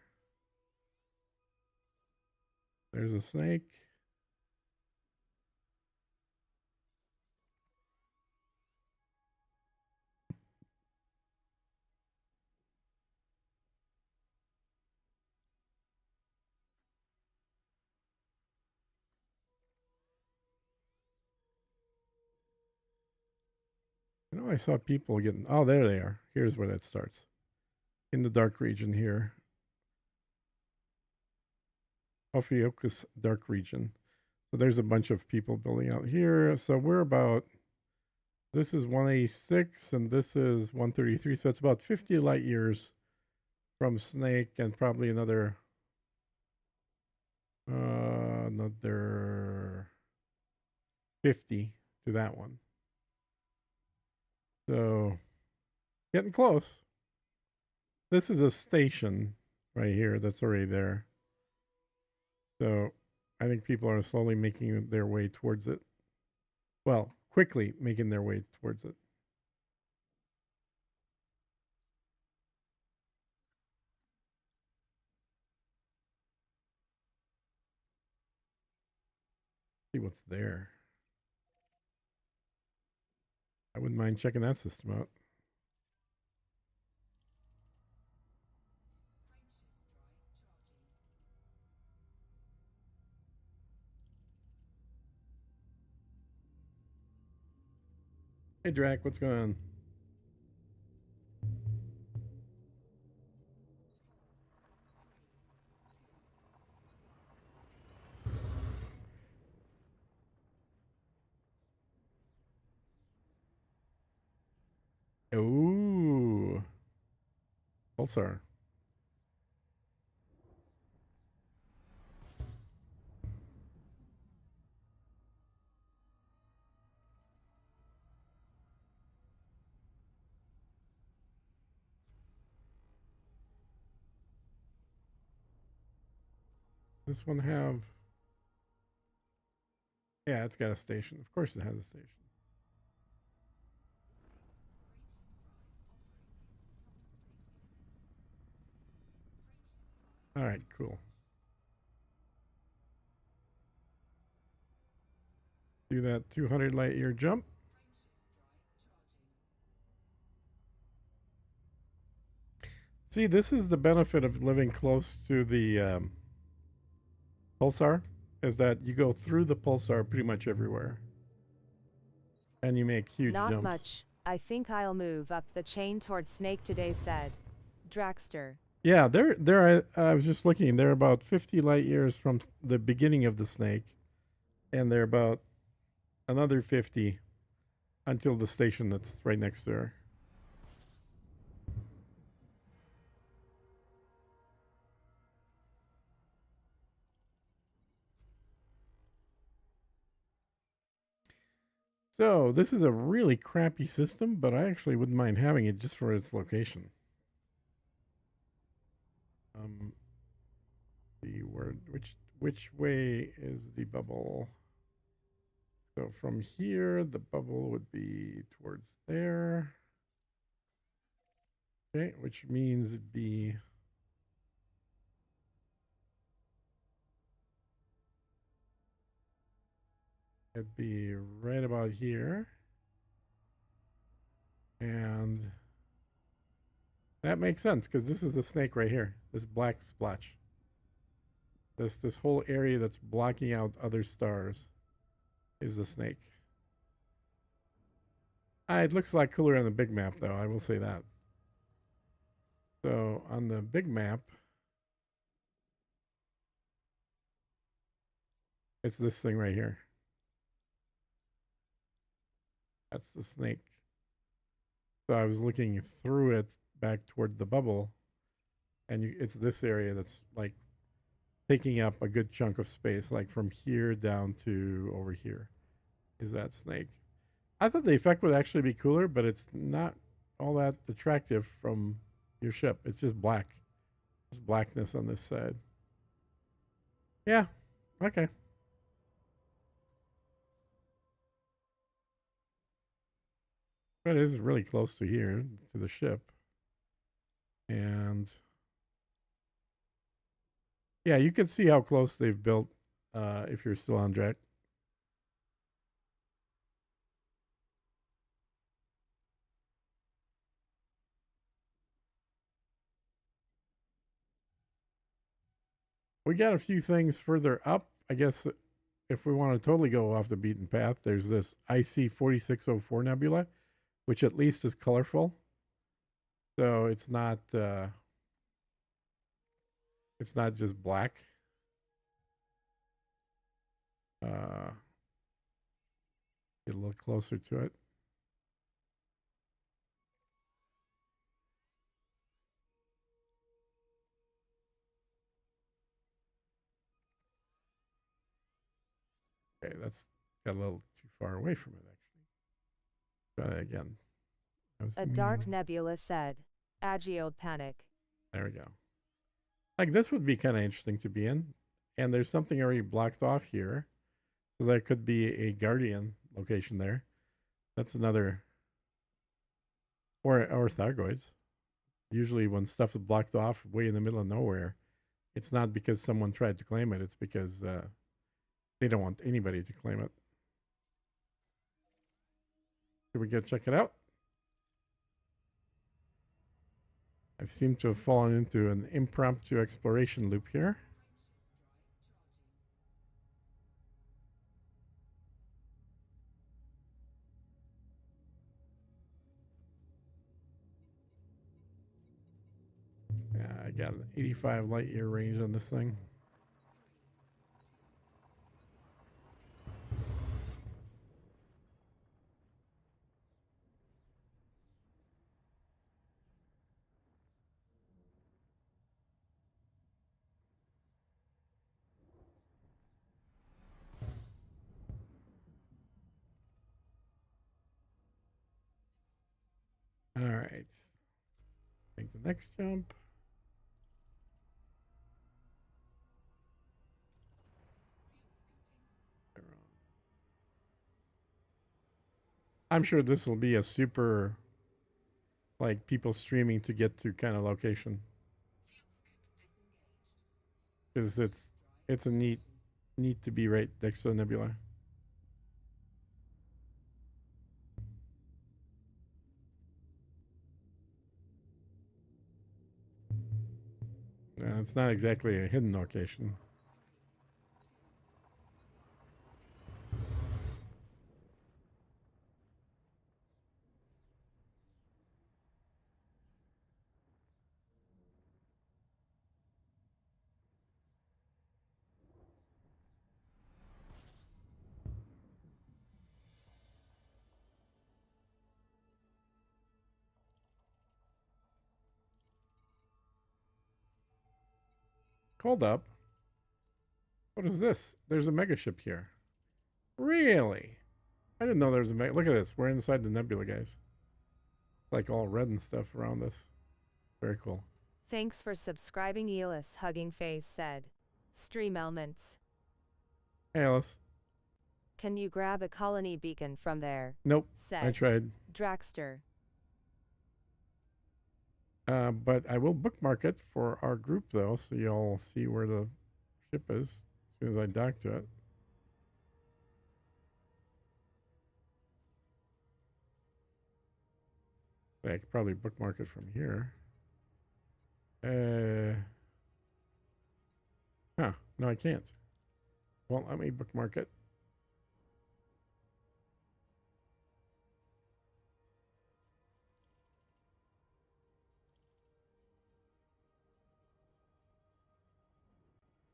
There's a snake. You know, I saw people getting. Oh, there they are. Here's where that starts. In the dark region here. Ophiuchus dark region. So there's a bunch of people building out here. So we're about. This is 186 and this is 133. So it's about 50 light years from Snake and probably another 50 to that one. So getting close. This is a station right here that's already there. So I think people are slowly making their way towards it. Well, quickly making their way towards it. See what's there. I wouldn't mind checking that system out. Hey Drac, what's going on? Ooh. Pulsar. This one have... Yeah, it's got a station. Of course it has a station. All right, cool. Do that 200 light year jump. See, this is the benefit of living close to the pulsar, is that you go through the pulsar pretty much everywhere. And you make huge Not jumps. much. I think I'll move up the chain towards Snake today, said Dragster. Yeah, I was just looking. They're about 50 light years from the beginning of the snake, and they're about another 50 until the station that's right next to her. So this is a really crappy system, but I actually wouldn't mind having it just for its location. The word, which way is the bubble? So from here, the bubble would be towards there. Okay, which means it'd be right about here. And that makes sense because this is a snake right here. This black splotch. This whole area that's blocking out other stars is the snake. It looks a lot cooler on the big map, though. I will say that. So on the big map, it's this thing right here. That's the snake. So I was looking through it back toward the bubble, and it's this area that's like taking up a good chunk of space, like from here down to over here. Is that snake? I thought the effect would actually be cooler, but it's not all that attractive from your ship. It's just black. There's blackness on this side. Yeah. Okay. But it is really close to here, to the ship. And yeah, you can see how close they've built if you're still on deck. We got a few things further up. I guess if we want to totally go off the beaten path, there's this IC 4604 nebula, which at least is colorful. So it's not just black. Get a little closer to it. Okay, that's got a little too far away from it, actually. Try that again. A dark nebula said. Agioed panic. There we go. Like this would be kind of interesting to be in. And there's something already blocked off here. So there could be a Guardian location there. That's another. Or Thargoids. Usually when stuff is blocked off way in the middle of nowhere, it's not because someone tried to claim it. It's because they don't want anybody to claim it. Should we go check it out? I seem to have fallen into an impromptu exploration loop here. Yeah, I got an 85 light year range on this thing. All right. Make the next jump. I'm sure this will be a super, like, people streaming to get to kind of location. Because it's a neat to be right next to the nebula. It's not exactly a hidden location. Hold up. What is this? There's a megaship here. Really? I didn't know there was a mega. Look at this. We're inside the nebula, guys. Like all red and stuff around us. Very cool. Thanks for subscribing. Elis Hugging Face said. Stream elements. Hey, Alice. Can you grab a colony beacon from there? Nope. Said I tried. Draxter. But I will bookmark it for our group, though, so you'll see where the ship is as soon as I dock to it. I could probably bookmark it from here. No, I can't. Won't let me bookmark it.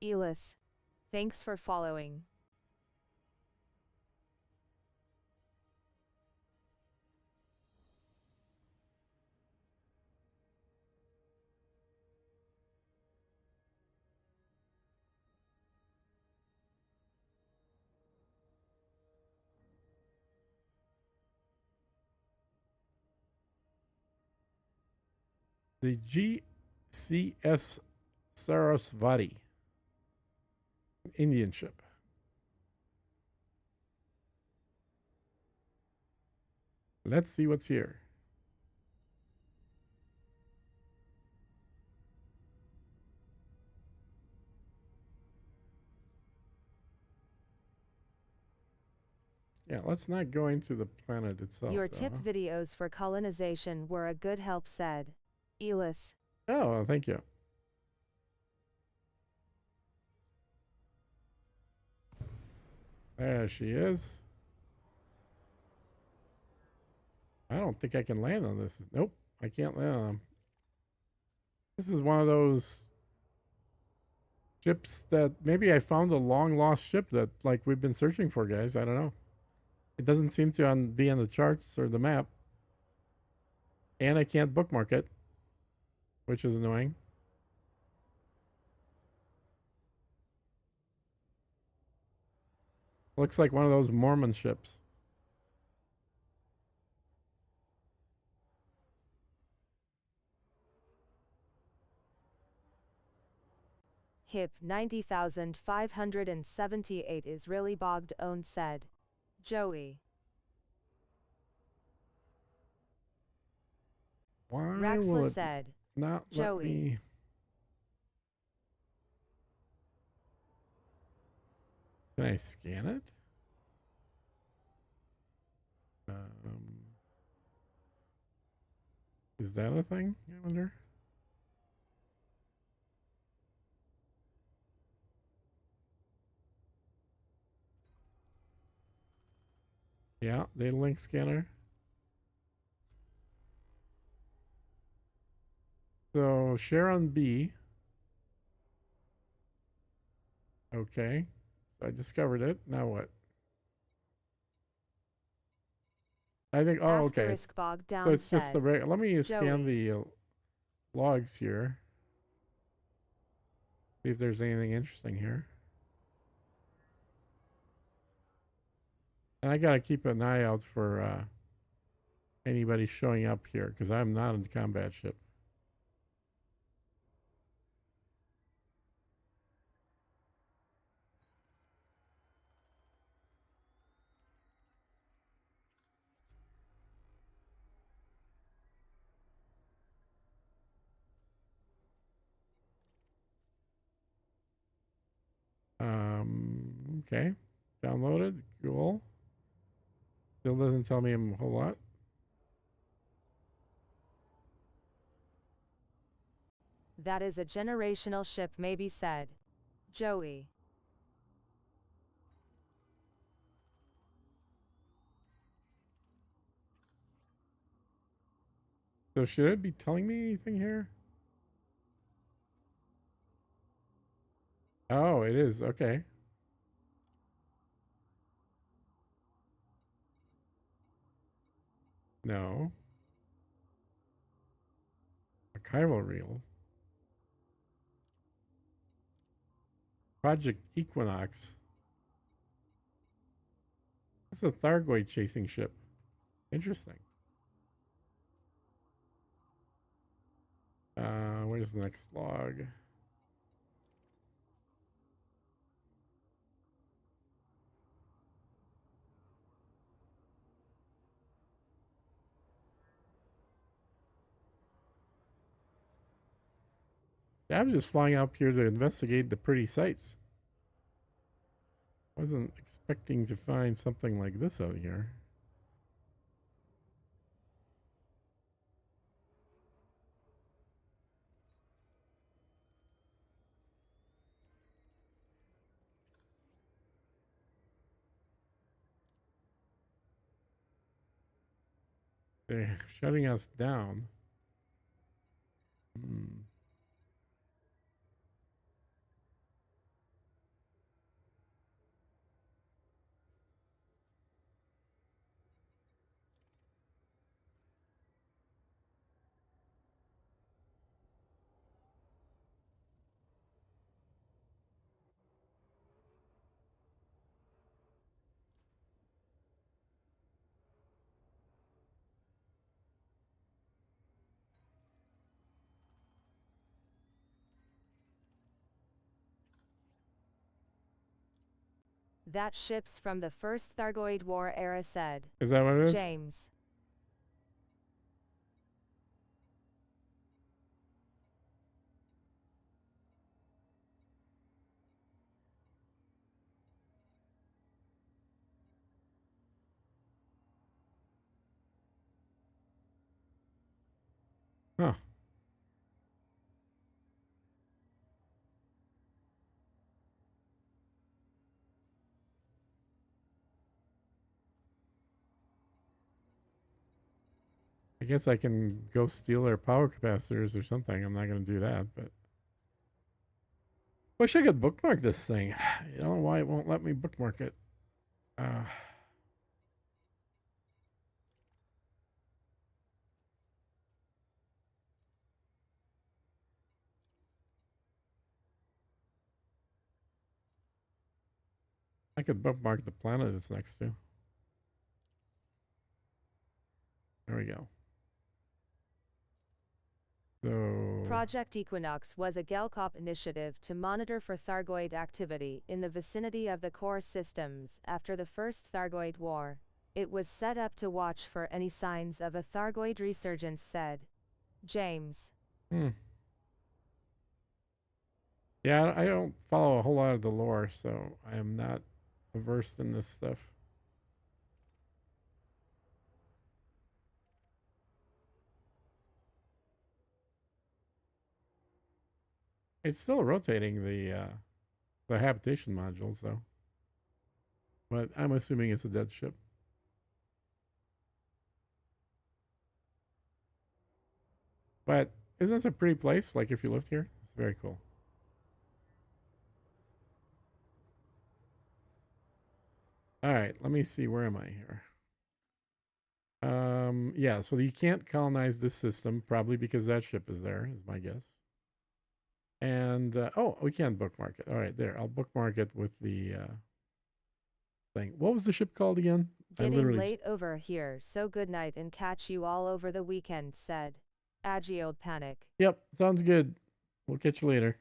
Elis. Thanks for following. The GCS Sarasvati. Indian ship. Let's see what's here. Yeah, let's not go into the planet itself. Your though, tip huh? videos for colonization were a good help, said Elis. Oh, well, thank you. There she is. I don't think I can land on this. Nope, I can't land on them. This is one of those ships that maybe I found a long lost ship that like we've been searching for, guys. I don't know. It doesn't seem to be on the charts or the map. And I can't bookmark it, which is annoying. Looks like one of those Mormon ships. Hip 90,578 is really bogged owned, said Joey. Why will Raxla it said not let Joey. me? Can I scan it? Is that a thing? I wonder. Yeah, data link scanner. So share on B. Okay. So I discovered it. Now what? I think. Oh, okay. Asterisk bogged down, So it's just the said let me scan Joey. the logs here. See if there's anything interesting here. And I gotta keep an eye out for anybody showing up here because I'm not in the combat ship. Okay. Downloaded. Cool. Still doesn't tell me a whole lot. That is a generational ship, maybe, said Joey. So should it be telling me anything here? Oh, it is. Okay. No. Archival reel. Project Equinox. It's a Thargoid chasing ship. Interesting. Where's the next log? Yeah, I'm just flying up here to investigate the pretty sights. Wasn't expecting to find something like this out here. They're shutting us down. That ship's from the First Thargoid War era, said Is that what it is? James. Huh. I guess I can go steal their power capacitors or something. I'm not going to do that, but wish I could bookmark this thing. I don't know why it won't let me bookmark it. I could bookmark the planet it's next to. There we go. So Project Equinox was a Gelcop initiative to monitor for Thargoid activity in the vicinity of the core systems after the First Thargoid War. It was set up to watch for any signs of a Thargoid resurgence, said James. yeah, I don't follow a whole lot of the lore, so I am not versed in this stuff. It's still rotating the habitation modules though. But I'm assuming it's a dead ship. But isn't this a pretty place? Like if you lived here? It's very cool. Alright, let me see. Where am I here? Yeah, so you can't colonize this system, probably because that ship is there, is my guess. And oh, we can bookmark it. All right, there. I'll bookmark it with the thing. What was the ship called again? Getting late over here, so good night and catch you all over the weekend, said Agiode Panic. Yep, sounds good. We'll catch you later.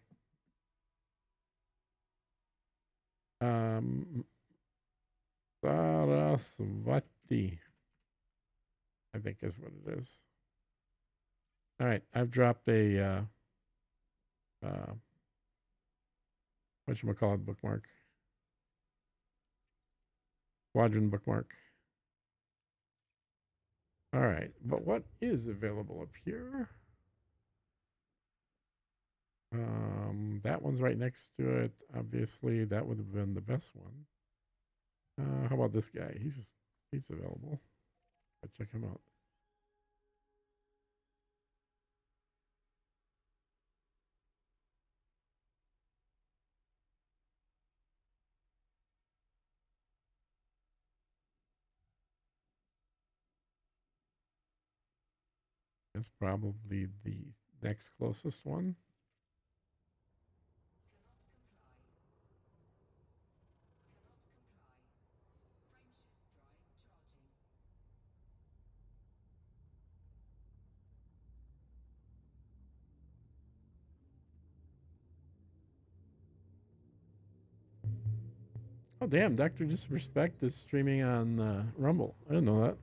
Saraswati, I think is what it is. All right, I've dropped a whatchamacallit bookmark. Squadron bookmark. All right, but what is available up here? That one's right next to it. Obviously, that would have been the best one. How about this guy? He's available. I'll check him out. That's probably the next closest one. Oh damn! Dr. Disrespect is streaming on Rumble. I didn't know that.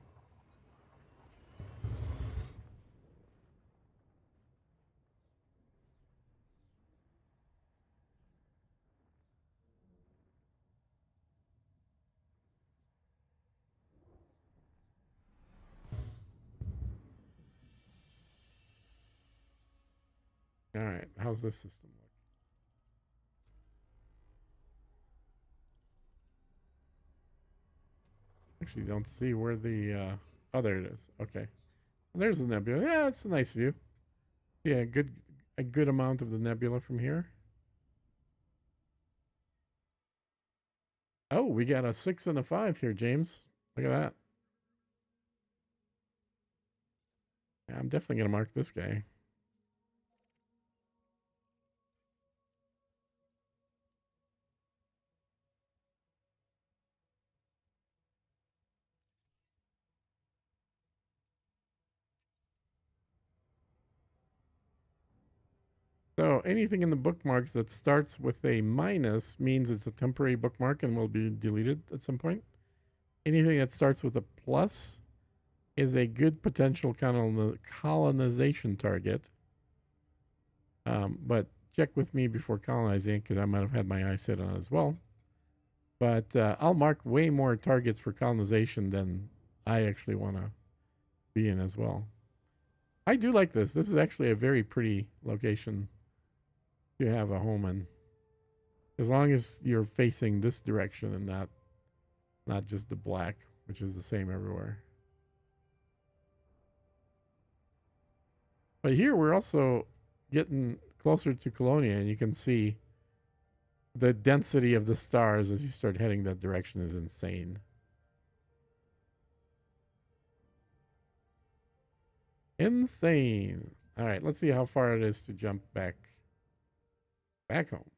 All right, how's this system look? Actually, don't see where the oh, there it is. Okay, there's the nebula. Yeah, it's a nice view. Yeah, a good amount of the nebula from here. Oh, we got a 6 and a 5 here, James. Look at that. Yeah, I'm definitely gonna mark this guy. So anything in the bookmarks that starts with a minus means it's a temporary bookmark and will be deleted at some point. Anything that starts with a plus is a good potential colonization target. But check with me before colonizing because I might have had my eye set on it as well. But I'll mark way more targets for colonization than I actually want to be in as well. I do like this. This is actually a very pretty location to have a home in. As long as you're facing this direction and not just the black, which is the same everywhere. But here we're also getting closer to Colonia, and you can see the density of the stars as you start heading that direction is insane. Insane. All right, let's see how far it is to jump back home.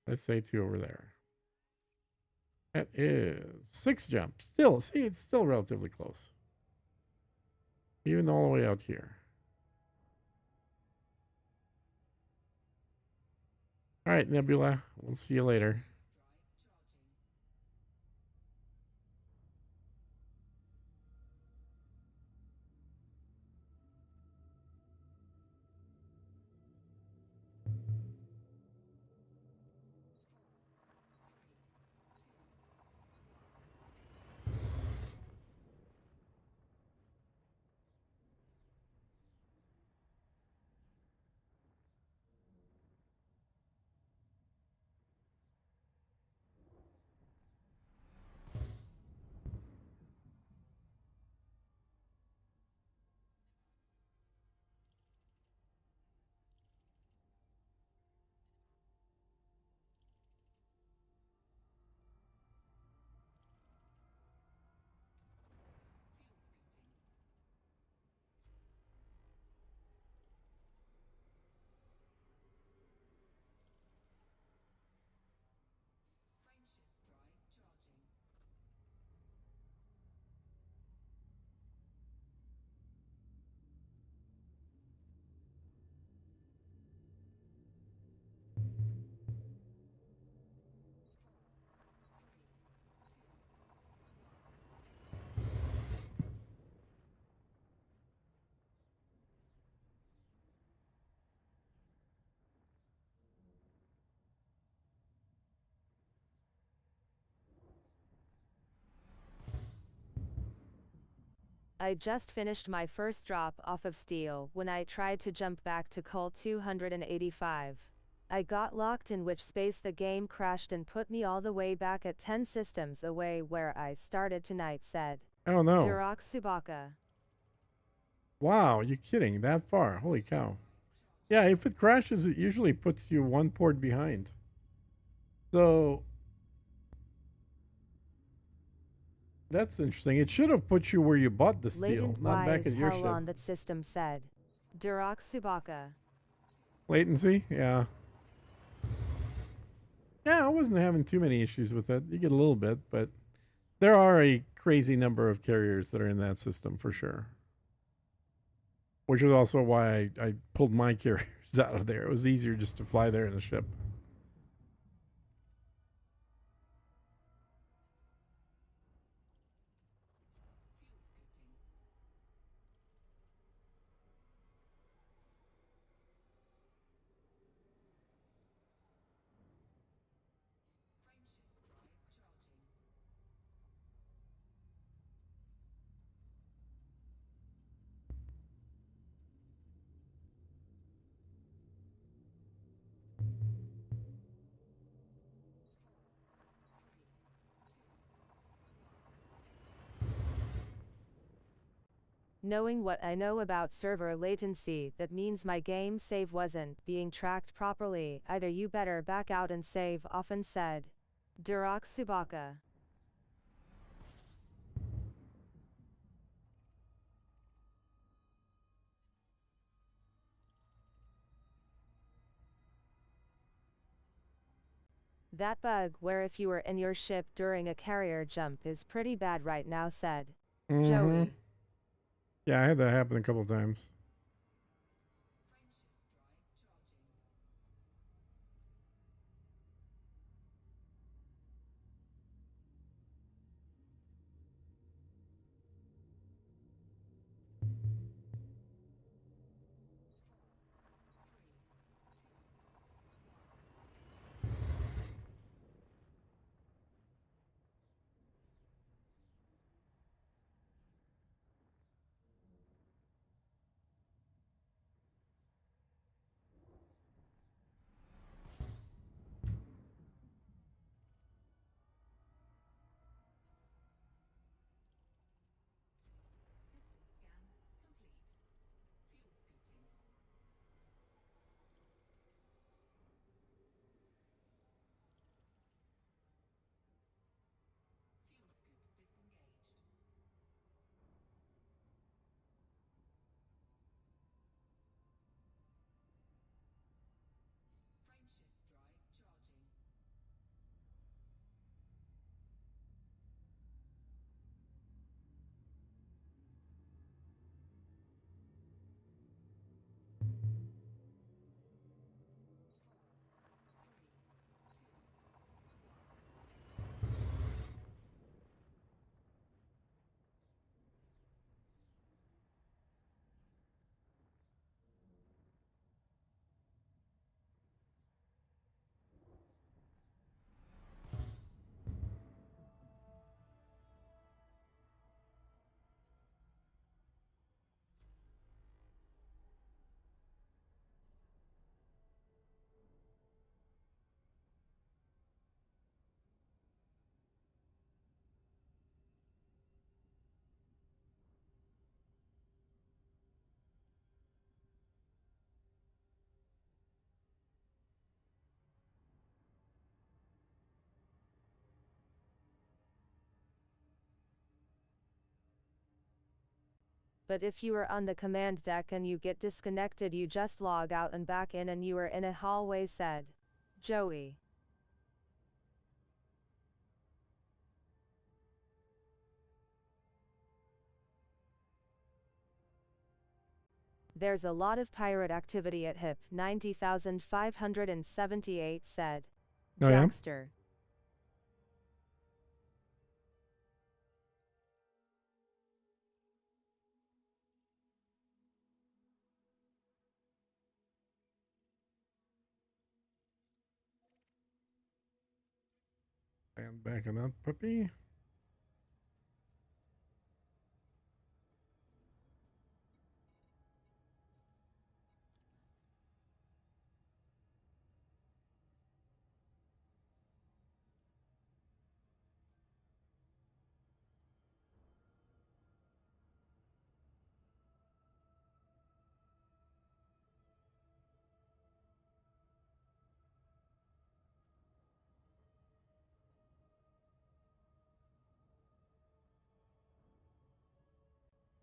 Let's say 2 over there. That is 6 jumps. Still, see, it's still relatively close. Even all the way out here. All right, Nebula. We'll see you later. I just finished my first drop off of steel when I tried to jump back to Col 285. I got locked, in which space the game crashed and put me all the way back at 10 systems away where I started tonight, said Oh no. Durak Subaka. Wow, you kidding? That far? Holy cow. Yeah, if it crashes, it usually puts you 1 port behind. So that's interesting. It should have put you where you bought the steel, Latent not back Y at your hell ship. on that system, said Durak Subaka. Latency? Yeah. Yeah, I wasn't having too many issues with it. You get a little bit, but there are a crazy number of carriers that are in that system for sure. Which is also why I pulled my carriers out of there. It was easier just to fly there in the ship. Knowing what I know about server latency, that means my game save wasn't being tracked properly. Either you better back out and save, often said Durak Subaka. That bug where if you were in your ship during a carrier jump is pretty bad right now, said Joey. Yeah, I had that happen a couple times. System scan complete. Fuel scooping. Fuel scoop disengaged. Frameshift drive charging. But if you are on the command deck and you get disconnected, you just log out and back in and you are in a hallway, said Joey. There's a lot of pirate activity at HIP 90,578, said Oh, yeah? Jackster. And back on that puppy.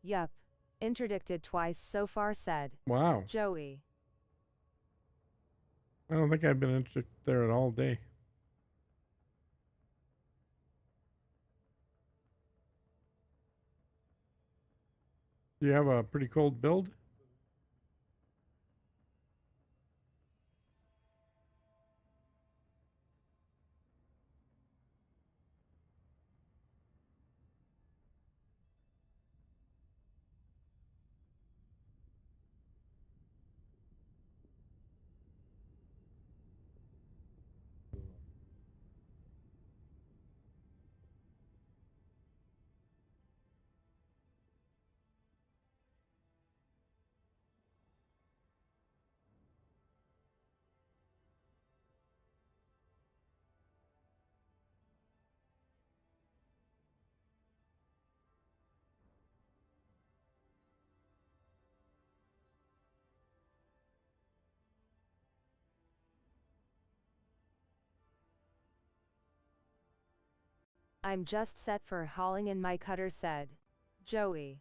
Yup. Interdicted twice so far, said Wow. Joey. I don't think I've been interested there at all day. Do you have a pretty cold build? I'm just set for hauling in my cutter, said Joey.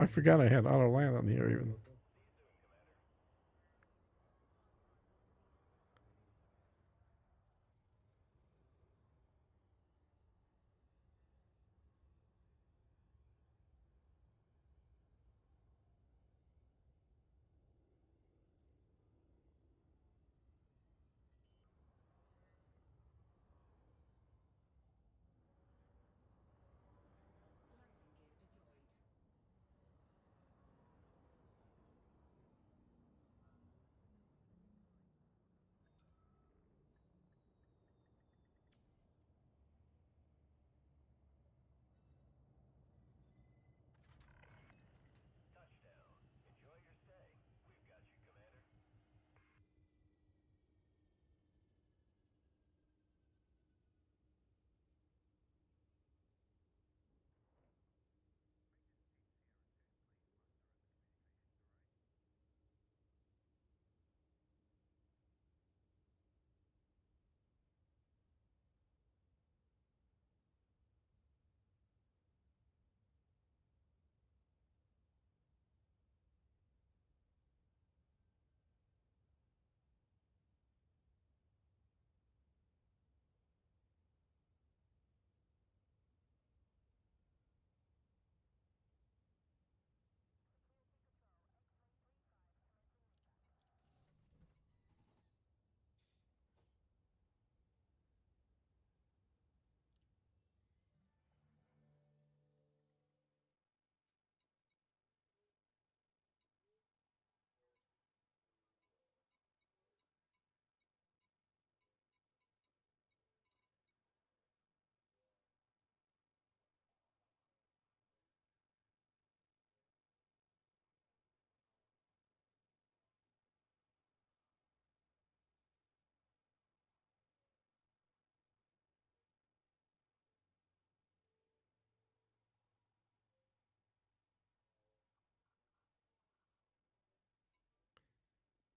I forgot I had auto land on here even. Landing gear deployed. Touchdown. Enjoy your stay. We've got you, Commander.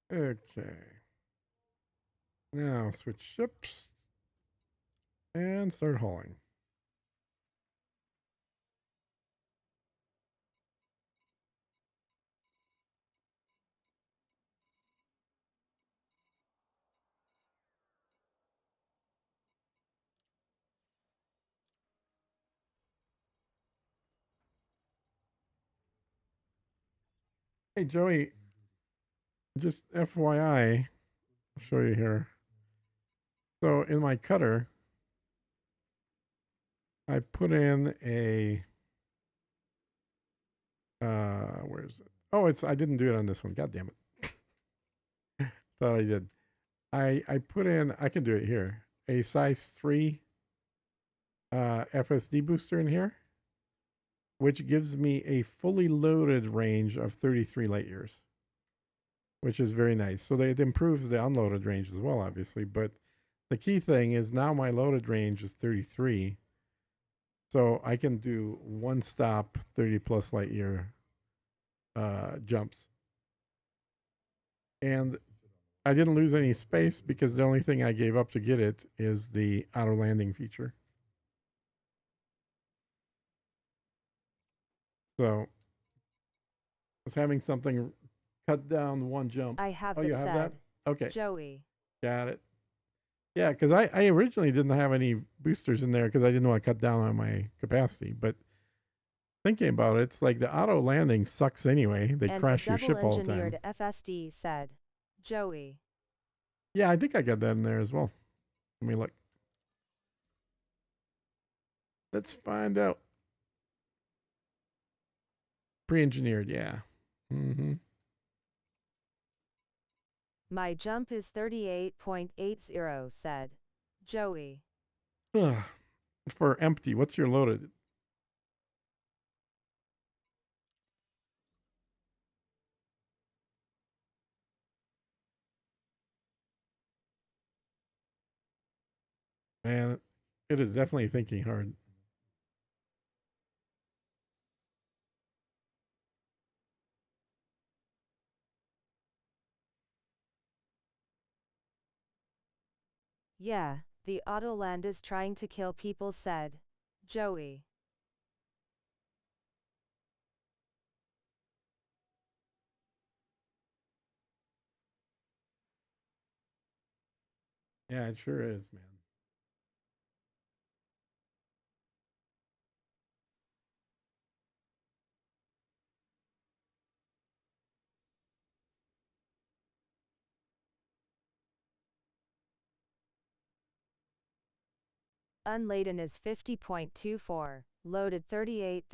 Okay. Now switch ships and start hauling. Hey Joey, just FYI, I'll show you here. So in my cutter, I put in a where is it? Oh, I didn't do it on this one. God damn it. Thought I did. I put in, I can do it here, a size 3 FSD booster in here, which gives me a fully loaded range of 33 light years, which is very nice. So it improves the unloaded range as well, obviously. But the key thing is now my loaded range is 33. So I can do one stop 30 plus light year jumps. And I didn't lose any space because the only thing I gave up to get it is the auto landing feature. So it's having something cut down one jump. I have Oh, it you have that? said. Okay, Joey. got it. Yeah, because I originally didn't have any boosters in there because I didn't want to cut down on my capacity. But thinking about it, it's like the auto landing sucks anyway. They And crash the your ship all the time. double-engineered FSD said. Joey. Yeah, I think I got that in there as well. Let me look. Let's find out. Pre-engineered, yeah. Mm-hmm. My jump is 38.80 said. Joey. For empty, what's your loaded? Man, it is definitely thinking hard. Yeah, the Autoland is trying to kill people said. Joey. Yeah, it sure is, man. Unladen is 50.24. Loaded 38.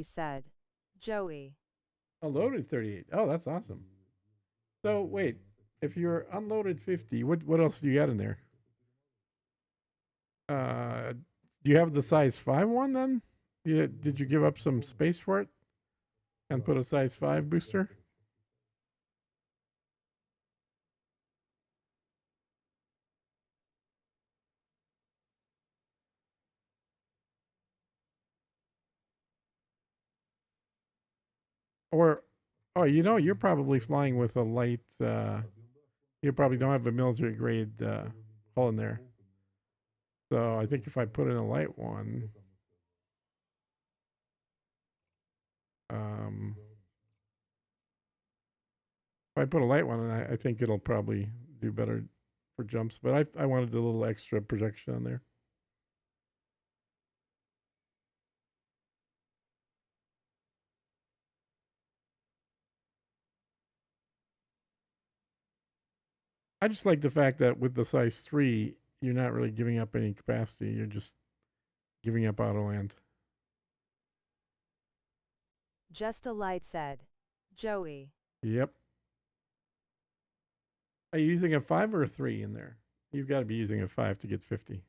Said. Joey. A loaded 38. Oh, that's awesome. So wait, if you're unloaded 50, what else do you got in there? Uh, do you have the size 5 one then? Did you give up some space for it and put a size 5 booster? Or, oh, you're probably flying with a light. You probably don't have a military grade hull in there. So I think if I put in a light one, um, if I put a light one, in, I think it'll probably do better for jumps. But I wanted a little extra projection on there. I just like the fact that with the size 3, you're not really giving up any capacity. You're just giving up auto land. Just a light said. Joey. Yep. Are you using a 5 or a 3 in there? You've got to be using a 5 to get 50.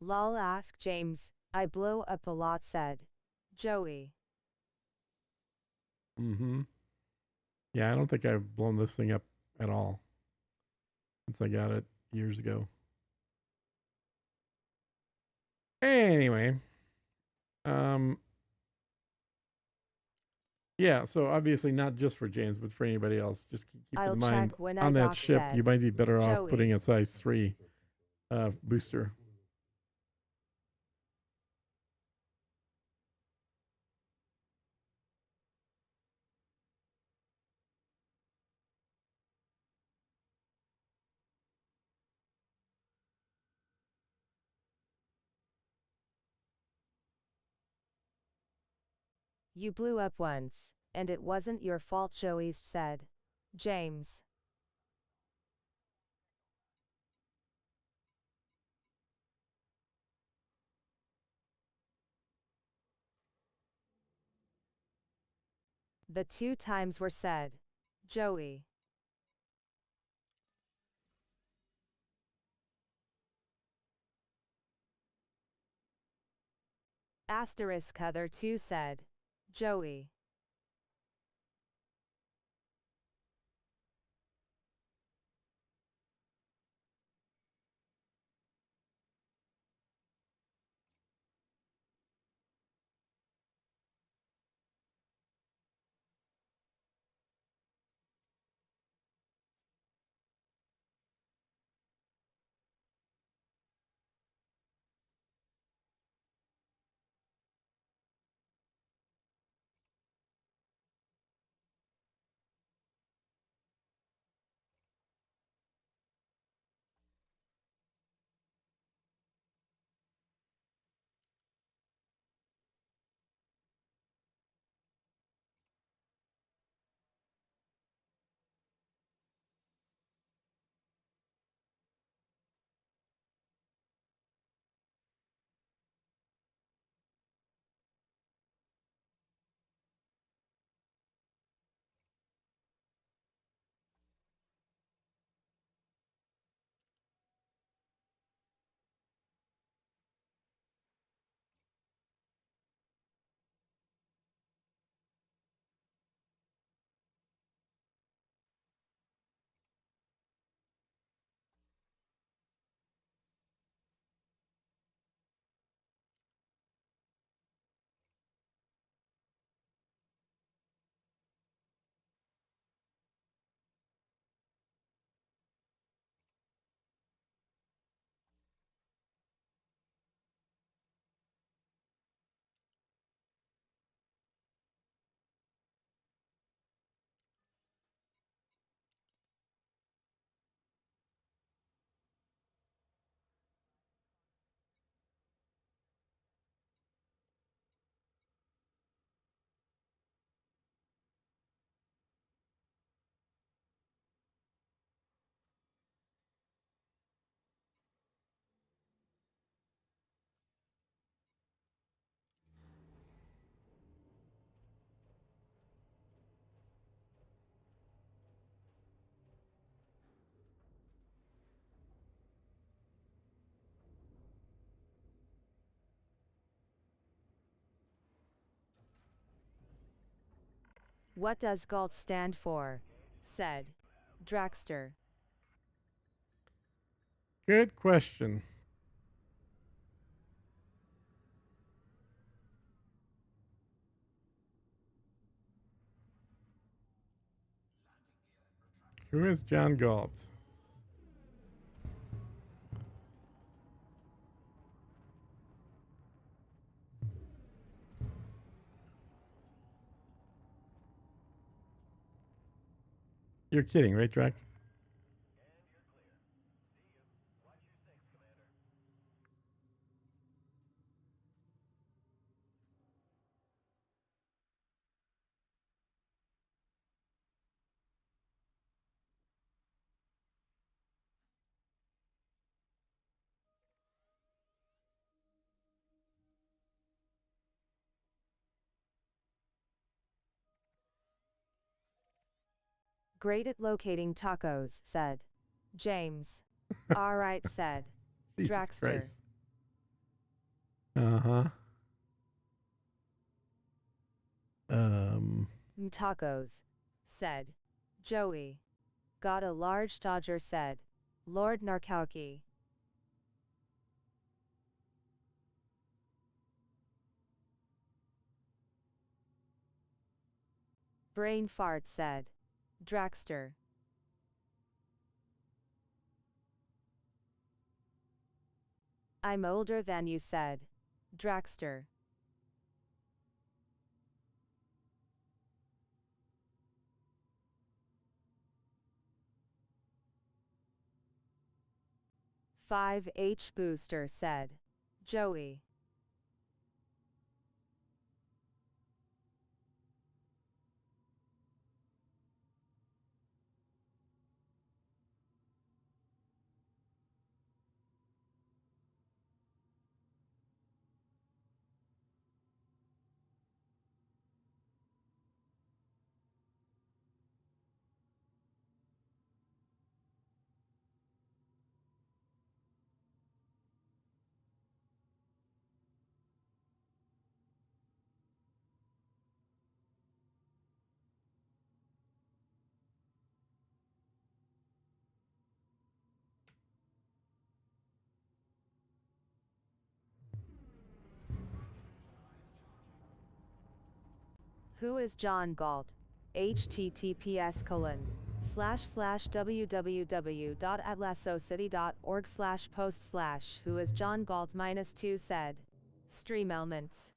Lol ask James. I blow up a lot said. Joey. Mm-hmm. Yeah, I don't think I've blown this thing up at all since I got it years ago. Anyway, um, yeah. So obviously not just for James, but for anybody else. Just keep I'll in mind check when on I that dock ship, said. you might be better off Joey. putting a size 3 booster. You blew up once, and it wasn't your fault, Joey said. James. The 2 times were said. Joey. Asterisk other 2 said. Joey. What does GALT stand for? Said Dragster. Good question. Who is John Galt? You're kidding, right, Drac? Great at locating tacos, said James. Alright, said Jesus Dragster. Christ. Uh-huh. Tacos, said Joey. Got a large Dodger, said Lord Narkowski. Brain fart, said Dragster. I'm older than you, said Dragster. "5H booster," said Joey. Who is John Galt? https://www.atlasocity.org/post/ Who is John Galt -2 said Stream Elements.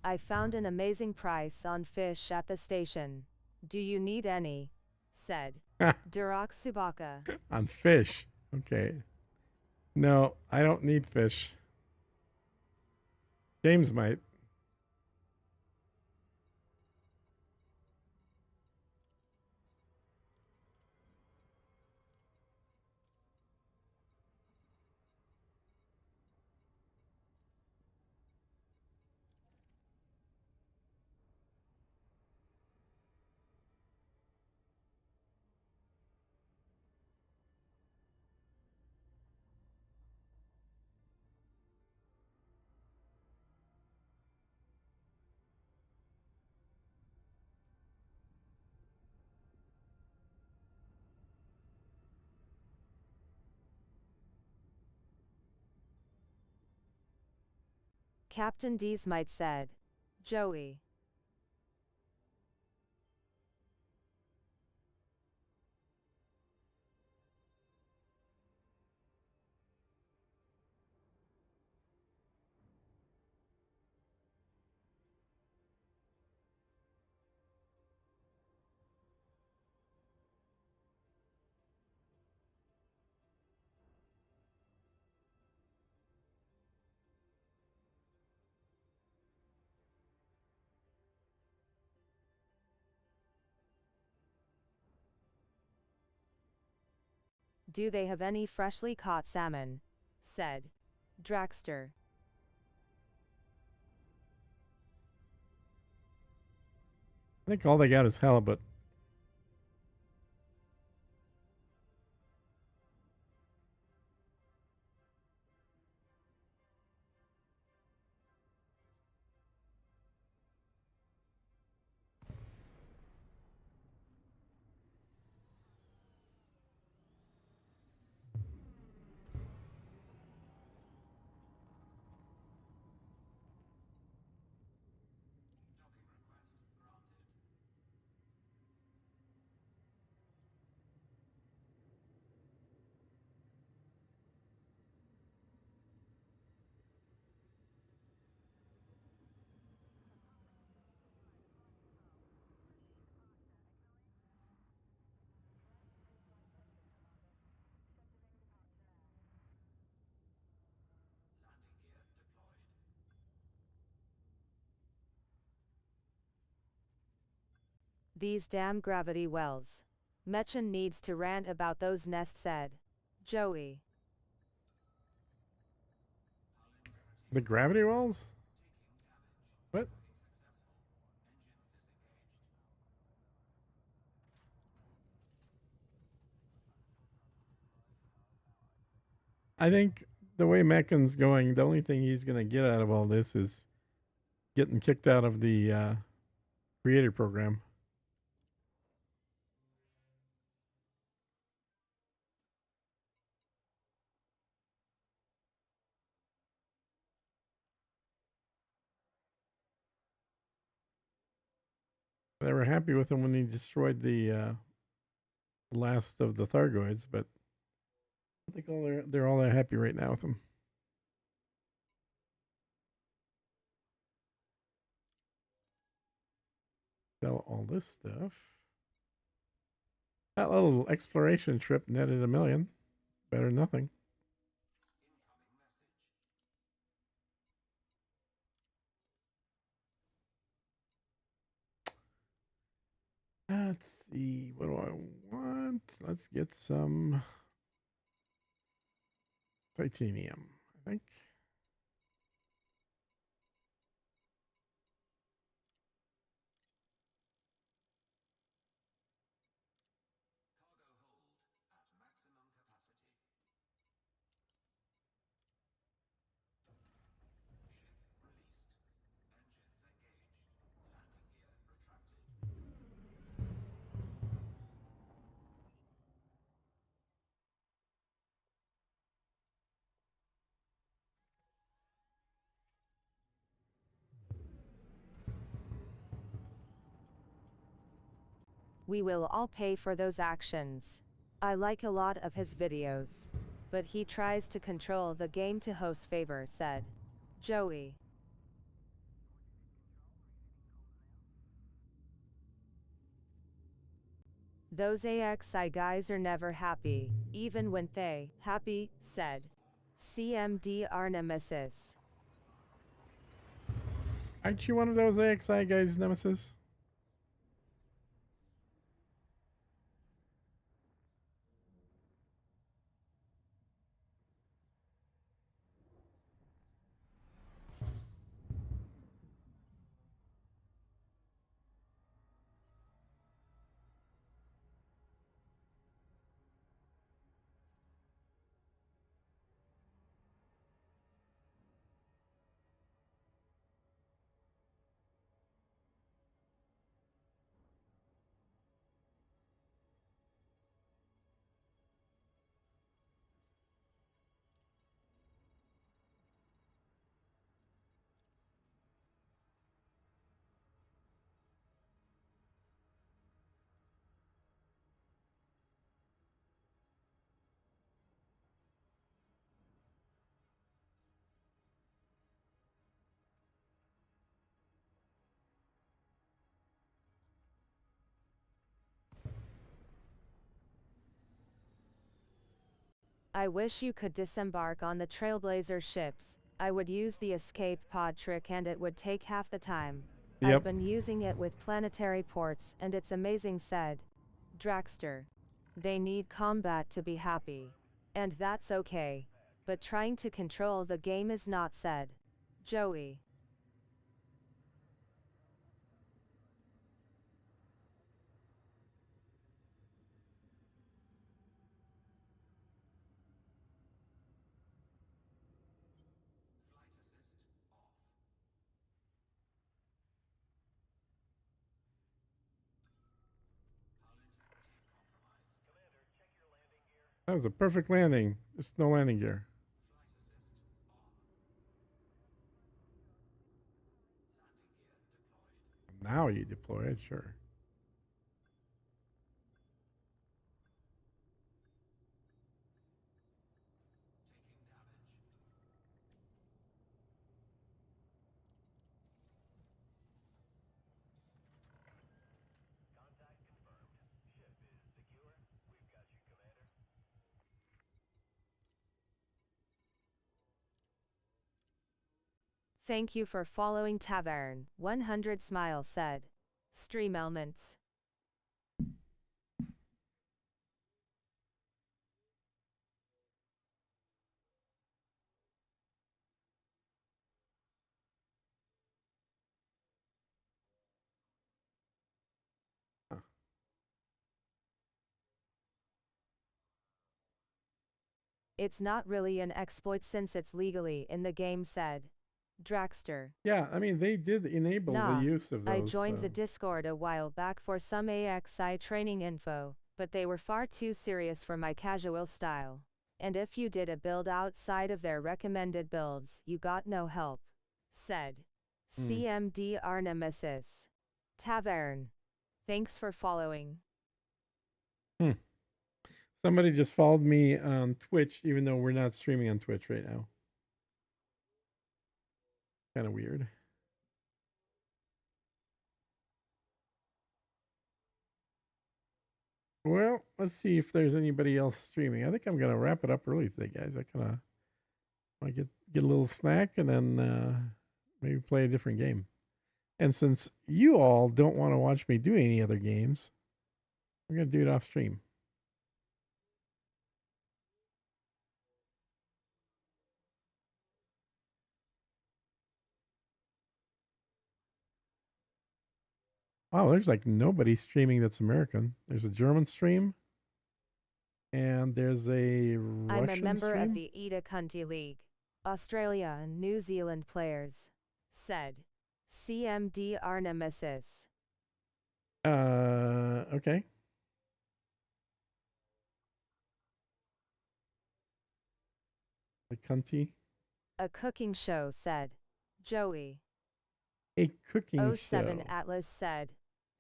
I found an amazing price on fish at the station. Do you need any? Said Durak Subaka. On fish. Okay. No, I don't need fish. James might. Captain D's might said Joey. Do they have any freshly caught salmon? Said Dragster. I think all they got is halibut. These damn gravity wells. Mechan needs to rant about those nests, said Joey. The gravity wells? What? I think the way Mechan's going, the only thing he's going to get out of all this is getting kicked out of the creator program. They were happy with him when he destroyed the last of the Thargoids, but I think they're all happy right now with him. Sell all this stuff. That little exploration trip netted $1 million. Better than nothing. Let's see. What do I want? Let's get some titanium, I think. We will all pay for those actions. I like a lot of his videos. But he tries to control the game to host favor, said Joey. Those AXI guys are never happy, even when they happy, said CMDR Nemesis. Aren't you one of those AXI guys, Nemesis? I wish you could disembark on the Trailblazer ships. I would use the escape pod trick and it would take half the time. Yep. I've been using it with planetary ports and it's amazing, said Draxter. They need combat to be happy. And that's okay. But trying to control the game is not, said Joey. That was a perfect landing. Just no landing gear. Now you deploy it, sure. Contact confirmed. Ship is secure. We've got you, Commander. Thank you for following Tavern. 100 Smile said. Stream elements. Huh. It's not really an exploit since it's legally in the game, said Draxter. Yeah, I mean, they did enable the Nah, use of I those. joined the Discord a while back for some AXI training info, but they were far too serious for my casual style. And if you did a build outside of their recommended builds, you got no help, said CMD Arnemesis. Tavern. Thanks for following. Somebody just followed me on Twitch, even though we're not streaming on Twitch right now. Kind of weird. Well, let's see if there's anybody else streaming. I think I'm gonna wrap it up early today, guys. I kind of want to get a little snack and then maybe play a different game. And since you all don't want to watch me do any other games, I'm gonna do it off stream. Wow, there's like nobody streaming that's American. There's a German stream, and there's a Russian I'm a member stream. of the Ida Cunty League. Australia and New Zealand players, said CMD Arnemesis. Okay. The Cunty. A cooking show, said Joey. A cooking 07 show. Atlas said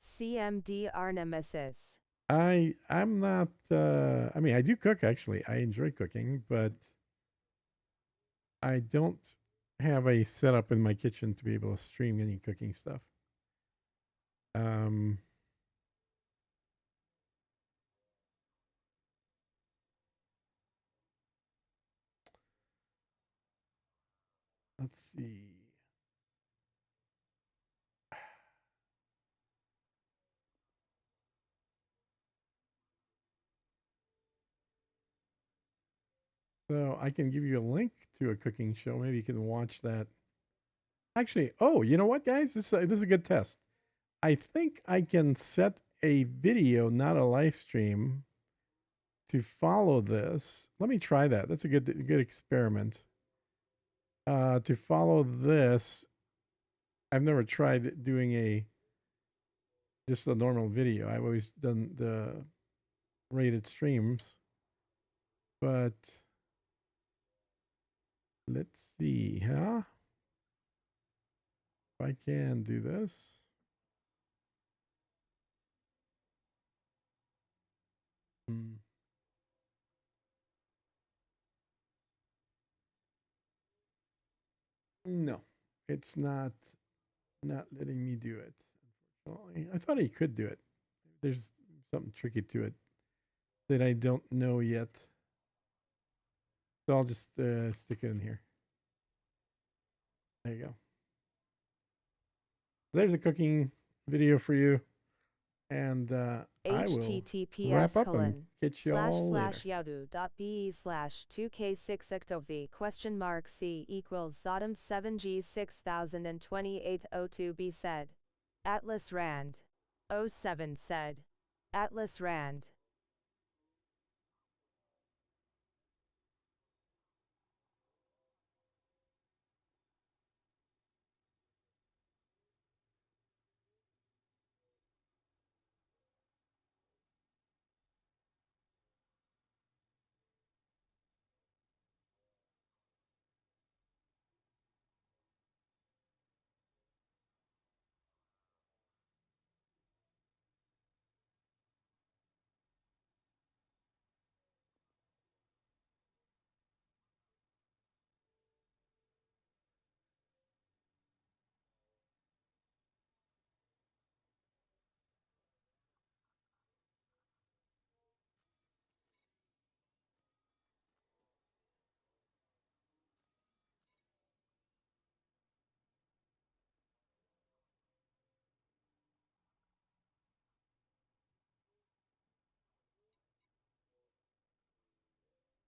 CMD Arnemesis. I'm not I mean I do cook actually. I enjoy cooking, but I don't have a setup in my kitchen to be able to stream any cooking stuff. Let's see. So I can give you a link to a cooking show. Maybe you can watch that. Actually, oh, you know what, guys? This is a good test. I think I can set a video, not a live stream, to follow this. Let me try that. That's a good experiment. To follow this, I've never tried doing just a normal video. I've always done the rated streams, but let's see, huh? If I can do this. No, it's not letting me do it. Unfortunately, I thought I could do it. There's something tricky to it that I don't know yet. So I'll just stick it in here. There you go. There's a cooking video for you. And I will wrap up and get you all later. /yahoo.be/2k6ectoz ?C equals Zodom 7G 602802 B said. Atlas Rand. 07 said. Atlas Rand.